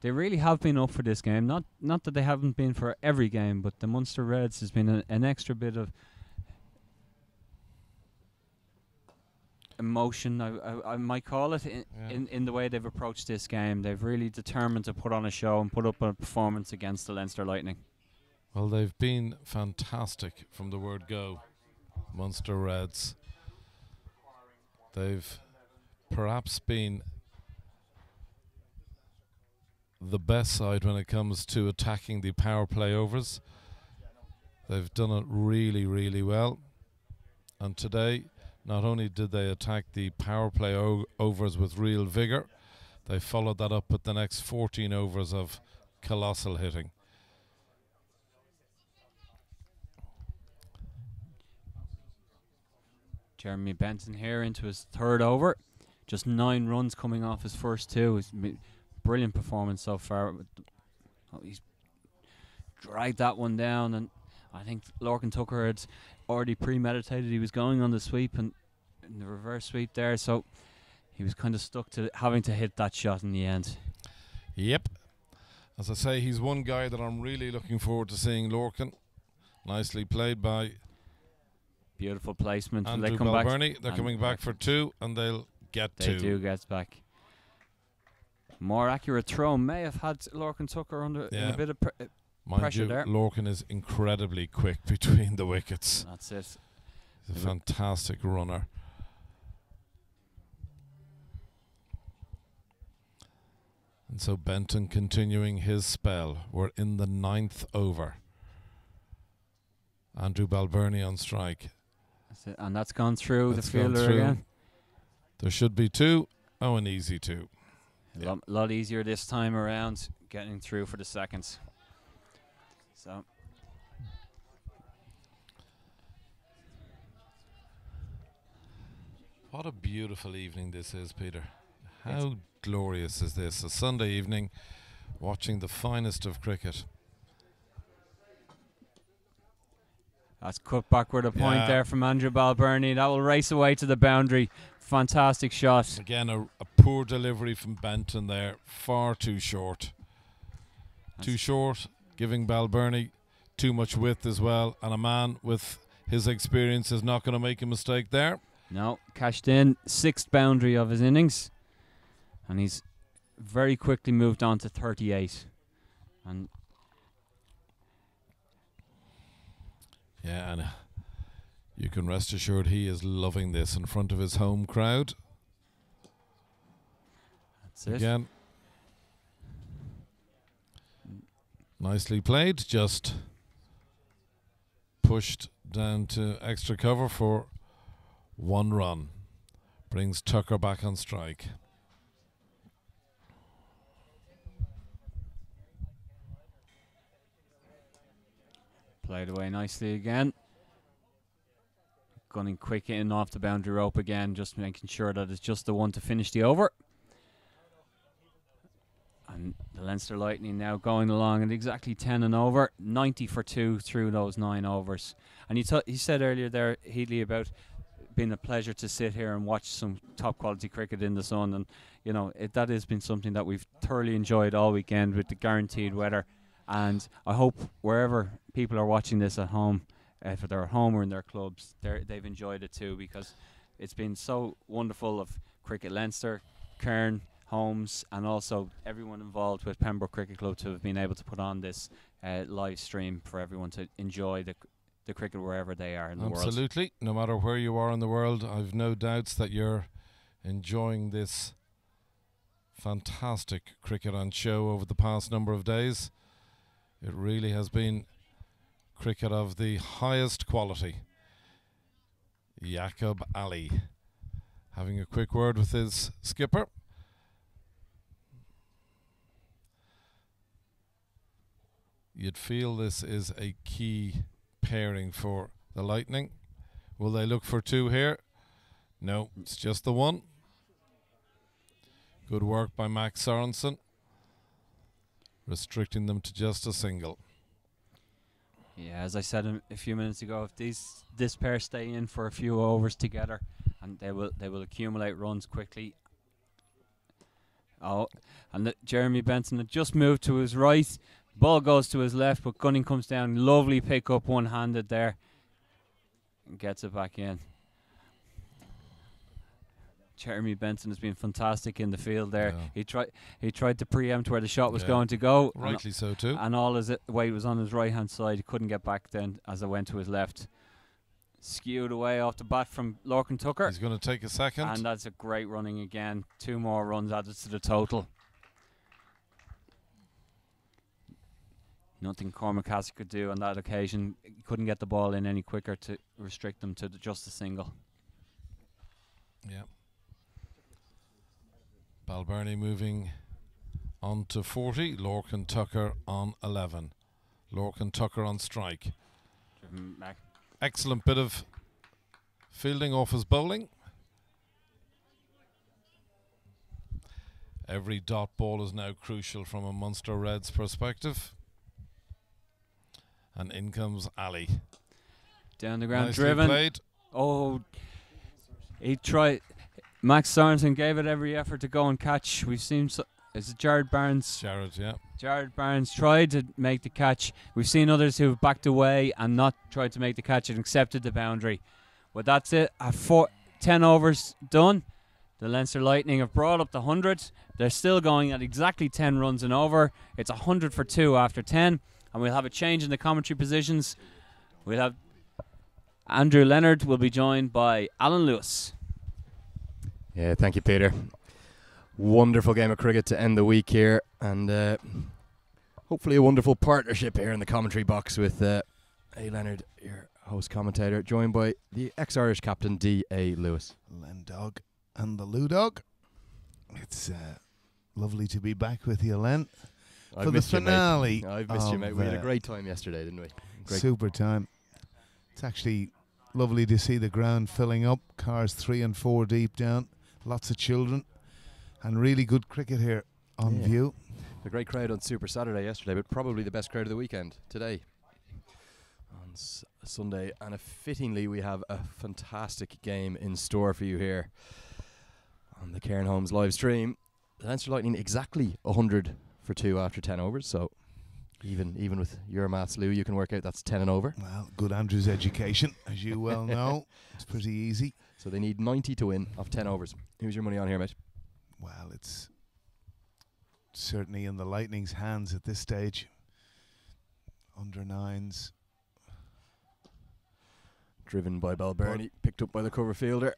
they really have been up for this game. Not that they haven't been for every game, but the Munster Reds has been an extra bit of emotion, I might call it, in the way they've approached this game. They've really determined to put on a show and put up a performance against the Leinster Lightning. Well, they've been fantastic from the word go, Munster Reds. They've perhaps been the best side when it comes to attacking the power play overs. They've done it really, really well. And today, not only did they attack the power play overs with real vigour, they followed that up with the next 14 overs of colossal hitting. Jeremy Benton here into his third over. Just 9 runs coming off his first 2. It's brilliant performance so far. He's dragged that one down, and I think Lorcan Tucker had already premeditated. He was going on the sweep and in the reverse sweep there, so he was kind of stuck to having to hit that shot in the end. Yep. As I say, he's one guy that I'm really looking forward to seeing, Lorcan. Nicely played by beautiful placement. Andrew They come Balburney. back. They're coming back for 2, and they'll get 2. They do get back. More accurate throw may have had Lorcan Tucker under in a bit of pressure there. Lorcan is incredibly quick between the wickets. That's it. He's a fantastic runner. And so Benton continuing his spell. We're in the 9th over. Andrew Balburney on strike. That's it. And that's gone through That's the fielder again. There should be 2. Oh, an easy 2. A lot easier this time around, getting through for the seconds. So what a beautiful evening this is, Peter. How glorious is this? A Sunday evening watching the finest of cricket. that's cut backward a point there from Andrew Balburney. That will race away to the boundary. Fantastic shot. Again, a poor delivery from Benton there. Far too short. Too short, giving Balburney too much width as well. And a man with his experience is not going to make a mistake there. No, cashed in. 6th boundary of his innings. And he's very quickly moved on to 38. And yeah, and you can rest assured he is loving this in front of his home crowd. That's it. Again, nicely played, just pushed down to extra cover for 1 run. Brings Tucker back on strike. Played away nicely again. Gunning quick in off the boundary rope again, just making sure that it's just the one to finish the over. And the Leinster Lightning now going along at exactly 10 and over, 90 for 2 through those 9 overs. And he said earlier there, Headley, about being a pleasure to sit here and watch some top quality cricket in the sun. And you know, that has been something that we've thoroughly enjoyed all weekend with the guaranteed weather. And I hope wherever people are watching this at home, if they're at home or in their clubs, they've enjoyed it too, because it's been so wonderful of Cricket Leinster, Cairn, Holmes, and also everyone involved with Pembroke Cricket Club to have been able to put on this live stream for everyone to enjoy the cricket wherever they are in the world. Absolutely. No matter where you are in the world, I've no doubts that you're enjoying this fantastic cricket on show over the past number of days. It really has been cricket of the highest quality. Yaqub Ali having a quick word with his skipper. You'd feel this is a key pairing for the Lightning. Will they look for 2 here? No, it's just the 1. Good work by Max Sorensen, restricting them to just a single. Yeah, as I said a few minutes ago, if this pair stay in for a few overs together, and they will accumulate runs quickly. Oh, and Jeremy Benson had just moved to his right. Ball goes to his left, but Gunning comes down. Lovely pick up one-handed there. And gets it back in. Jeremy Benson has been fantastic in the field there. Yeah. He tried to preempt where the shot was going to go. Rightly so too. And all his weight was on his right-hand side. He couldn't get back then as it went to his left. Skewed away off the bat from Lorcan Tucker. He's going to take a second. And that's a great running again. 2 more runs added to the total. Nothing Cormac Cassie could do on that occasion. He couldn't get the ball in any quicker to restrict them to just a single. Yeah. Balbirnie moving on to 40. Lorcan Tucker on 11. Lorcan Tucker on strike. Driven back. Excellent bit of fielding off his bowling. Every dot ball is now crucial from a Munster Reds perspective. And in comes Ali. Down the ground, Nicely driven. played. Oh, he tried. Max Sorensen gave it every effort to go and catch. We've seen. Is it Jared Barnes? Jared, yeah. Jared Barnes tried to make the catch. We've seen others who have backed away and not tried to make the catch and accepted the boundary. But that's it. 10 overs done. The Leinster Lightning have brought up the 100. They're still going at exactly 10 runs and over. It's 100 for 2 after 10. And we'll have a change in the commentary positions. We'll have Andrew Leonard will be joined by Alan Lewis. Yeah, thank you, Peter. Wonderful game of cricket to end the week here, and hopefully a wonderful partnership here in the commentary box with A. Leonard, your host commentator, joined by the ex-Irish captain D.A. Lewis. Len Dog and the Lou Dog. It's lovely to be back with you, Len. For the finale. I've missed you, mate. We had a great time yesterday, didn't we? Super time. It's actually lovely to see the ground filling up. Cars 3 and 4 deep down. Lots of children. And really good cricket here on view. A great crowd on Super Saturday yesterday, but probably the best crowd of the weekend today on Sunday. And fittingly, we have a fantastic game in store for you here on the Cairn Homes live stream. The Leinster Lightning exactly 100 for 2 after 10 overs, so even with your maths, Lou, you can work out that's 10 and over. Well, good Andrew's education, as you well know. It's pretty easy. So they need 90 to win off 10 overs. Who's your money on here, mate? Well, it's certainly in the Lightning's hands at this stage. Under 9s. Driven by Balbirnie, picked up by the cover fielder.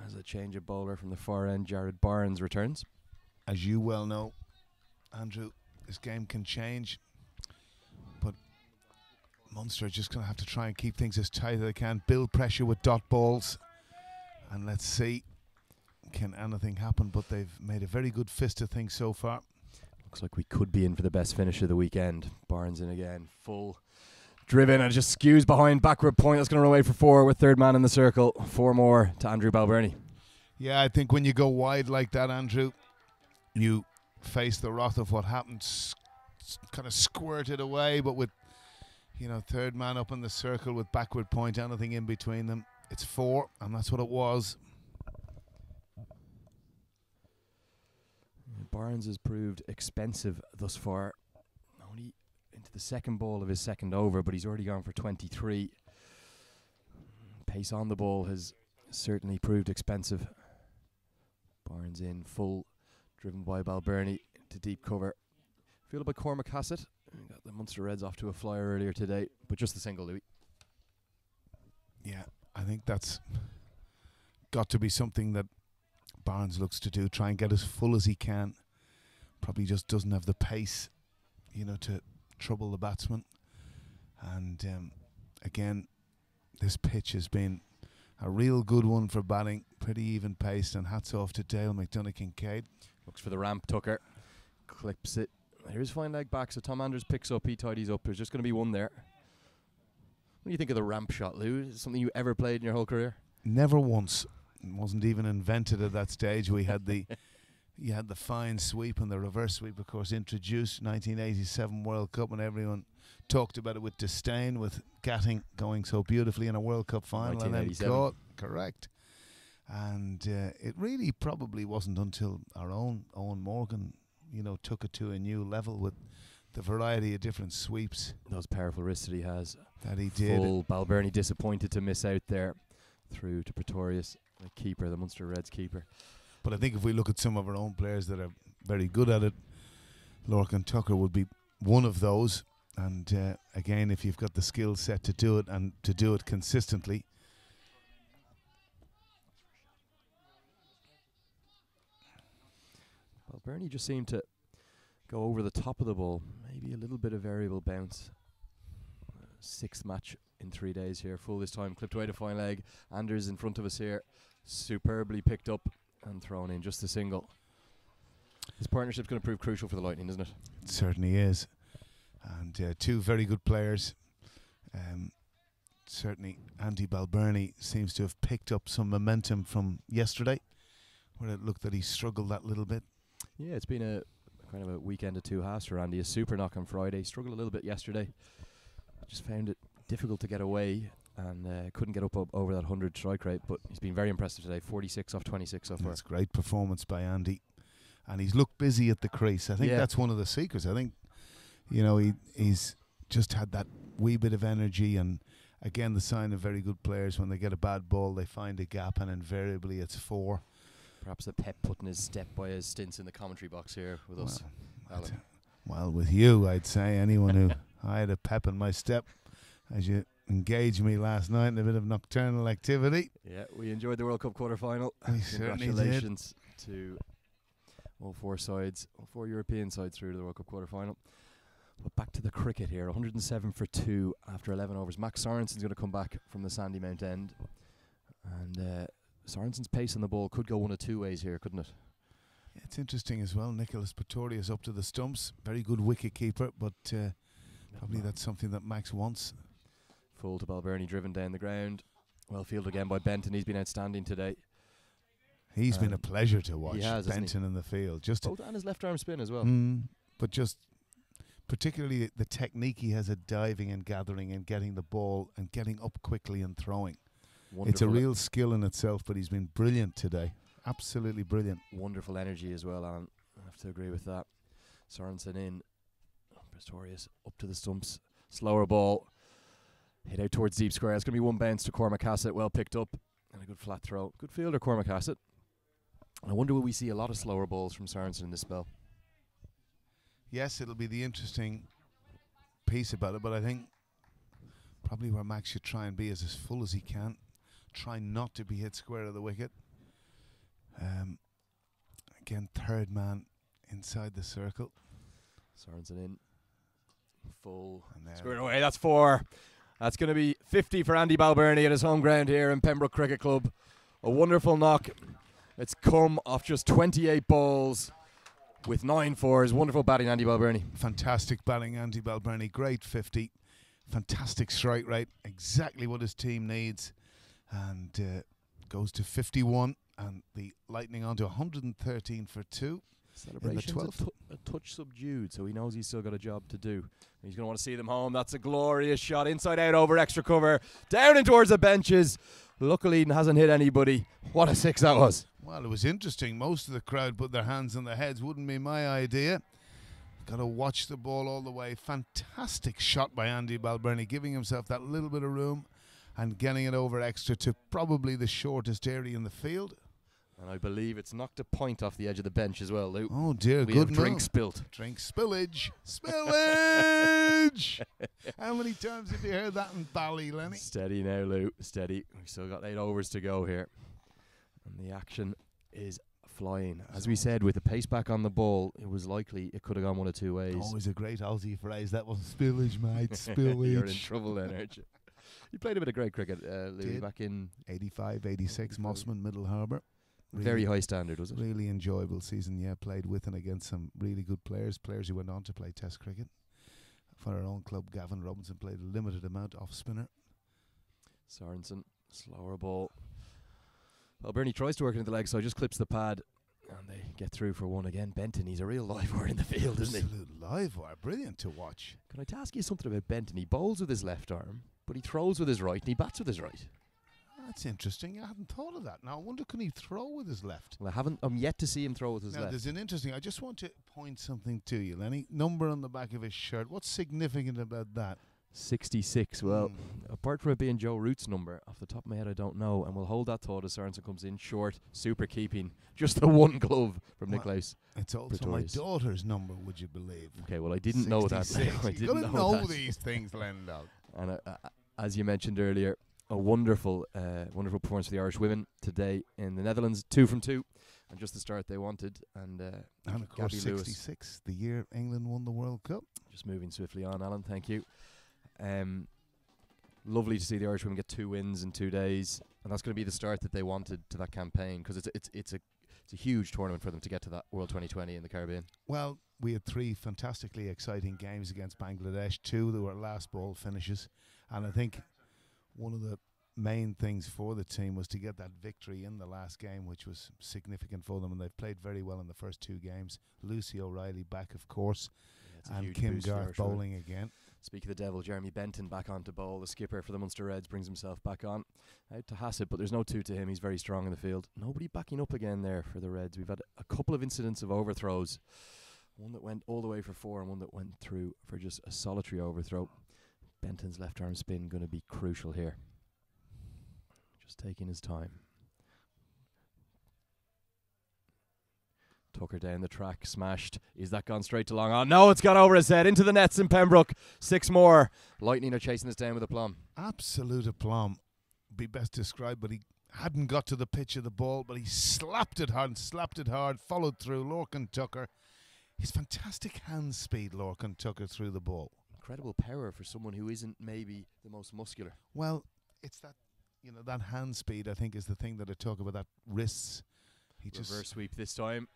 As a change of bowler from the far end, Jared Barnes returns. As you well know, Andrew, this game can change. But Munster are just going to have to try and keep things as tight as they can. Build pressure with dot balls. And let's see, can anything happen? But they've made a very good fist of things so far. Looks like we could be in for the best finish of the weekend. Barnes in again, full driven, and just skews behind, backward point. That's going to run away for 4 with third man in the circle. 4 more to Andrew Balbirnie. Yeah, I think when you go wide like that, Andrew, you face the wrath of what happened. Kind of squirted away, but with, third man up in the circle with backward point, anything in between them. It's 4, and that's what it was. Barnes has proved expensive thus far. Only into the second ball of his second over, but he's already gone for 23. Pace on the ball has certainly proved expensive. Barnes in full, driven by Balbirnie to deep cover. Fielded by Cormac Hassett. Got the Munster Reds off to a flyer earlier today, but just the single, Louis. Yeah, I think that's got to be something that Barnes looks to do, try and get as full as he can. Probably just doesn't have the pace, to trouble the batsman. And again, this pitch has been a real good one for batting, pretty even paced, and hats off to Dale McDonough Kincaid. Looks for the ramp, Tucker. Clips it. Here's fine leg back, so Tom Anders picks up, he tidies up. There's just going to be one there. What do you think of the ramp shot, Lou? Is it something you ever played in your whole career? Never once. It wasn't even invented at that stage. We had you had the fine sweep and the reverse sweep, of course, introduced 1987 World Cup, and everyone talked about it with disdain, with Gatting going so beautifully in a World Cup final and then caught. Correct. And it really probably wasn't until our own Owen Morgan, took it to a new level with the variety of different sweeps. Those powerful wrists that he has. That he did. Full Balbirnie disappointed to miss out there. Through to Pretorius, the keeper, the Munster Reds keeper. But I think if we look at some of our own players that are very good at it, Lorcan Tucker would be one of those. And again, if you've got the skill set to do it and to do it consistently. Balbirnie just seemed to go over the top of the ball. Maybe a little bit of variable bounce. 6th match in 3 days here. Full this time. Clipped away to fine leg. Anders in front of us here. Superbly picked up and thrown in. Just a single. partnership's going to prove crucial for the Lightning, isn't it? It certainly is. And two very good players. Certainly Andy Balbirnie seems to have picked up some momentum from yesterday, where it looked that he struggled that little bit. Yeah, it's been a kind of a weekend of two halves for Andy. A super knock on Friday, struggled a little bit yesterday. Just found it difficult to get away and couldn't get up over that 100 strike rate, but he's been very impressive today. 46 off 26 so far. That's great performance by Andy. And he's looked busy at the crease. I think that's one of the secrets. I think, he's just had that wee bit of energy, and again, the sign of very good players, when they get a bad ball, they find a gap, and invariably it's 4. Perhaps a pep putting his step by his stints in the commentary box here with us. Alan. Well, with you, I'd say anyone who I had a pep in my step as you engaged me last night in a bit of nocturnal activity. Yeah, we enjoyed the World Cup quarter-final. We certainly did. Congratulations to all 4 sides, all 4 European sides through to the World Cup quarter-final. But back to the cricket here, 107 for 2 after 11 overs. Max Sorensen's going to come back from the Sandymount end. And Sorensen's pace on the ball could go one of 2 ways here, couldn't it? Yeah, it's interesting as well. Nicholas Pretorius up to the stumps. Very good wicket keeper, but probably that's something that Max wants. Full to Balbirnie, driven down the ground. Well fielded again by Benton. He's been outstanding today. He's been a pleasure to watch. He has, Benton in the field. Both and his left arm spin as well. But just particularly the technique he has at diving and gathering and getting the ball and getting up quickly and throwing. Wonderful. It's a real skill in itself, but he's been brilliant today. Absolutely brilliant. Wonderful energy as well, Alan. I have to agree with that. Sorensen in. Pretorius up to the stumps. Slower ball. Hit out towards deep square. It's going to be one bounce to Cormac Hassett. Well picked up. And a good flat throw. Good fielder, Cormac Hassett. I wonder will we see a lot of slower balls from Sorensen in this spell. Yes, it'll be the interesting piece about it, but I think probably where Max should try and be is as full as he can. Try not to be hit square of the wicket. Again, third man inside the circle. Sorensen in. Full. Squared away. That's 4. That's going to be 50 for Andy Balbirnie at his home ground here in Pembroke Cricket Club. A wonderful knock. It's come off just 28 balls with 9 fours. Wonderful batting, Andy Balbirnie. Fantastic batting, Andy Balbirnie. Great 50. Fantastic strike rate. Exactly what his team needs. And goes to 51. And the Lightning on to 113 for 2. Celebration's a touch subdued, so he knows he's still got a job to do. He's going to want to see them home. That's a glorious shot. Inside out over extra cover. Down and towards the benches. Luckily, he hasn't hit anybody. What a 6 that was. Well, it was interesting. Most of the crowd put their hands on their heads. Wouldn't be my idea. Got to watch the ball all the way. Fantastic shot by Andy Balbirnie, giving himself that little bit of room and getting it over extra to probably the shortest area in the field. And I believe it's knocked a point off the edge of the bench as well, Lou. Oh dear, we good have drink spilt. Drink spillage. Spillage! How many times have you heard that in Bally, Lenny? Steady now, Lou. Steady. We've still got 8 overs to go here. And the action is flying. As we said, with the pace back on the ball, it was likely it could have gone one of 2 ways. Always a great Aussie phrase. That was spillage, mate. Spillage. You're in trouble then, aren't you? You played a bit of great cricket, Lou, back in 85, 86, Mossman, Middle Harbour. Really very high standard, was it? Really enjoyable season, yeah. Played with and against some really good players who went on to play Test cricket. For our own club, Gavin Robinson played a limited amount off spinner. Sorensen, slower ball. Well, Bernie tries to work into the leg, so just clips the pad, and they get through for 1 again. Benton, he's a real live wire in the field, isn't he? Absolute live wire, brilliant to watch. Can I ask you something about Benton? He bowls with his left arm, but he throws with his right, and he bats with his right. That's interesting. I hadn't thought of that. Now, I wonder, can he throw with his left? Well, I'm yet to see him throw with his left. There's an interesting... I just want to point something to you, Lenny. Number on the back of his shirt. What's significant about that? 66. Well, apart from it being Joe Root's number, off the top of my head, I don't know. And we'll hold that thought as Sorensen comes in short, super keeping. Just the 1 glove from Niklaus. It's also Pretorius. my daughter's number, would you believe? Okay, well, I didn't know that. I didn't know these things, Lendal. And as you mentioned earlier, a wonderful performance for the Irish women today in the Netherlands. 2 from 2, and just the start they wanted. And of course, 66, the year England won the World Cup. Just moving swiftly on, Alan. Thank you. Lovely to see the Irish women get 2 wins in 2 days, and that's going to be the start that they wanted to that campaign, because it's It's a huge tournament for them to get to that World 2020 in the Caribbean. Well, we had 3 fantastically exciting games against Bangladesh. 2 that were last ball finishes. And I think one of the main things for the team was to get that victory in the last game, which was significant for them. And they've played very well in the first 2 games. Lucy O'Reilly back, of course. Yeah, and Kim Garth bowling again. Speak of the devil, Jeremy Benton back on to bowl. The skipper for the Munster Reds brings himself back on. Out to Hassett, but there's no 2 to him. He's very strong in the field. Nobody backing up again there for the Reds. We've had a couple of incidents of overthrows. One that went all the way for 4 and one that went through for just a solitary overthrow. Benton's left arm spin going to be crucial here. Just taking his time. Tucker down the track, smashed. Is that gone straight to long on? No, it's gone over his head, into the nets in Pembroke. 6 more. Lightning are chasing this down with aplomb. Absolute aplomb, be best described, but he hadn't got to the pitch of the ball, but he slapped it hard, followed through. Lorcan Tucker, his fantastic hand speed, Lorcan Tucker through the ball. Incredible power for someone who isn't maybe the most muscular. Well, it's that, that hand speed, I think, is the thing that I talk about, that wrists. He Reverse just sweep this time.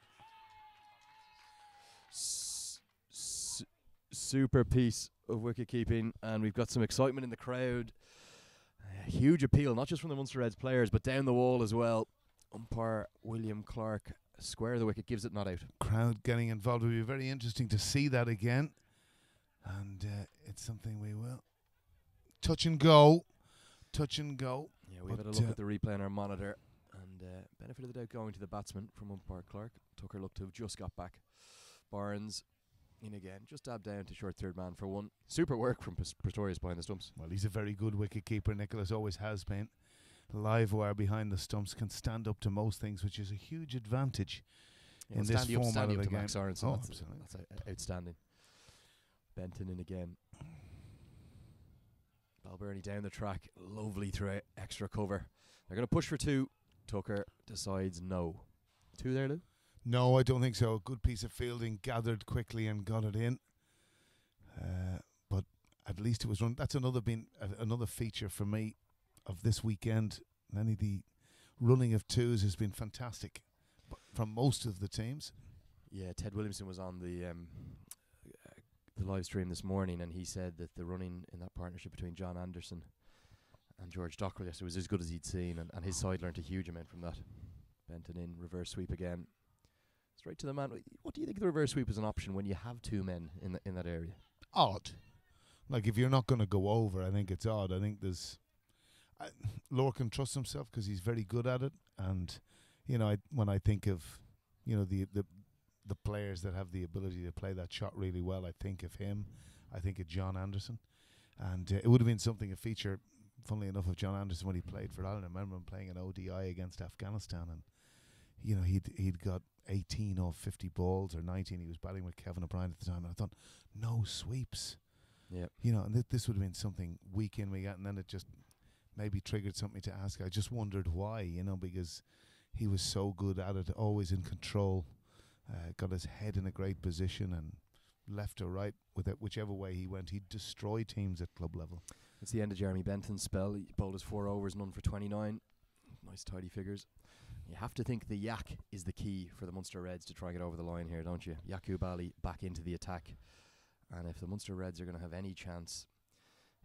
Super piece of wicket keeping, and we've got some excitement in the crowd. Huge appeal, not just from the Munster Reds players, but down the wall as well. Umpire William Clark, square of the wicket, gives it not out. Crowd getting involved. It will be very interesting to see that again, and it's something we will touch and go. Yeah, we've had a look at the replay on our monitor, and benefit of the doubt going to the batsman from umpire Clark. Tucker looked to have just got back. Barnes in again, just dabbed down to short third man for 1. Super work from Pretorius behind the stumps. Well, he's a very good wicket keeper, Nicholas, always has been. Live wire behind the stumps, can stand up to most things, which is a huge advantage in this format of the game. Max Aronson, Oh, that's absolutely. outstanding. Benton in again. Balbirnie down the track, lovely through extra cover. They're going to push for 2. Tucker decides no. 2 there, Lou? No, I don't think so. A good piece of fielding, gathered quickly and got it in. But at least it was run. That's another feature for me of this weekend. The running of 2s has been fantastic from most of the teams. Yeah, Ted Williamson was on the live stream this morning, and he said that the running in that partnership between John Anderson and George Dockrell yesterday was as good as he'd seen, and his side learnt a huge amount from that. Benton in, reverse sweep again. Straight to the man. What do you think of the reverse sweep as an option when you have 2 men in that area? Odd. Like, if you're not going to go over, I think it's odd. I think there's... Lorcan trusts himself because he's very good at it. And, when I think of, the players that have the ability to play that shot really well, I think of him. I think of John Anderson. And it would have been a feature, funnily enough, of John Anderson when he played for Ireland. I remember him playing an ODI against Afghanistan, and he'd got 18 off 50 balls, or 19. He was batting with Kevin O'Brien at the time, and I thought, no sweeps. Yeah. And this would have been something week in, week out, and then it just maybe triggered something to ask. I just wondered why, because he was so good at it, always in control, got his head in a great position, and left or right, with it, whichever way he went, he'd destroy teams at club level. It's the end of Jeremy Benton's spell. He bowled his 4 overs, none for 29. Nice tidy figures. You have to think the yak is the key for the Munster Reds to try and get over the line here, don't you? Yaqub Ali back into the attack. And if the Munster Reds are going to have any chance,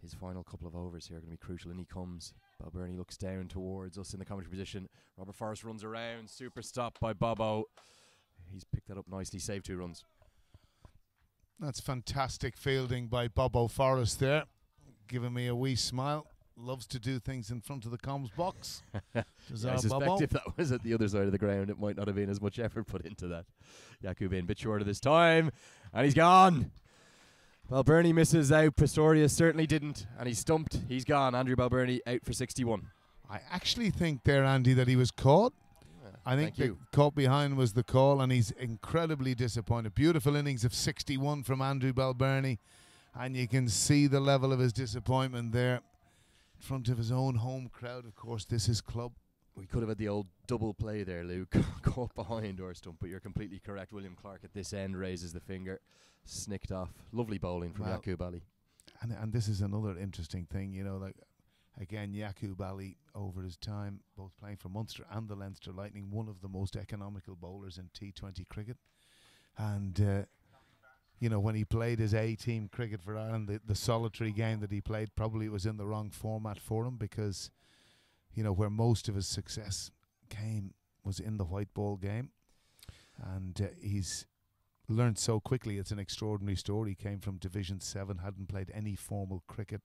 his final couple of overs here are going to be crucial. And he comes. Balbirnie looks down towards us in the commentary position. Robert Forrest runs around. Super stop by Bobo. He's picked that up nicely. Saved 2 runs. That's fantastic fielding by Bobo Forrest there. Giving me a wee smile. Loves to do things in front of the comms box. I suspect if that was at the other side of the ground, it might not have been as much effort put into that. Yaqub in, bit shorter this time, and he's gone. Balbirnie misses out. Pistorius certainly didn't, and he's stumped. He's gone. Andrew Balbirnie out for 61. I actually think there, Andy, that he was caught. I think the caught behind was the call, and he's incredibly disappointed. Beautiful innings of 61 from Andrew Balbirnie, and you can see the level of his disappointment there. In front of his own home crowd, of course. This is club. We could have had the old double play there, Luke. Caught behind our stump, but you're completely correct. William Clark at this end raises the finger, snicked off. Lovely bowling from Yaqub Ali. And this is another interesting thing, Again, Yakub Ali, over his time, both playing for Munster and the Leinster Lightning, one of the most economical bowlers in T20 cricket. And, you know, when he played his A-team cricket for Ireland, the solitary game that he played, probably it was in the wrong format for him, because, you know, where most of his success came was in the white ball game. And he's learned so quickly. It's an extraordinary story. He came from Division 7, hadn't played any formal cricket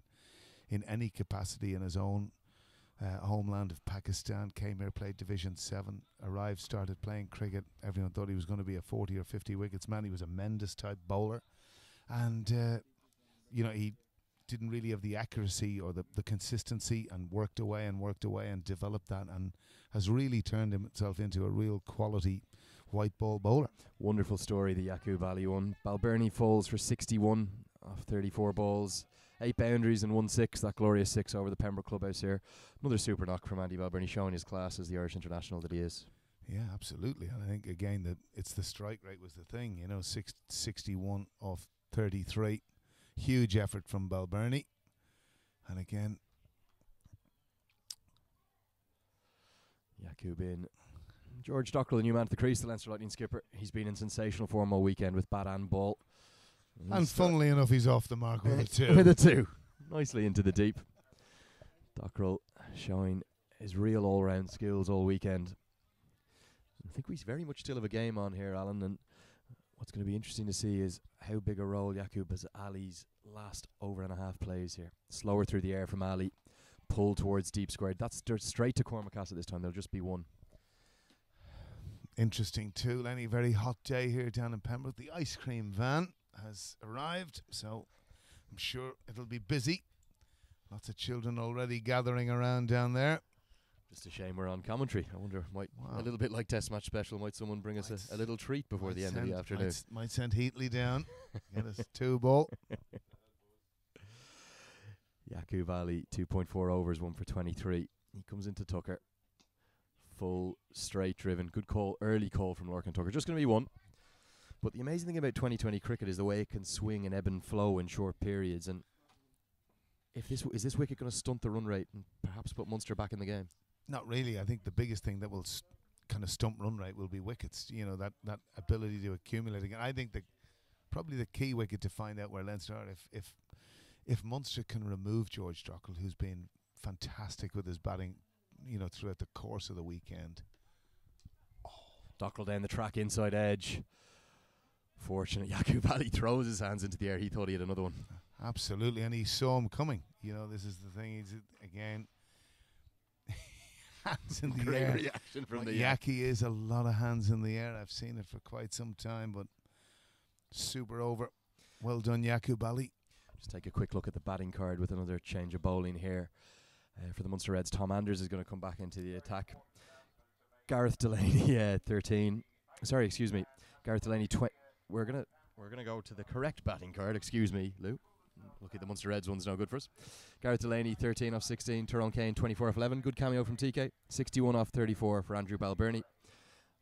in any capacity in his own homeland of Pakistan, came here, played Division 7, arrived, started playing cricket. Everyone thought he was going to be a 40 or 50 wickets man. He was a Mendes type bowler. And, you know, he didn't really have the accuracy or the consistency, and worked away and developed that, and has really turned himself into a real quality white ball bowler. Wonderful story, the Yakub Ali one. Balbirnie falls for 61 off 34 balls. 8 boundaries and 1 6, that glorious 6 over the Pembroke clubhouse here. Another super knock from Andy Balbirnie, showing his class as the Irish international that he is. Yeah, absolutely. And I think, again, that it's the strike rate was the thing. You know, 61 off 33. Huge effort from Balbirnie. And again, Yakub in. George Dockrell, the new man at the crease, the Leinster Lightning skipper. He's been in sensational form all weekend with bat and ball. And funnily enough, he's off the mark with a 2. With a 2. Nicely into the deep. Dockrell showing his real all-round skills all weekend. I think we very much still have a game on here, Alan, and what's going to be interesting to see is how big a role Yakub has Ali's last over and a half plays here. Slower through the air from Ali, pull towards deep square. That's straight to Cormac Castle this time. There'll just be 1. Interesting too, Lenny. Very hot day here down in Pembroke. The ice cream van has arrived, so I'm sure it'll be busy. Lots of children already gathering around down there. Just a shame we're on commentary. I wonder, a little bit like Test Match Special, might someone bring us a little treat before the end of the afternoon? Might send Heatley down, get us 2 ball. Yakub Ali, 2.4 overs, 1 for 23. He comes into Tucker. Full, straight driven. Good call, early call from Lorcan Tucker. Just going to be 1. But the amazing thing about 2020 cricket is the way it can swing and ebb and flow in short periods. And if is this wicket going to stunt the run rate and perhaps put Munster back in the game? Not really. I think the biggest thing that will kind of stump run rate will be wickets. You know, that ability to accumulate again. I think probably the key wicket to find out where Leinster are, if Munster can remove George Dockrell, who's been fantastic with his batting, you know, throughout the course of the weekend. Dockrell down the track, inside edge. Fortunate, Yakub Ali throws his hands into the air. He thought he had another one. Absolutely, and he saw him coming. You know, this is the thing. He's again hands in the Great air. reaction from the Yaki is a lot of hands in the air. I've seen it for quite some time, but super over. Well done, Yakub Ali. Just take a quick look at the batting card with another change of bowling here. For the Munster Reds, Tom Anders is going to come back into the attack. Gareth Delaney, 13. Sorry, excuse me. Gareth Delaney, We're gonna go to the correct batting card. Excuse me, Lou. Lucky the Munster Reds one's no good for us. Gareth Delaney, 13 off 16. Tyrone Kane, 24 off 11. Good cameo from TK. 61 off 34 for Andrew Balbirnie.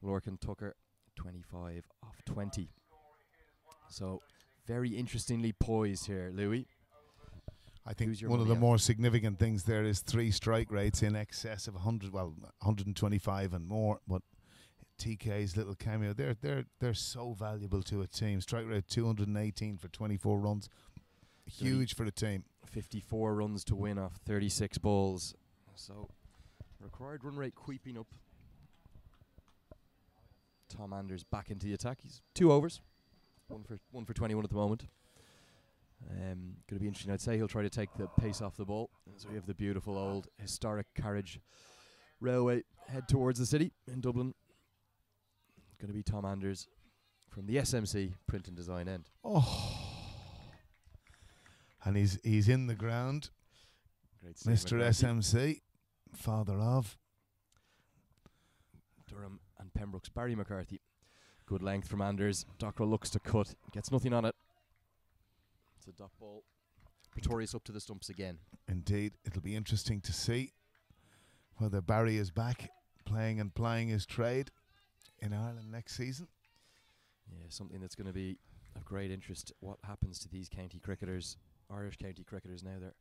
Lorcan Tucker, 25 off 20. So very interestingly poised here, Louis. I think one of the more significant things there is 3 strike rates in excess of 125 and more. But TK's little cameo, they're so valuable to a team. Strike rate 218 for 24 runs, huge for the team. 54 runs to win off 36 balls. So required run rate creeping up. Tom Anders back into the attack. He's 2 overs, one for 21 at the moment. Going to be interesting. I'd say he'll try to take the pace off the ball. So we have the beautiful old historic carriage railway head towards the city in Dublin. Going to be Tom Anders from the SMC print and design end. Oh, and he's in the ground. Great Mr. SMC, father of Durham and Pembroke's Barry McCarthy. Good length from Anders. Dockrell looks to cut, gets nothing on it. It's a dot ball. Pretorius up to the stumps again. Indeed, it'll be interesting to see whether Barry is back playing and plying his trade in Ireland next season. Yeah, something that's going to be of great interest. What happens to these county cricketers Irish county cricketers now. They're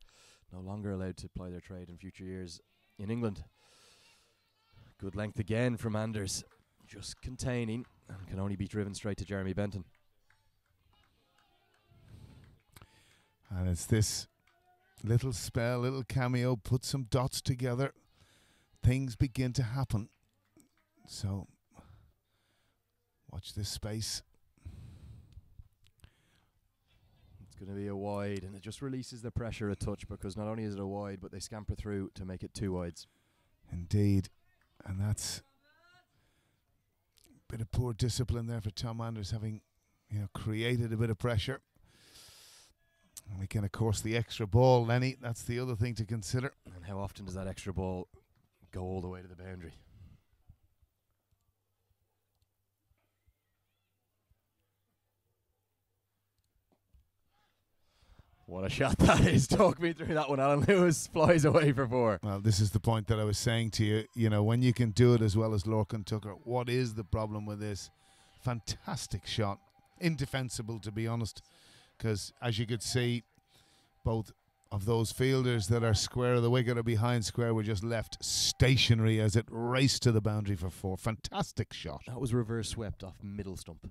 no longer allowed to ply their trade in future years in England. Good length again from Anders, just containing, and can only be driven straight to Jeremy Benton. And it's this little spell, little cameo, put some dots together, things begin to happen. So watch this space. It's going to be a wide, and it just releases the pressure a touch, because not only is it a wide, but they scamper through to make it 2 wides. Indeed. And that's a bit of poor discipline there for Tom Anders, having created a bit of pressure. And we can, of course, the extra ball, Lenny, that's the other thing to consider. And how often does that extra ball go all the way to the boundary? What a shot that is. Talk me through that one. Alan Lewis flies away for 4. Well, this is the point that I was saying to you. When you can do it as well as Lorcan Tucker, what is the problem with this? Fantastic shot. Indefensible, to be honest, because as you could see, both of those fielders that are square of the wicket or behind square were just left stationary as it raced to the boundary for 4. Fantastic shot. That was reverse swept off middle stump.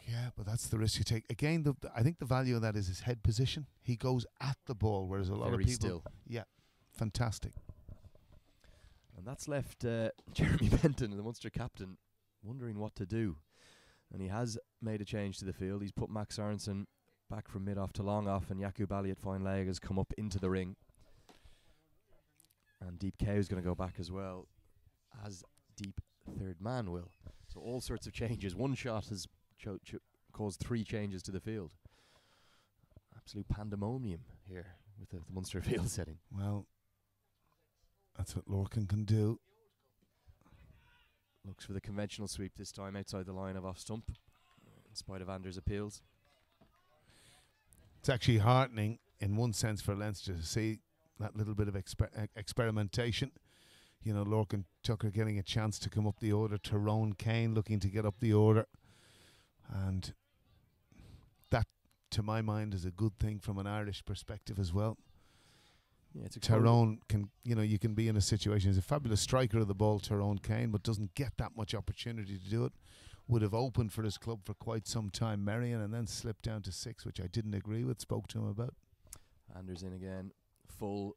Yeah, but that's the risk you take. Again, I think the value of that is his head position. He goes at the ball, whereas a lot Very of people... still. Yeah, fantastic. And that's left Jeremy Benton, the Munster captain, wondering what to do. And he has made a change to the field. He's put Max Sorensen back from mid-off to long-off, and Jakub Ali at fine leg has come up into the ring. And Deep Cow is going to go back as well, as Deep third man will. So all sorts of changes. One shot has caused 3 changes to the field. Absolute pandemonium here with the Munster field setting. Well, that's what Lorcan can do. Looks for the conventional sweep this time outside the line of off stump, in spite of Anders' appeals. It's actually heartening in one sense for Leinster to see that little bit of experimentation. Lorcan Tucker getting a chance to come up the order. Tyrone Kane looking to get up the order. And that, to my mind, is a good thing from an Irish perspective as well. Yeah, it's a Tyrone can, you can be in a situation. He's a fabulous striker of the ball, Tyrone Kane, but doesn't get that much opportunity to do it. Would have opened for his club for quite some time, Marion, and then slipped down to 6, which I didn't agree with, spoke to him about. Anders in again, full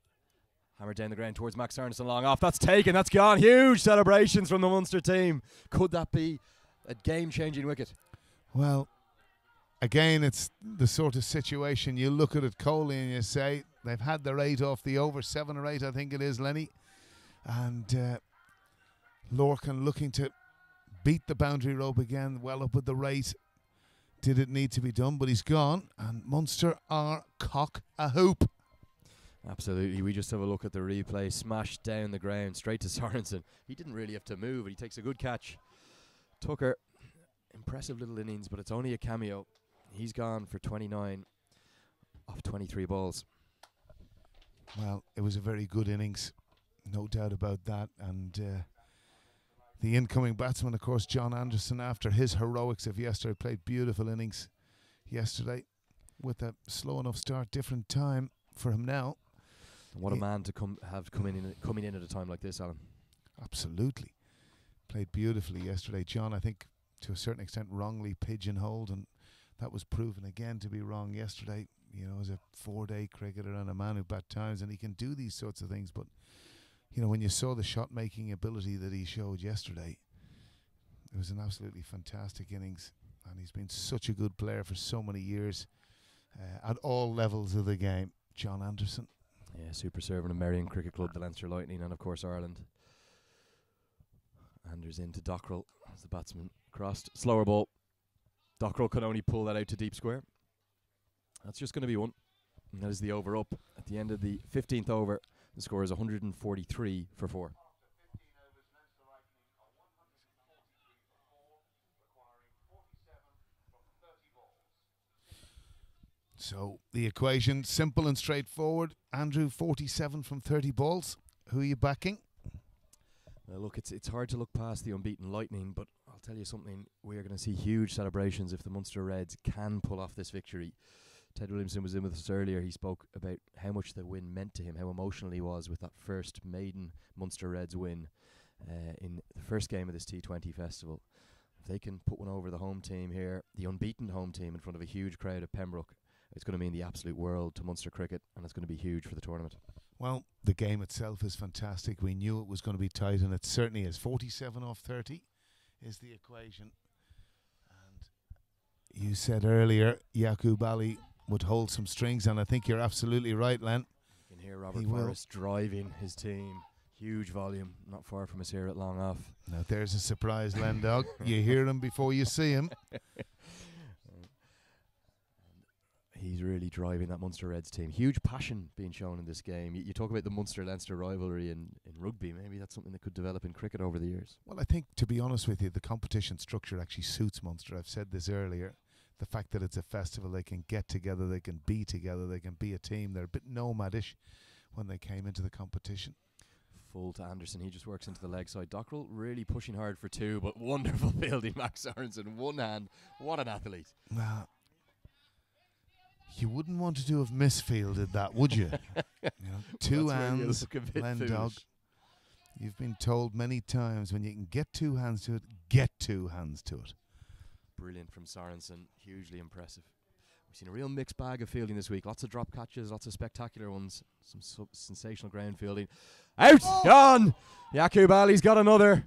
hammer down the ground towards Max Sorensen, long off. That's taken, that's gone. Huge celebrations from the Munster team. Could that be a game-changing wicket? Well, again, it's the sort of situation you look at it, Coley, and you say they've had their 8 off the over, 7 or 8, I think it is, Lenny. And Lorcan looking to beat the boundary rope again, well up with the rate. Did it need to be done? But he's gone, and Munster are cock a hoop. Absolutely. We just have a look at the replay. Smashed down the ground, straight to Sorensen. He didn't really have to move, but he takes a good catch. Tucker, impressive little innings, but it's only a cameo. He's gone for 29 off 23 balls. Well, it was a very good innings, no doubt about that. And the incoming batsman, of course, John Anderson, after his heroics of yesterday, played beautiful innings yesterday with a slow enough start, different time for him now. And what a man to coming in at a time like this, Alan. Absolutely. Played beautifully yesterday. John, I think, to a certain extent, wrongly pigeonholed, and that was proven again to be wrong yesterday. As a 4-day cricketer and a man who bat times, and he can do these sorts of things. But, when you saw the shot-making ability that he showed yesterday, it was an absolutely fantastic innings. And he's been such a good player for so many years at all levels of the game. John Anderson. Yeah, super servant of Merrion Cricket Club, the Leinster Lightning, and of course Ireland. Anders into Dockrell as the batsman crossed. Slower ball. Dockrell could only pull that out to deep square. That's just going to be one. And that is the over up. At the end of the 15th over, the score is 143 for 4. So the equation, simple and straightforward. Andrew, 47 from 30 balls. Who are you backing? Well, look, it's hard to look past the unbeaten Lightning, but I'll tell you something. We are going to see huge celebrations if the Munster Reds can pull off this victory Ted Williamson was in with us earlier. He spoke about how much the win meant to him, how emotional he was with that first maiden Munster Reds win in the first game of this T20 festival. If they can put one over the home team here, the unbeaten home team in front of a huge crowd at Pembroke, it's going to mean the absolute world to Munster cricket, and it's going to be huge for the tournament. Well, the game itself is fantastic. We knew it was going to be tight, and it certainly is. 47 off 30 is the equation. And you said earlier Yaqub Ali would hold some strings, and I think you're absolutely right, Len. You can hear Robert Forrest driving his team. Huge volume, not far from us here at Long Off. Now there's a surprise, Len Dog. You hear him before you see him. He's really driving that Munster Reds team. Huge passion being shown in this game. You talk about the Munster-Leinster rivalry in rugby. Maybe that's something that could develop in cricket over the years. Well, I think, to be honest with you, the competition structure actually suits Munster. I've said this earlier. The fact that it's a festival, they can get together, they can be together, they can be a team. They're a bit nomadish when they came into the competition. Full to Anderson. He just works into the leg side. Dockrell really pushing hard for two, but wonderful fielding. Max Sorensen, one hand. What an athlete. Well, you wouldn't want to have misfielded that, would you? Two hands, Len Dog. You've been told many times when you can get two hands to it, get two hands to it. Brilliant from Sorensen. Hugely impressive. We've seen a real mixed bag of fielding this week. Lots of drop catches, lots of spectacular ones. Some sensational ground fielding. Out! Gone! Yaqub Ali's got another.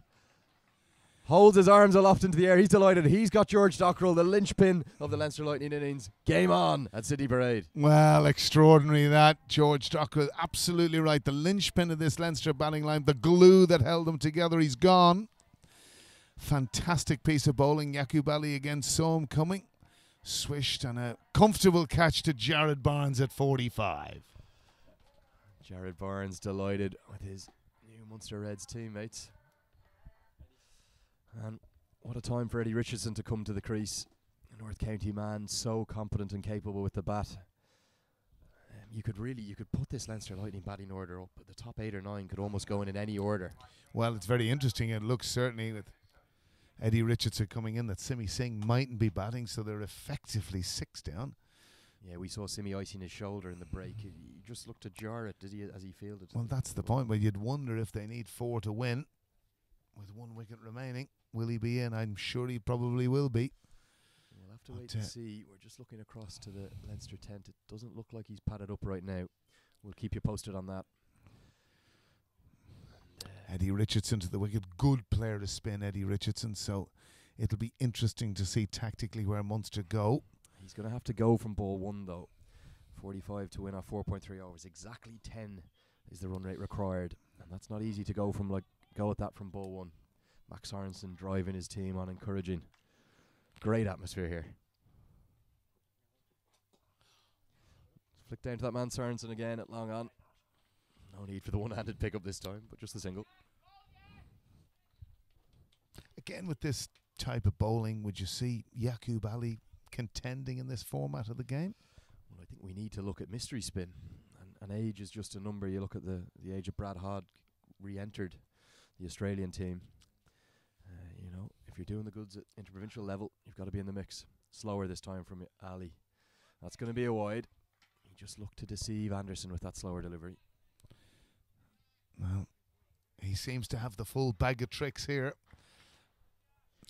Holds his arms aloft into the air. He's delighted. He's got George Dockrell, the linchpin of the Leinster Lightning innings. Game on at City Parade. Well, extraordinary that. George Dockrell, absolutely right. The linchpin of this Leinster batting line, the glue that held them together, he's gone. Fantastic piece of bowling. Yaqub Ali again saw him coming. Swished, and a comfortable catch to Jared Barnes at 45. Jared Barnes delighted with his new Munster Reds teammates. And what a time for Eddie Richardson to come to the crease. A North County man, so competent and capable with the bat. You could put this Leinster Lightning batting order up. The top 8 or 9 could almost go in any order. Well, it's very interesting. It looks certainly with Eddie Richardson coming in that Simi Singh mightn't be batting, so they're effectively 6 down. Yeah, we saw Simi icing his shoulder in the break. He just looked to jar it, did he, as he fielded? Well, that's the point. Well, you'd wonder if they need 4 to win with 1 wicket remaining. Will he be in? I'm sure he probably will be. We'll have to wait and see. We're just looking across to the Leinster tent. It doesn't look like he's padded up right now. We'll keep you posted on that. Eddie Richardson to the wicket. Good player to spin, Eddie Richardson. So it'll be interesting to see tactically where Munster go. He's going to have to go from ball 1, though. 45 to win off 4.3 overs. Exactly 10 is the run rate required. And that's not easy to go at that from ball 1. Max Sorensen driving his team on, encouraging. Great atmosphere here. Flick down to that man Sorensen again at long on. No need for the one-handed pickup this time, but just the single. Again, with this type of bowling, would you see Yaqub Ali contending in this format of the game? Well, I think we need to look at mystery spin. And age is just a number. You look at the age of Brad Hodd re-entered the Australian team. If you're doing the goods at interprovincial level, you've got to be in the mix. Slower this time from Ali. That's going to be a wide. He just looked to deceive Anderson with that slower delivery. Well, he seems to have the full bag of tricks here.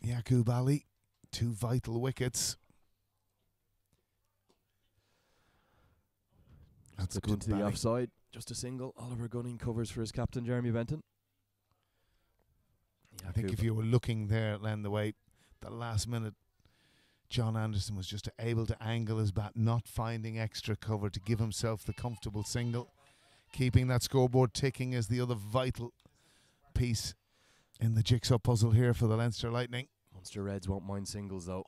Yaqub Ali, 2 vital wickets. That's good into the offside. Just a single. Oliver Gunning covers for his captain, Jeremy Benton. I think if you were looking there, Len, the way the last minute John Anderson was just able to angle his bat, not finding extra cover to give himself the comfortable single. Keeping that scoreboard ticking is the other vital piece in the jigsaw puzzle here for the Leinster Lightning. Munster Reds won't mind singles, though.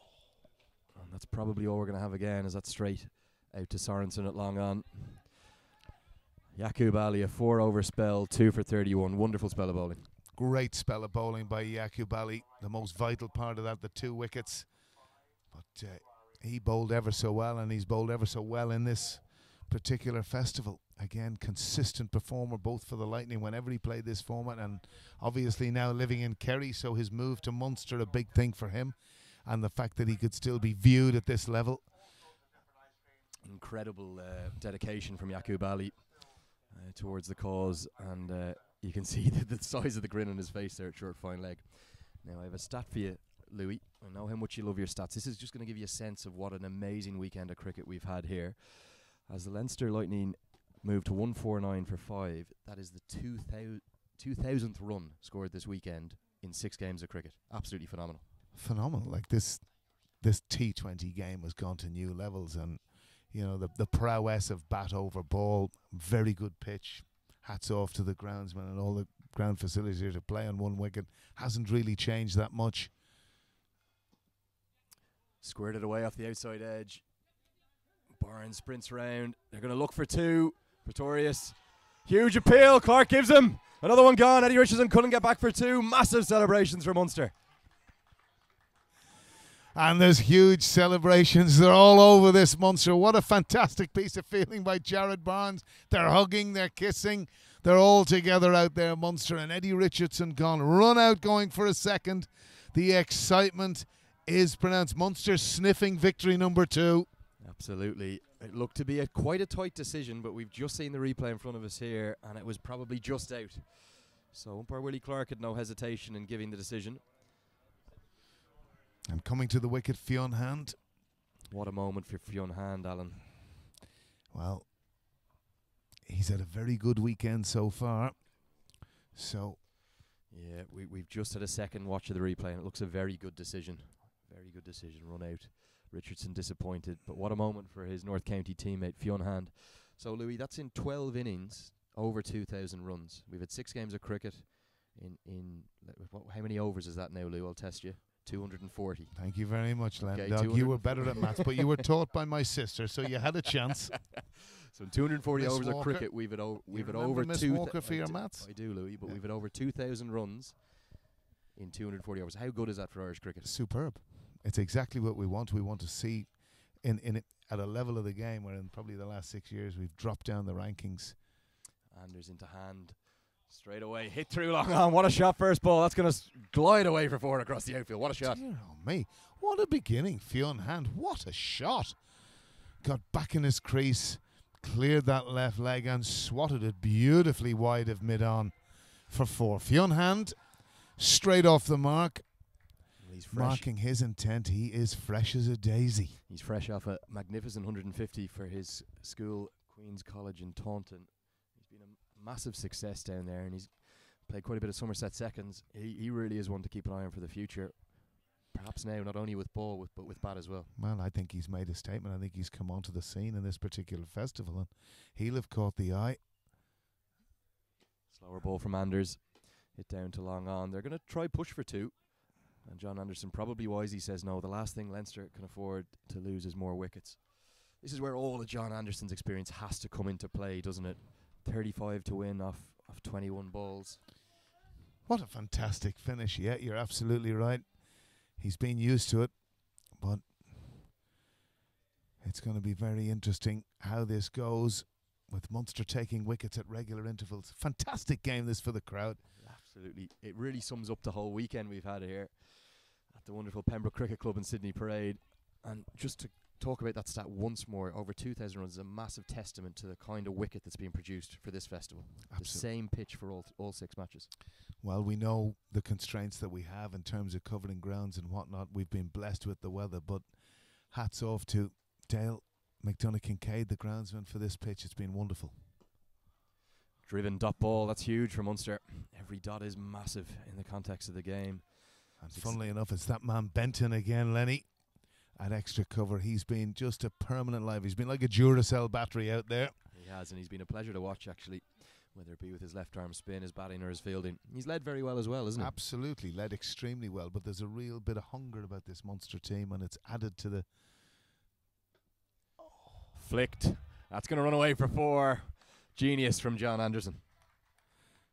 And that's probably all we're going to have again, is that straight out to Sorensen at long on. Yaqub Ali, a 4-over spell, 2 for 31. Wonderful spell of bowling. Great spell of bowling by Yaqub Ali. The most vital part of that, the 2 wickets. But he bowled ever so well, and he's bowled ever so well in this particular festival. Again, consistent performer both for the Lightning whenever he played this format, and obviously now living in Kerry, so his move to Munster a big thing for him, and the fact that he could still be viewed at this level. incredible dedication from Yakub Ali towards the cause, and you can see the size of the grin on his face there at short fine leg. Now I have a stat for you, Louis. I know how much you love your stats. This is just going to give you a sense of what an amazing weekend of cricket we've had here. As the Leinster Lightning moved to 149 for 5, that is the 2000th run scored this weekend in 6 games of cricket. Absolutely phenomenal. Phenomenal. Like this T20 game has gone to new levels, and you know the prowess of bat over ball, very good pitch. Hats off to the groundsman and all the ground facilities here to play on one wicket. Hasn't really changed that much. Squared it away off the outside edge. Barnes sprints round. They're going to look for 2. Pretorius. Huge appeal. Clark gives him. Another one gone. Eddie Richardson couldn't get back for 2. Massive celebrations for Munster. And there's huge celebrations. They're all over this Munster. What a fantastic piece of feeling by Jared Barnes. They're hugging, they're kissing. They're all together out there, Munster. And Eddie Richardson gone. Run out going for a second. The excitement is pronounced. Munster sniffing victory number 2. Absolutely. It looked to be quite a tight decision, but we've just seen the replay in front of us here, and it was probably just out. So umpire Willie Clark had no hesitation in giving the decision. And coming to the wicket, Fionn Hand. What a moment for Fionn Hand, Alan. Well, he's had a very good weekend so far. So, yeah, we've just had a second watch of the replay, and it looks a very good decision. Very good decision, run out. Richardson disappointed, but what a moment for his North County teammate, Fionn Hand. So, Louis, that's in 12 innings, over 2,000 runs. We've had 6 games of cricket. How many overs is that now, Lou? I'll test you. 240. Thank you very much, Len. Okay, Doug, you were better at maths, but you were taught by my sister, so you had a chance. So in 240 Miss overs Walker, of cricket, we've had over Miss 2,000. Walker for your maths? I do, Louis, but we've had over 2,000 runs in 240 overs. How good is that for Irish cricket? Superb. It's exactly what we want. We want to see in it at a level of the game where in probably the last 6 years we've dropped down the rankings. Anders into Hand. Straight away, hit through long on. What a shot, first ball. That's going to glide away for 4 across the outfield. What a shot. Dear oh me. What a beginning. Fionn Hand. What a shot. Got back in his crease, cleared that left leg and swatted it beautifully wide of mid-on for 4. Fionn Hand, straight off the mark. He's fresh. Marking his intent. He is fresh as a daisy. He's fresh off a magnificent 150 for his school, Queen's College in Taunton. He's been a massive success down there, and he's played quite a bit of Somerset seconds. He really is one to keep an eye on for the future. Perhaps now, not only with ball, but with bat as well. Well, I think he's made a statement. I think he's come onto the scene in this particular festival, and he'll have caught the eye. Slower ball from Anders. Hit down to long on. They're going to try push for 2. And John Anderson, probably wisely, says no. The last thing Leinster can afford to lose is more wickets. This is where all of John Anderson's experience has to come into play, doesn't it? 35 to win off 21 balls. What a fantastic finish. Yeah, you're absolutely right. He's been used to it, but it's going to be very interesting how this goes with Munster taking wickets at regular intervals. Fantastic game this for the crowd. Absolutely. It really sums up the whole weekend we've had here at the wonderful Pembroke Cricket Club in Sydney Parade. And just to talk about that stat once more, over 2,000 runs is a massive testament to the kind of wicket that's being produced for this festival. Absolutely. The same pitch for all 6 matches. Well, we know the constraints that we have in terms of covering grounds and whatnot. We've been blessed with the weather, but hats off to Dale McDonough Kincaid, the groundsman, for this pitch. It's been wonderful. Driven dot ball, that's huge for Munster. Every dot is massive in the context of the game. And funnily enough, it's that man Benton again, Lenny, at extra cover. He's been just a permanent life. He's been like a Duracell battery out there. He has, and he's been a pleasure to watch, actually, whether it be with his left arm spin, his batting or his fielding. He's led very well as well, isn't he? Absolutely, led extremely well, but there's a real bit of hunger about this Munster team, and it's added to the... Flicked. That's going to run away for 4. Genius from John Anderson.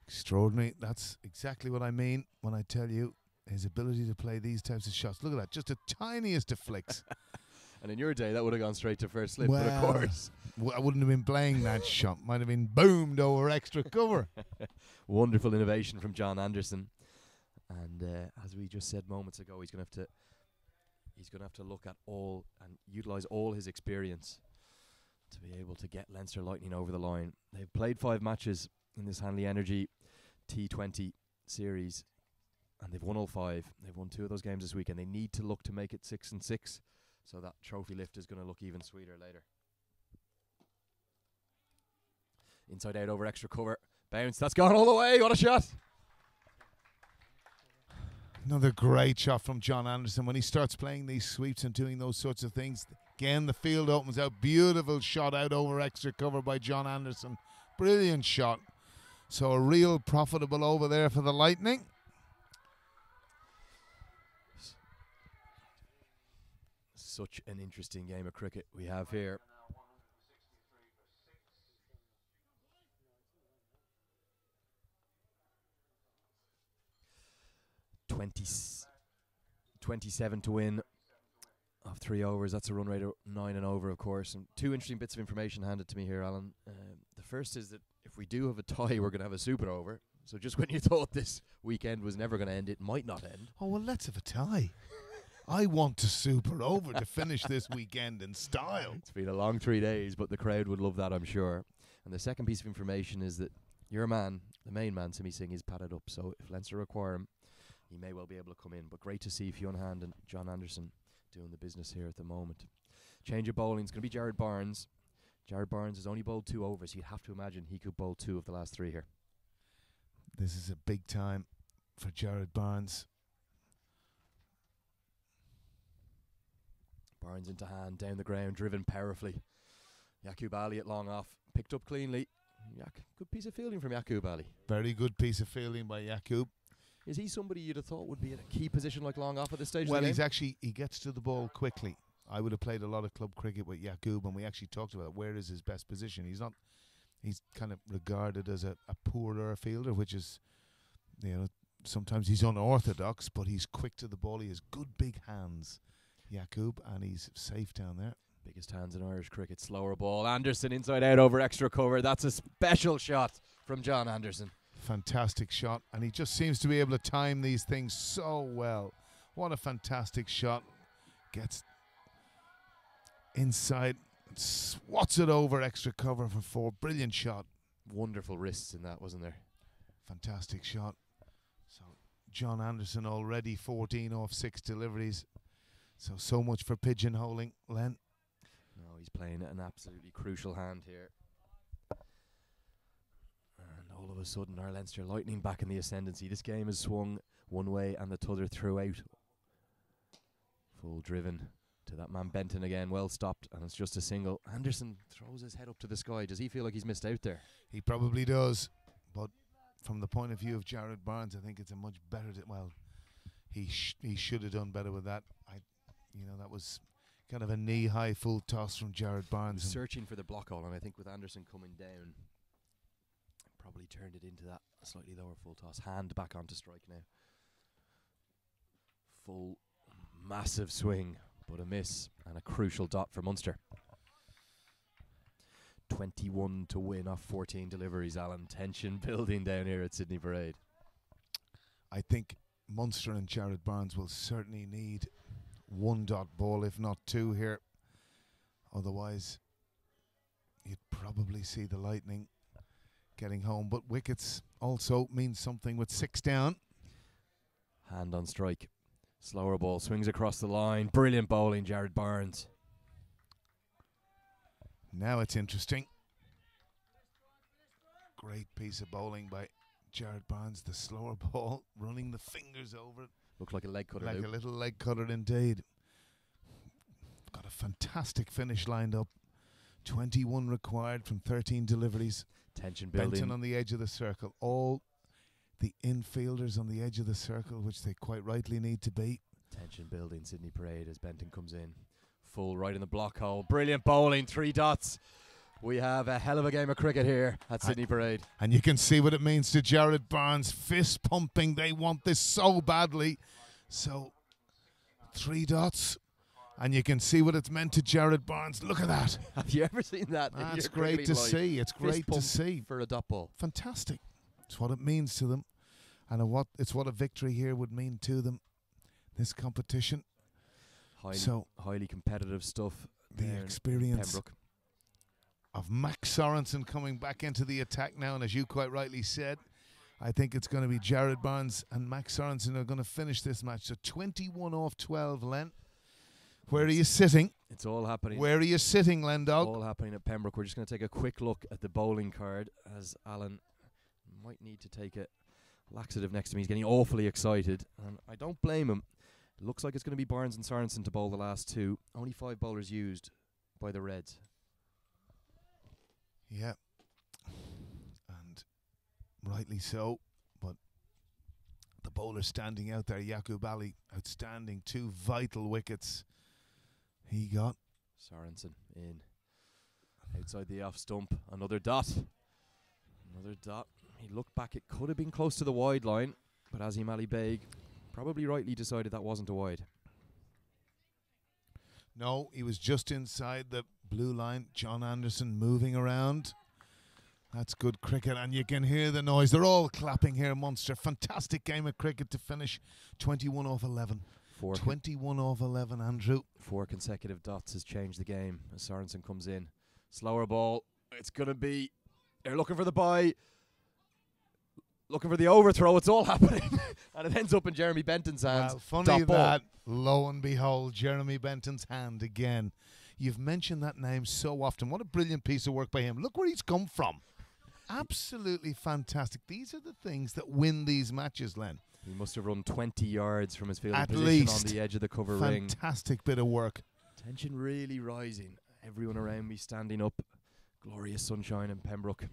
Extraordinary. That's exactly what I mean when I tell you his ability to play these types of shots. Look at that, just the tiniest of flicks. And in your day, that would have gone straight to first slip, well, but of course. I wouldn't have been playing that shot. Might have been boomed over extra cover. Wonderful innovation from John Anderson. And as we just said moments ago, he's going to have to look at all and utilise all his experience to be able to get Leinster Lightning over the line. They've played 5 matches in this Hanley Energy T20 series, and they've won all 5. They've won 2 of those games this week, and they need to look to make it 6-6. So that trophy lift is going to look even sweeter later. Inside out over extra cover. Bounce. That's gone all the way. What a shot. Another great shot from John Anderson. When he starts playing these sweeps and doing those sorts of things, again, the field opens out. Beautiful shot out over extra cover by John Anderson. Brilliant shot. So a real profitable over there for the Lightning. Such an interesting game of cricket we have here. Twenty 27 to win of 3 overs. That's a run rate of 9 and over, of course. And 2 interesting bits of information handed to me here, Alan. The first is that if we do have a tie, we're going to have a super over. So just when you thought this weekend was never going to end, it might not end. Oh, well, let's have a tie. I want to super over to finish this weekend in style. It's been a long 3 days, but the crowd would love that, I'm sure. And the second piece of information is that your man, the main man, Simi Singh, is padded up. So if Leinster require him, he may well be able to come in. But great to see Fionn Hand and John Anderson doing the business here at the moment. Change of bowling is going to be Jared Barnes. Jared Barnes has only bowled 2 overs. You'd have to imagine he could bowl 2 of the last 3 here. This is a big time for Jared Barnes. Barnes into Hand, down the ground, driven powerfully. Yaqub Ali at long off, picked up cleanly. Good piece of fielding from Yaqub Ali. Very good piece of fielding by Yaqub. Is he somebody you'd have thought would be in a key position like long off at this stage Well, of the he's game? actually, he gets to the ball quickly. I would have played a lot of club cricket with Yaqub, and we actually talked about where is his best position. He's kind of regarded as a poorer fielder, which is, sometimes he's unorthodox, but he's quick to the ball. He has good big hands, Yaqub, and he's safe down there. Biggest hands in Irish cricket. Slower ball. Anderson inside out over extra cover. That's a special shot from John Anderson. Fantastic shot, and he just seems to be able to time these things so well. What a fantastic shot. Gets inside, swats it over extra cover for 4. Brilliant shot. Wonderful wrists in that, wasn't there? Fantastic shot. So John Anderson already 14 off 6 deliveries. So much for pigeonholing, Len. No, he's playing an absolutely crucial hand here. And all of a sudden, our Leinster Lightning back in the ascendancy. This game has swung one way and the t'other throughout. Full driven to that man Benton again. Well stopped, and it's just a single. Anderson throws his head up to the sky. Does he feel like he's missed out there? He probably does. But from the point of view of Jared Barnes, I think it's a much better... he should have done better with that. That was kind of a knee-high full toss from Jared Barnes. Searching for the block hole, and I think with Anderson coming down, probably turned it into that slightly lower full toss. Hand back onto strike now. Full, massive swing, but a miss and a crucial dot for Munster. 21 to win off 14 deliveries, Alan. Tension building down here at Sydney Parade. I think Munster and Jared Barnes will certainly need 1 dot ball, if not 2 here. Otherwise, you'd probably see the Lightning getting home. But wickets also means something with 6 down. Hand on strike. Slower ball, swings across the line. Brilliant bowling, Jared Barnes. Now it's interesting. Great piece of bowling by Jared Barnes. The slower ball, running the fingers over it. Looked like a leg cutter. Like a little leg cutter indeed. Got a fantastic finish lined up. 21 required from 13 deliveries. Tension building. Benton on the edge of the circle. All the infielders on the edge of the circle, which they quite rightly need to be. Tension building, Sydney Parade as Benton comes in. Full right in the block hole. Brilliant bowling, 3 dots. We have a hell of a game of cricket here at Sydney Parade. And you can see what it means to Jared Barnes. Fist pumping. They want this so badly. So 3 dots. And you can see what it's meant to Jared Barnes. Look at that. Have you ever seen that? That's great to see. It's great to see. For a dot ball. Fantastic. It's what it means to them. And it's what a victory here would mean to them. This competition. Highly competitive stuff. The experience. Pembroke. of Max Sorensen coming back into the attack now. And as you quite rightly said, I think it's going to be Jared Barnes and Max Sorensen are going to finish this match. So 21 off 12, Len. Where are you sitting? It's all happening. Where are you sitting, Len Dog? All happening at Pembroke. We're just going to take a quick look at the bowling card as Alan might need to take a laxative next to me. He's getting awfully excited, and I don't blame him. It looks like it's going to be Barnes and Sorensen to bowl the last two. Only 5 bowlers used by the Reds. Yeah. And rightly so. But the bowler standing out there, Yaqub Ali, outstanding. 2 vital wickets he got. Sorensen in. Outside the off stump. Another dot. Another dot. He looked back. It could have been close to the wide line, but Azim Ali Beg probably rightly decided that wasn't a wide. No, he was just inside the blue line. John Anderson moving around. That's good cricket, and you can hear the noise. They're all clapping here, Munster. Fantastic game of cricket to finish 21 off 11. 21 off 11, Andrew. 4 consecutive dots has changed the game as Sorensen comes in. Slower ball. It's going to be... They're looking for the bye. Looking for the overthrow. It's all happening. And it ends up in Jeremy Benton's hands. Well, funny that, lo and behold, Jeremy Benton's hand again. You've mentioned that name so often. What a brilliant piece of work by him. Look where he's come from. Absolutely fantastic. These are the things that win these matches, Len. He must have run 20 yards from his fielding At position least. on the edge of the cover ring. Fantastic bit of work. Tension really rising. Everyone around me standing up. Glorious sunshine in Pembroke.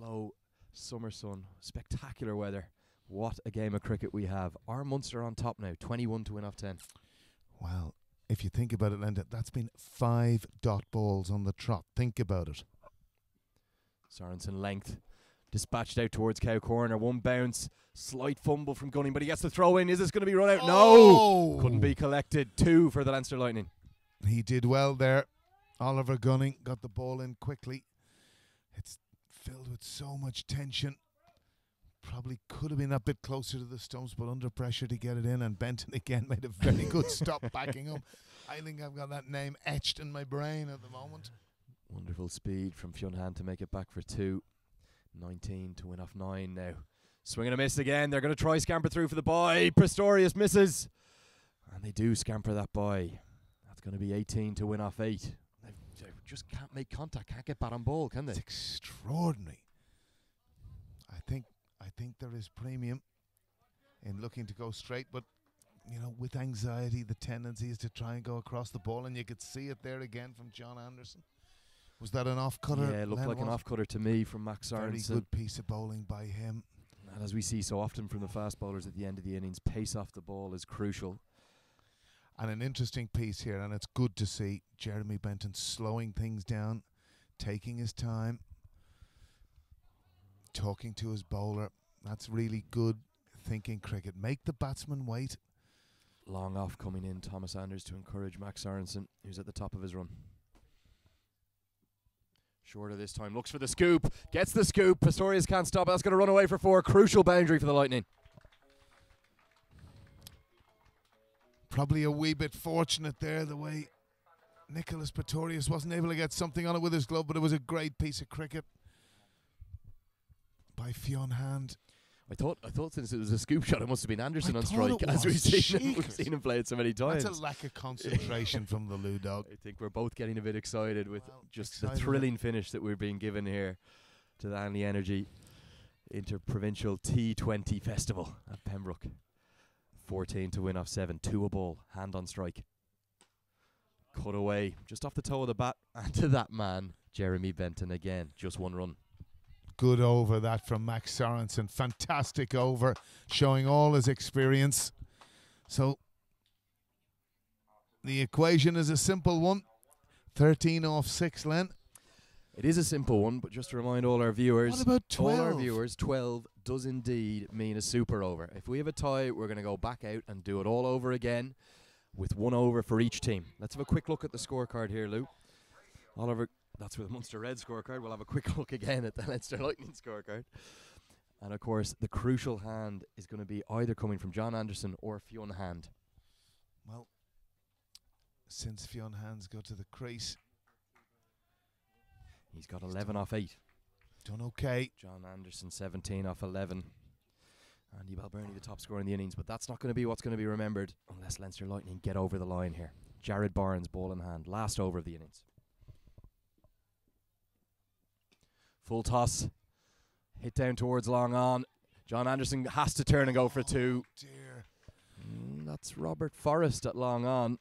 Low summer sun. Spectacular weather. What a game of cricket we have. Our Munster on top now. 21 to win off 10. Well, if you think about it, Linda, that's been 5 dot balls on the trot. Think about it. Sorensen length. Dispatched out towards Cow Corner. 1 bounce. Slight fumble from Gunning, but he gets the throw in. Is this going to be run out? Oh! No! Couldn't be collected. 2 for the Leinster Lightning. He did well there. Oliver Gunning got the ball in quickly. It's filled with so much tension. Probably could have been a bit closer to the stumps, but under pressure to get it in. And Benton again made a very good stop backing him. I think I've got that name etched in my brain at the moment. Wonderful speed from Fionhan to make it back for 2. 19 to win off 9 now. Swing and a miss again. They're going to try scamper through for the bye. Pistorius misses. And they do scamper that bye. That's going to be 18 to win off 8. They just can't make contact, can't get bat on ball, can they? It's extraordinary. I think there is premium in looking to go straight, but you know, with anxiety, the tendency is to try and go across the ball, and you could see it there again from John Anderson. Was that an off-cutter? Yeah, it looked like an off-cutter to me from Max Sorensen. Very good piece of bowling by him. And as we see so often from the fast bowlers at the end of the innings, pace off the ball is crucial. And an interesting piece here, and it's good to see Jeremy Benton slowing things down, taking his time, talking to his bowler. That's really good thinking cricket. Make the batsman wait. Long off coming in, Thomas Anders to encourage Max Sorensen, who's at the top of his run. Shorter this time, looks for the scoop, gets the scoop. Pistorius can't stop it. That's going to run away for 4. Crucial boundary for the Lightning. Probably a wee bit fortunate there, the way Nicholas Pistorius wasn't able to get something on it with his glove, but it was a great piece of cricket by Fionn Hand. I thought since it was a scoop shot, it must have been Anderson on thought strike, it as was. we've seen him play it so many times. That's a lack of concentration from the Lou Dog. I think we're both getting a bit excited with just excited. the thrilling finish that we're being given here to the Hanley Energy Interprovincial T20 Festival at Pembroke. 14 to win off 7. 2 a ball. Hand on strike. Cut away just off the toe of the bat. And to that man, Jeremy Benton again. Just 1 run. Good over that from Max Sorensen. Fantastic over, showing all his experience. So the equation is a simple one. 13 off 6, Len. It is a simple one, but just to remind all our viewers, What about 12? all our viewers, 12 does indeed mean a super over. If we have a tie, we're going to go back out and do it all over again with 1 over for each team. Let's have a quick look at the scorecard here, Lou. Oliver, that's for the Munster Red scorecard. We'll have a quick look again at the Leinster Lightning scorecard. And of course, the crucial hand is going to be either coming from John Anderson or Fionn Hand. Well, since Fionn Hand's got to the crease, He's got 11 off 8. Done okay. John Anderson 17 off 11. Andy Balbirnie the top scorer in the innings, but that's not going to be what's going to be remembered unless Leinster Lightning get over the line here. Jared Barnes, ball in hand, last over of the innings. Full toss, hit down towards long on. John Anderson has to turn and go for 2. Dear. That's Robert Forrest at long on.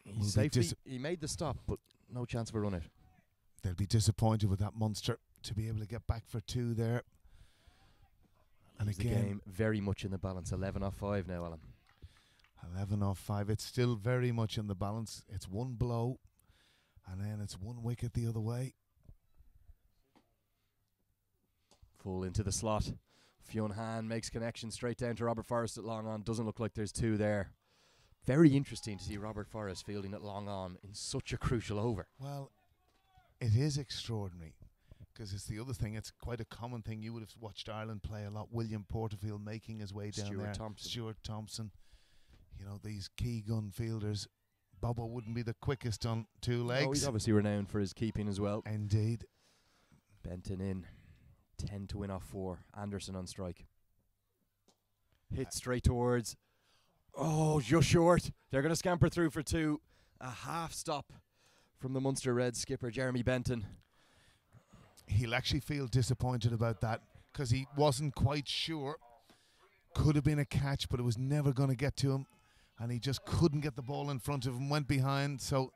He made the stop, but no chance of a run out. They'll be disappointed with that Munster to be able to get back for 2 there. And again, the game very much in the balance. 11 off 5 now, Alan. 11 off 5. It's still very much in the balance. It's 1 blow, and then it's 1 wicket the other way. Full into the slot. Fionn Han makes connection straight down to Robert Forrest at long on. Doesn't look like there's 2 there. Very interesting to see Robert Forrest fielding at long on in such a crucial over. Well, it is extraordinary, because it's the other thing. It's quite a common thing. You would have watched Ireland play a lot. William Porterfield making his way down there. Stuart Thompson. You know, these key gun fielders. Bobo wouldn't be the quickest on 2 legs. No, he's obviously renowned for his keeping as well. Indeed. Benton in. 10 to win off 4. Anderson on strike. Hit straight towards. Oh, just short. They're going to scamper through for 2. A half stop from the Munster Reds skipper, Jeremy Benton. He'll actually feel disappointed about that, because he wasn't quite sure. Could have been a catch, but it was never going to get to him, and he just couldn't get the ball in front of him, went behind. So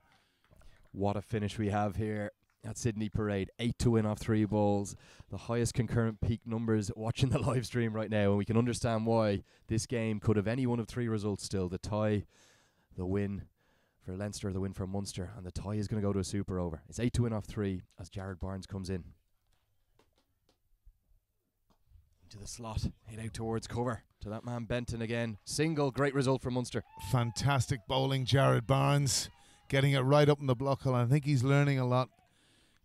what a finish we have here at Sydney Parade. 8 to win off 3 balls. The highest concurrent peak numbers watching the live stream right now, and we can understand why. This game could have any one of 3 results still. The tie, the win for Leinster, the win for Munster, and the tie is going to go to a super over. It's 8 to win off 3 as Jared Barnes comes in. To the slot, hit out towards cover to that man Benton again. Single, great result for Munster. Fantastic bowling, Jared Barnes, getting it right up in the block hole. I think he's learning a lot.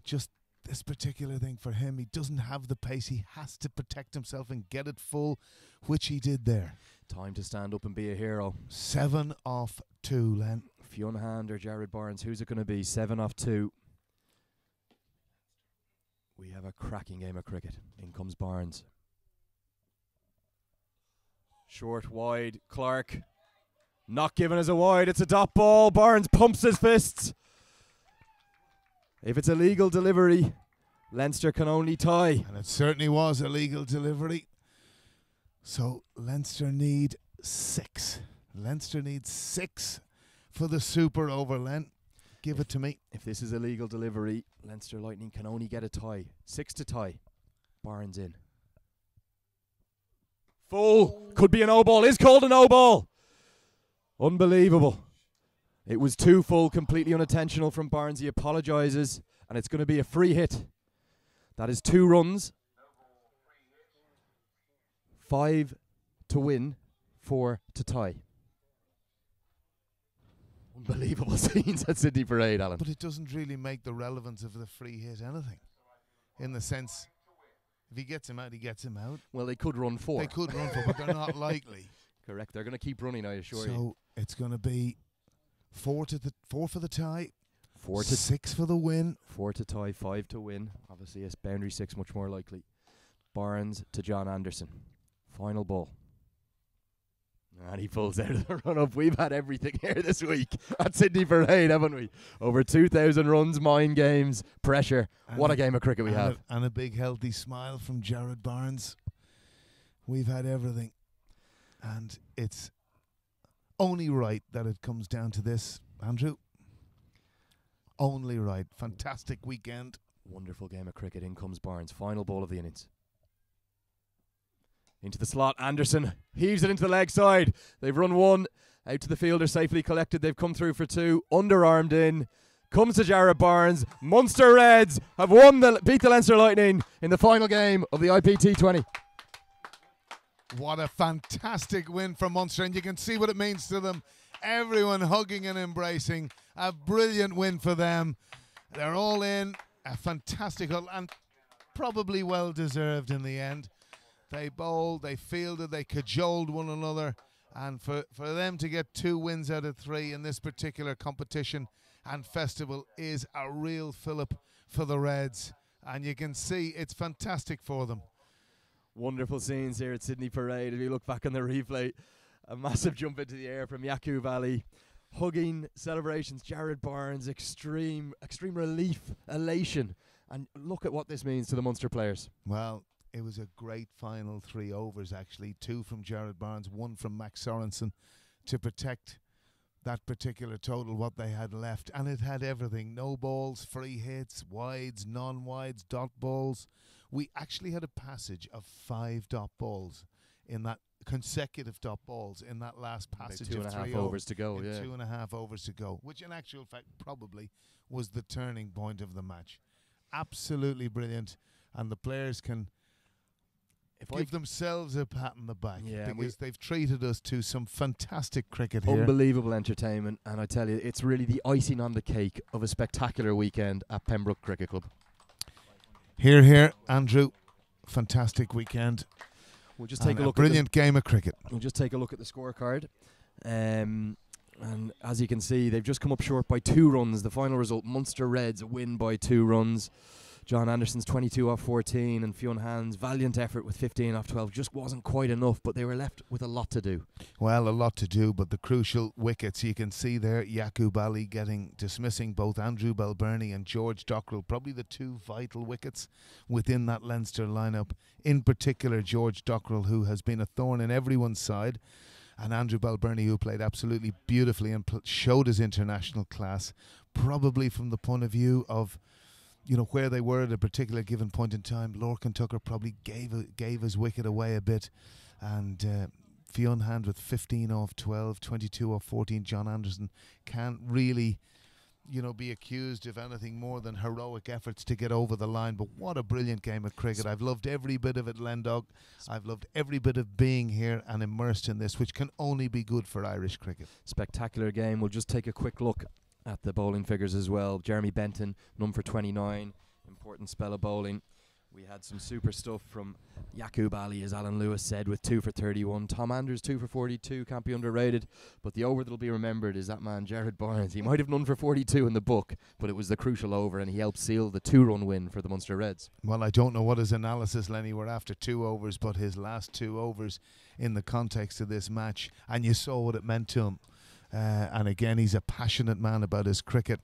Just this particular thing for him, he doesn't have the pace. He has to protect himself and get it full, which he did there. Time to stand up and be a hero. 7 off 2, Len. Fionn Hand or Jared Barnes, who's it going to be? 7 off 2. We have a cracking game of cricket. In comes Barnes. Short, wide, Clark. Not given as a wide, it's a dot ball. Barnes pumps his fists. If it's a legal delivery, Leinster can only tie. And it certainly was a legal delivery. So Leinster need 6. Leinster needs 6 for the super over, Len. Give it to me. If this is a legal delivery, Leinster Lightning can only get a tie. 6 to tie. Barnes in. Full. Could be a no ball. Is called a no ball. Unbelievable. It was 2 full, completely unintentional from Barnes. He apologises, and it's going to be a free hit. That is 2 runs. 5 to win, 4 to tie. Unbelievable scenes at Sydney Parade, Alan. But it doesn't really make the relevance of the free hit anything. In the sense, if he gets him out, he gets him out. Well, they could run 4. They could run 4, but they're not likely. Correct. They're going to keep running, I assure you. So it's going to be 4 for the tie, 4 to 6 for the win. 4 to tie, 5 to win. Obviously, yes, boundary 6 much more likely. Barnes to John Anderson. Final ball. And he pulls out of the run-up. We've had everything here this week at Sydney Parade, haven't we? Over 2,000 runs, mind games, pressure. And what a game of cricket we have. And a big healthy smile from Jared Barnes. We've had everything. And it's only right that it comes down to this, Andrew. Only right. Fantastic weekend. Wonderful game of cricket. In comes Barnes. Final ball of the innings. Into the slot. Anderson heaves it into the leg side. They've run 1. Out to the fielder, safely collected. They've come through for 2. Underarmed in. Comes to Jared Barnes. Munster Reds have beat the Leinster Lightning in the final game of the IPT 20. What a fantastic win for Munster, and you can see what it means to them. Everyone hugging and embracing. A brilliant win for them. They're all in. A fantastic and probably well deserved in the end. They bowled, they fielded, they cajoled one another, and for them to get 2 wins out of 3 in this particular competition and festival is a real fillip for the Reds, and you can see it's fantastic for them. Wonderful scenes here at Sydney Parade. If you look back on the replay, a massive jump into the air from Yakub Ali, hugging, celebrations, Jared Barnes, extreme relief, elation, and look at what this means to the Munster players. Well, it was a great final 3 overs actually, 2 from Jared Barnes, 1 from Max Sorensen to protect that particular total, what they had left, and it had everything: no balls, free hits, wides, non-wides, dot balls. We actually had a passage of 5 dot balls in that consecutive dot balls in that last passage of 3 overs to go. 2.5 overs to go, which in actual fact probably was the turning point of the match. Absolutely brilliant, and the players can give themselves a pat on the back, because they've treated us to some fantastic cricket here. Unbelievable entertainment, and I tell you, it's really the icing on the cake of a spectacular weekend at Pembroke Cricket Club. Here, Andrew. Fantastic weekend. We'll just take a look. Brilliant game of cricket. We'll just take a look at the scorecard. And as you can see, they've just come up short by 2 runs. The final result: Munster Reds win by 2 runs. John Anderson's 22 off 14, and Fionn Hand's valiant effort with 15 off 12 just wasn't quite enough, but they were left with a lot to do. Well, a lot to do, but the crucial wickets, you can see there, Yakub Ali dismissing both Andrew Balbirnie and George Dockrell, probably the 2 vital wickets within that Leinster lineup. In particular, George Dockrell, who has been a thorn in everyone's side, and Andrew Balbirnie, who played absolutely beautifully and showed his international class, probably from the point of view of where they were at a particular given point in time. Lorcan Tucker probably gave his wicket away a bit, and Fionn Hand with 15 off 12, 22 off 14. John Anderson can't really be accused of anything more than heroic efforts to get over the line. But what a brilliant game of cricket. I've loved every bit of it, Lendog. I've loved every bit of being here and immersed in this, which can only be good for Irish cricket. Spectacular game. We'll just take a quick look at the bowling figures as well. Jeremy Benton, none for 29. Important spell of bowling. We had some super stuff from Yakub Ali, as Alan Lewis said, with 2 for 31. Tom Anders, 2 for 42, can't be underrated. But the over that'll be remembered is that man, Jared Barnes. He might have none for 42 in the book, but it was the crucial over, and he helped seal the 2-run win for the Munster Reds. Well, I don't know what his analysis, Lenny, were after 2 overs, but his last 2 overs in the context of this match, and you saw what it meant to him. And again, he's a passionate man about his cricket,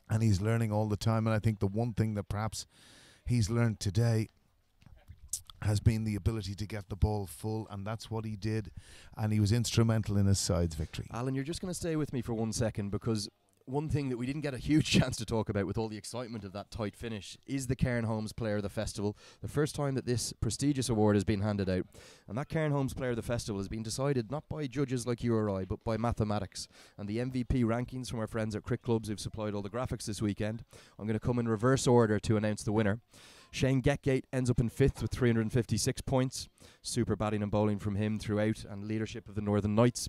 and he's learning all the time. And I think the one thing that perhaps he's learned today has been the ability to get the ball full, and that's what he did, and he was instrumental in his side's victory. Alan, you're just going to stay with me for 1 second, because one thing that we didn't get a huge chance to talk about with all the excitement of that tight finish is the Cairn Holmes Player of the Festival. The first time that this prestigious award has been handed out. And that Cairn Holmes Player of the Festival has been decided not by judges like you or I, but by mathematics. And the MVP rankings from our friends at Cricket Clubs who've supplied all the graphics this weekend. I'm going to come in reverse order to announce the winner. Shane Getgate ends up in 5th with 356 points. Super batting and bowling from him throughout, and leadership of the Northern Knights.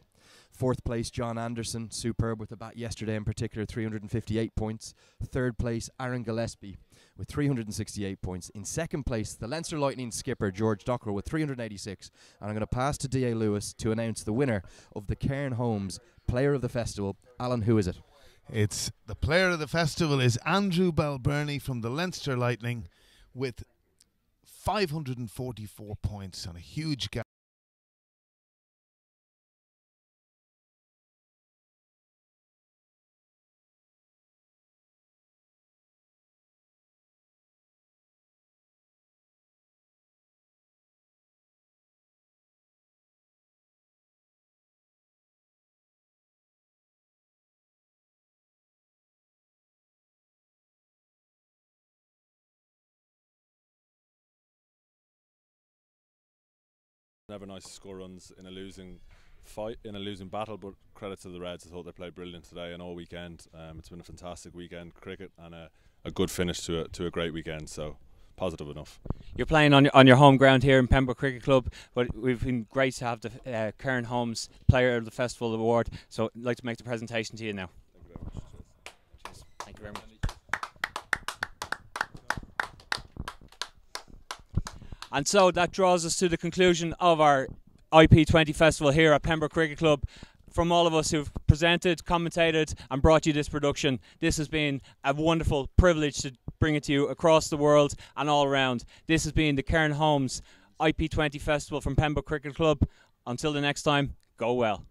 4th place, John Anderson, superb with the bat yesterday in particular, 358 points. 3rd place, Aaron Gillespie with 368 points. In 2nd place, the Leinster Lightning skipper, George Dockrell, with 386. And I'm going to pass to D.A. Lewis to announce the winner of the Cairn Holmes Player of the Festival. Alan, who is it? It's the Player of the Festival is Andrew Balbirnie from the Leinster Lightning with 544 points on a huge gap. Never nice to score runs in a losing fight, in a losing battle, but credit to the Reds. I thought they played brilliant today and all weekend. It's been a fantastic weekend cricket and a good finish to a great weekend, so positive enough. You're playing on your home ground here in Pembroke Cricket Club, but we've been great to have the Cairn Holmes Player of the Festival award, so I'd like to make the presentation to you now. Thank you very much. Cheers. Thank you very much. And so that draws us to the conclusion of our IP20 Festival here at Pembroke Cricket Club. From all of us who've presented, commentated, and brought you this production. This has been a wonderful privilege to bring it to you across the world and all around. This has been the Cairn Holmes IP20 Festival from Pembroke Cricket Club. Until the next time, go well.